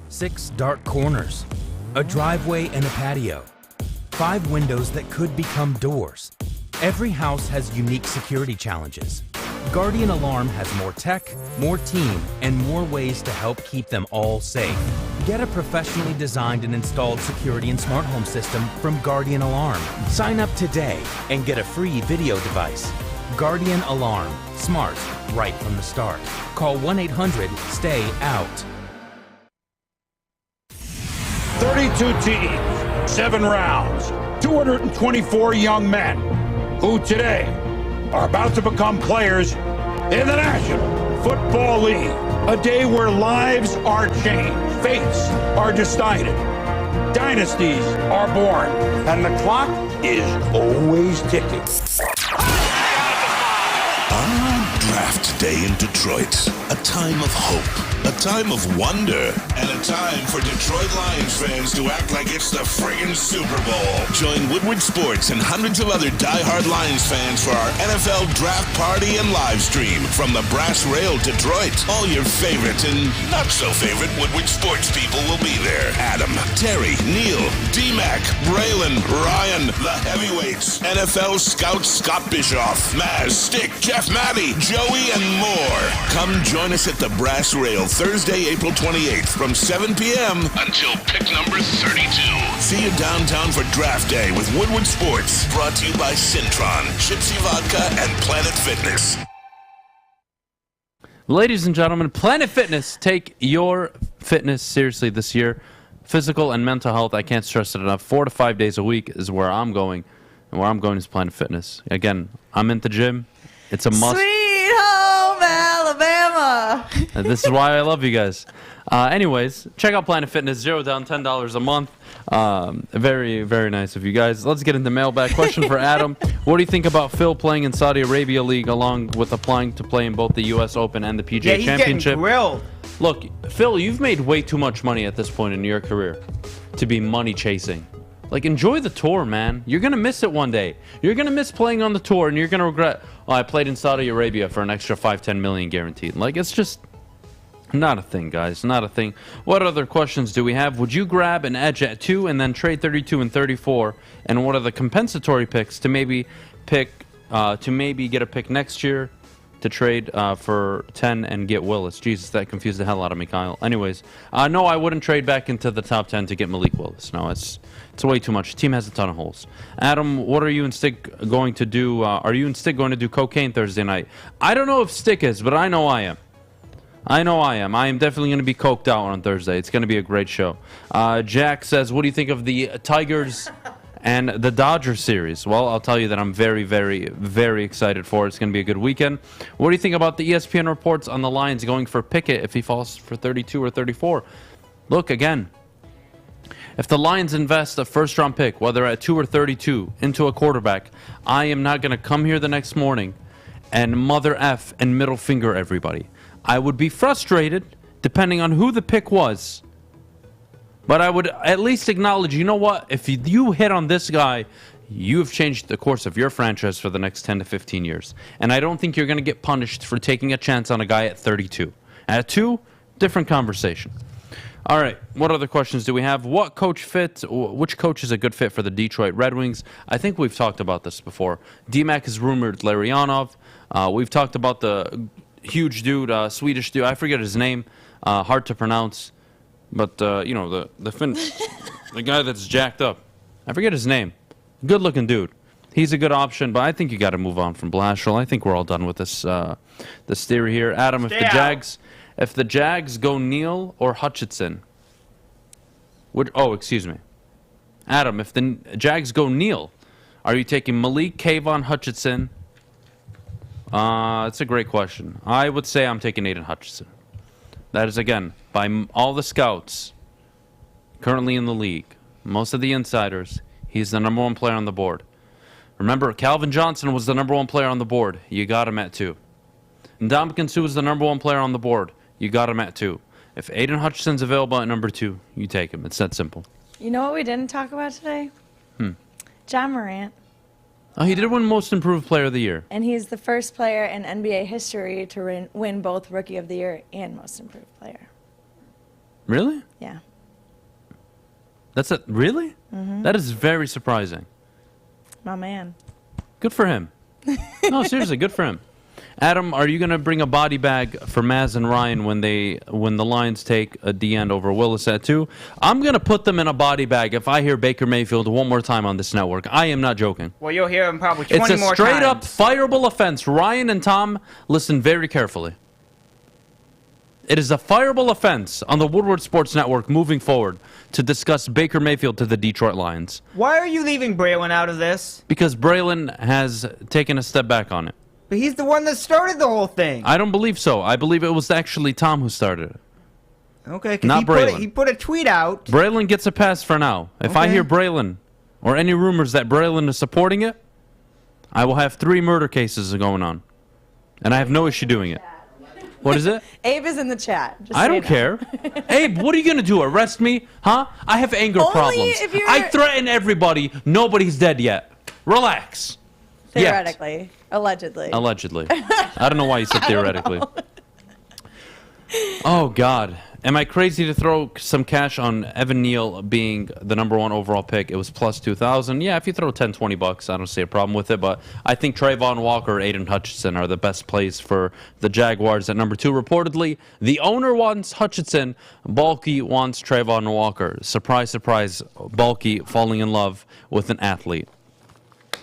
6 dark corners, a driveway and a patio, 5 windows that could become doors. Every house has unique security challenges. Guardian Alarm has more tech, more team, and more ways to help keep them all safe. Get a professionally designed and installed security and smart home system from Guardian Alarm. Sign up today and get a free video device. Guardian Alarm. Smart, right from the start. Call 1-800-STAY-OUT. 32 teams, 7 rounds, 224 young men who today are about to become players in the National Football League. A day where lives are changed, fates are decided, dynasties are born, and the clock is always ticking. Draft day in Detroit. A time of hope, a time of wonder, and a time for Detroit Lions fans to act like it's the friggin' Super Bowl. Join Woodward Sports and hundreds of other diehard Lions fans for our NFL draft party and live stream from the Brass Rail Detroit. All your favorite and not so favorite Woodward Sports people will be there. Adam, Terry, Neil, D-Mac, Braylon, Ryan, the heavyweights, NFL scout Scott Bischoff, Maz, Stick, Jeff Maddy, Joey, and more. Come join us at the Brass Rail Thursday, April 28th from 7 p.m. until pick number 32. See you downtown for Draft Day with Woodward Sports. Brought to you by Syntron, Gypsy Vodka, and Planet Fitness. Ladies and gentlemen, Planet Fitness, take your fitness seriously this year. Physical and mental health, I can't stress it enough. 4 to 5 days a week is where I'm going. And where I'm going is Planet Fitness. Again, I'm in the gym. It's a must. Sweet home Alabama. And this is why I love you guys. Anyways, check out Planet Fitness. 0 down, $10 a month. Very, very nice of you guys. Let's get into mailbag question for Adam. What do you think about Phil playing in Saudi Arabia League along with applying to play in both the U.S. Open and the PGA Championship? Getting grilled. Look, Phil, you've made way too much money at this point in your career to be money chasing. Like, enjoy the tour, man. You're going to miss it one day. You're going to miss playing on the tour, and you're going to regret, oh, I played in Saudi Arabia for an extra $5-10 million guaranteed. Like, it's just not a thing, guys. Not a thing. What other questions do we have? Would you grab an edge at 2 and then trade 32 and 34? And what are the compensatory picks to maybe pick, to maybe get a pick next year to trade for 10 and get Willis? Jesus, that confused the hell out of me, Kyle. Anyways, no, I wouldn't trade back into the top 10 to get Malik Willis. No, it's way too much. The team has a ton of holes. Adam, what are you and Stick going to do? Are you and Stick going to do cocaine Thursday night? I don't know if Stick is, but I know I am. I am definitely going to be coked out on Thursday. It's going to be a great show. Jack says, what do you think of the Tigers and the Dodgers series? Well, I'll tell you that I'm very, very, very excited for it. It's going to be a good weekend. What do you think about the ESPN reports on the Lions going for Pickett if he falls for 32 or 34? Look, again, if the Lions invest a first-round pick, whether at 2 or 32, into a quarterback, I am not going to come here the next morning and mother F and middle finger everybody. I would be frustrated, depending on who the pick was. But I would at least acknowledge, you know what? If you hit on this guy, you've changed the course of your franchise for the next 10 to 15 years. And I don't think you're going to get punished for taking a chance on a guy at 32. At 2, different conversation. All right, what other questions do we have? Which coach is a good fit for the Detroit Red Wings? I think we've talked about this before. D-Mac is rumored Larionov. We've talked about the huge dude, Swedish dude. I forget his name. Hard to pronounce. But, you know, the guy that's jacked up. I forget his name. Good-looking dude. He's a good option, but I think you got to move on from Blashill. I think we're all done with this theory here. Adam, if the Jags go Neal or Hutchinson, excuse me. Adam, if the Jags go Neal, are you taking Malik, Kayvon, Hutchinson? It's a great question. I would say I'm taking Aiden Hutchinson. That is, again, by all the scouts currently in the league, most of the insiders, he's the number 1 player on the board. Remember, Calvin Johnson was the number 1 player on the board. You got him at 2. Ndamukong Suh was the number 1 player on the board. You got him at 2. If Aiden Hutchinson's available at number 2, you take him. It's that simple. You know what we didn't talk about today? John Morant. Oh, he did win Most Improved Player of the Year. And he's the first player in NBA history to win both Rookie of the Year and Most Improved Player. Really? Yeah. That's it. Really? Mhm. That is very surprising. My man. Good for him. No, seriously, good for him. Adam, are you going to bring a body bag for Maz and Ryan when the Lions take a D end over Willis at 2? I'm going to put them in a body bag if I hear Baker Mayfield one more time on this network. I am not joking. Well, you'll hear him probably 20 more times. It's a straight-up fireable offense. Ryan and Tom, listen very carefully. It is a fireable offense on the Woodward Sports Network moving forward to discuss Baker Mayfield to the Detroit Lions. Why are you leaving Braylon out of this? Because Braylon has taken a step back on it. But he's the one that started the whole thing. I don't believe so. I believe it was actually Tom who started it. Okay, 'cause Not Braylon. he put a tweet out. Braylon gets a pass for now. If I Okay. hear Braylon or any rumors that Braylon is supporting it, I will have 3 murder cases going on. And I have no issue doing it. What is it? Abe is in the chat. Just I so don't you know. care. Abe, what are you going to do? Arrest me? Huh? I have anger Only problems. if you're- I threaten everybody. Nobody's dead yet. Relax. Yet. Theoretically. Allegedly. Allegedly. I don't know why you said theoretically. Oh, God. Am I crazy to throw some cash on Evan Neal being the number 1 overall pick? It was plus 2,000. Yeah, if you throw 10, 20 bucks, I don't see a problem with it. But I think Trayvon Walker or Aiden Hutchinson are the best plays for the Jaguars at number 2. Reportedly, the owner wants Hutchinson. Balky wants Trayvon Walker. Surprise, surprise, Balky falling in love with an athlete.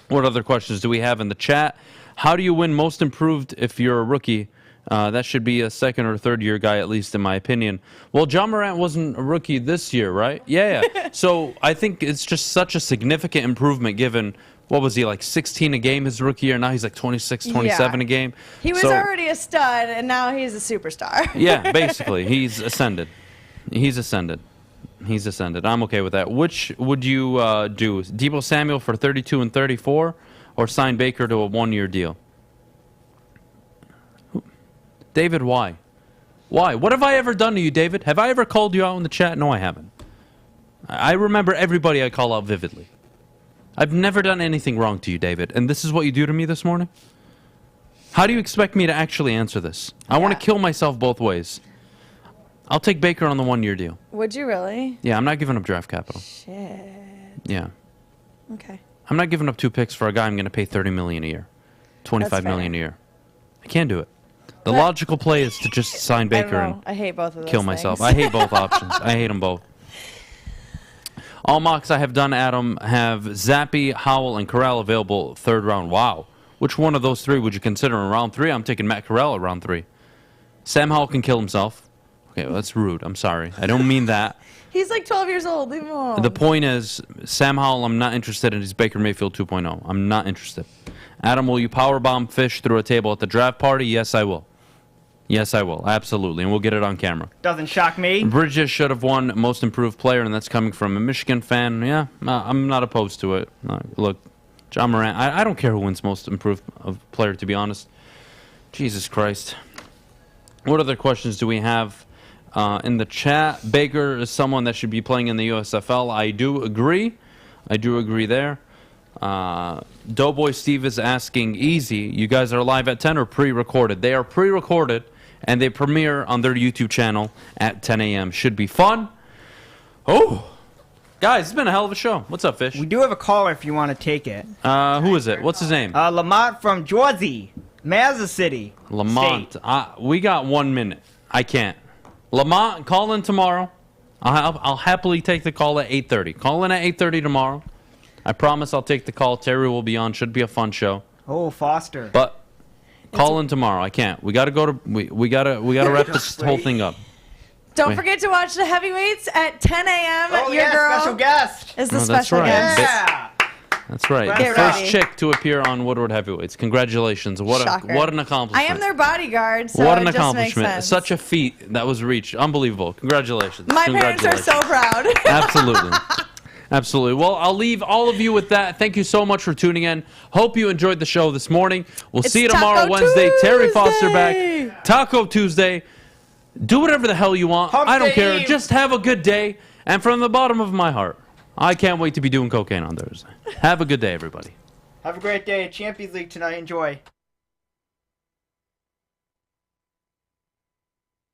What other questions do we have in the chat? How do you win Most Improved if you're a rookie? That should be a second or third year guy, at least in my opinion. Well, John Morant wasn't a rookie this year, right? Yeah. So I think it's just such a significant improvement given, what was he, like 16 a game his rookie year? Now he's like 26, 27 a game. He was already a stud, and now he's a superstar. Yeah, basically. He's ascended. He's ascended. I'm okay with that. Which would you do? Deebo Samuel for 32 and 34 or sign Baker to a 1-year deal? David, why? Why? What have I ever done to you, David? Have I ever called you out in the chat? No, I haven't. I remember everybody I call out vividly. I've never done anything wrong to you, David. And this is what you do to me this morning? How do you expect me to actually answer this? I want to kill myself both ways. I'll take Baker on the 1-year deal. Would you really? Yeah, I'm not giving up draft capital. Shit. Yeah. Okay. I'm not giving up 2 picks for a guy I'm going to pay $30 million a year. $25 million a year. I can't do it. The logical play is to just sign Baker and I hate both of those kill myself. things. I hate both options. I hate them both. All mocks I have done, Adam, have Zappy, Howell, and Corral available 3rd round. Wow. Which one of those 3 would you consider in round 3? I'm taking Matt Corral at round 3. Sam Howell can kill himself. Okay, well, that's rude. I'm sorry. I don't mean that. He's like 12 years old. Leave him alone. The point is, Sam Howell, I'm not interested in his Baker Mayfield 2.0. I'm not interested. Adam, will you powerbomb Fish through a table at the draft party? Yes, I will. Yes, I will. Absolutely. And we'll get it on camera. Doesn't shock me. Bridges should have won Most Improved Player, and that's coming from a Michigan fan. Yeah, I'm not opposed to it. Look, John Morant, I don't care who wins Most Improved Player, to be honest. Jesus Christ. What other questions do we have in the chat? Baker is someone that should be playing in the USFL. I do agree. I do agree there. Doughboy Steve is asking, easy, you guys are live at 10 or pre-recorded? They are pre-recorded, and they premiere on their YouTube channel at 10 a.m. Should be fun. Oh, guys, it's been a hell of a show. What's up, Fish? We do have a caller if you want to take it. Who is it? What's his name? Lamont from Jersey, Mazza City. Lamont. We got 1 minute. I can't. Lamont, call in tomorrow. I'll happily take the call at 8:30. Call in at 8:30 tomorrow. I promise I'll take the call. Terry will be on. Should be a fun show. Oh, Foster. But call in tomorrow. I can't. We gotta go to. We gotta wrap this whole thing up. Don't forget to watch the heavyweights at 10 a.m. Oh, Your yeah, girl special guest. is the Oh, that's special right. guest. Yeah. That's right. Get The first ready. chick to appear on Woodward Heavyweights. Congratulations. Shocker. What an accomplishment. I am their bodyguard, so what it an just accomplishment. makes sense. Such a feat that was reached. Unbelievable. Congratulations. My parents are so proud. Absolutely. Absolutely. Well, I'll leave all of you with that. Thank you so much for tuning in. Hope you enjoyed the show this morning. We'll see you tomorrow, Taco Wednesday. Terry Foster Tuesday. back. Taco Tuesday. Do whatever the hell you want. Hump I don't Day care. Eve. Just have a good day. And from the bottom of my heart, I can't wait to be doing cocaine on Thursday. Have a good day, everybody. Have a great day. Champions League tonight. Enjoy.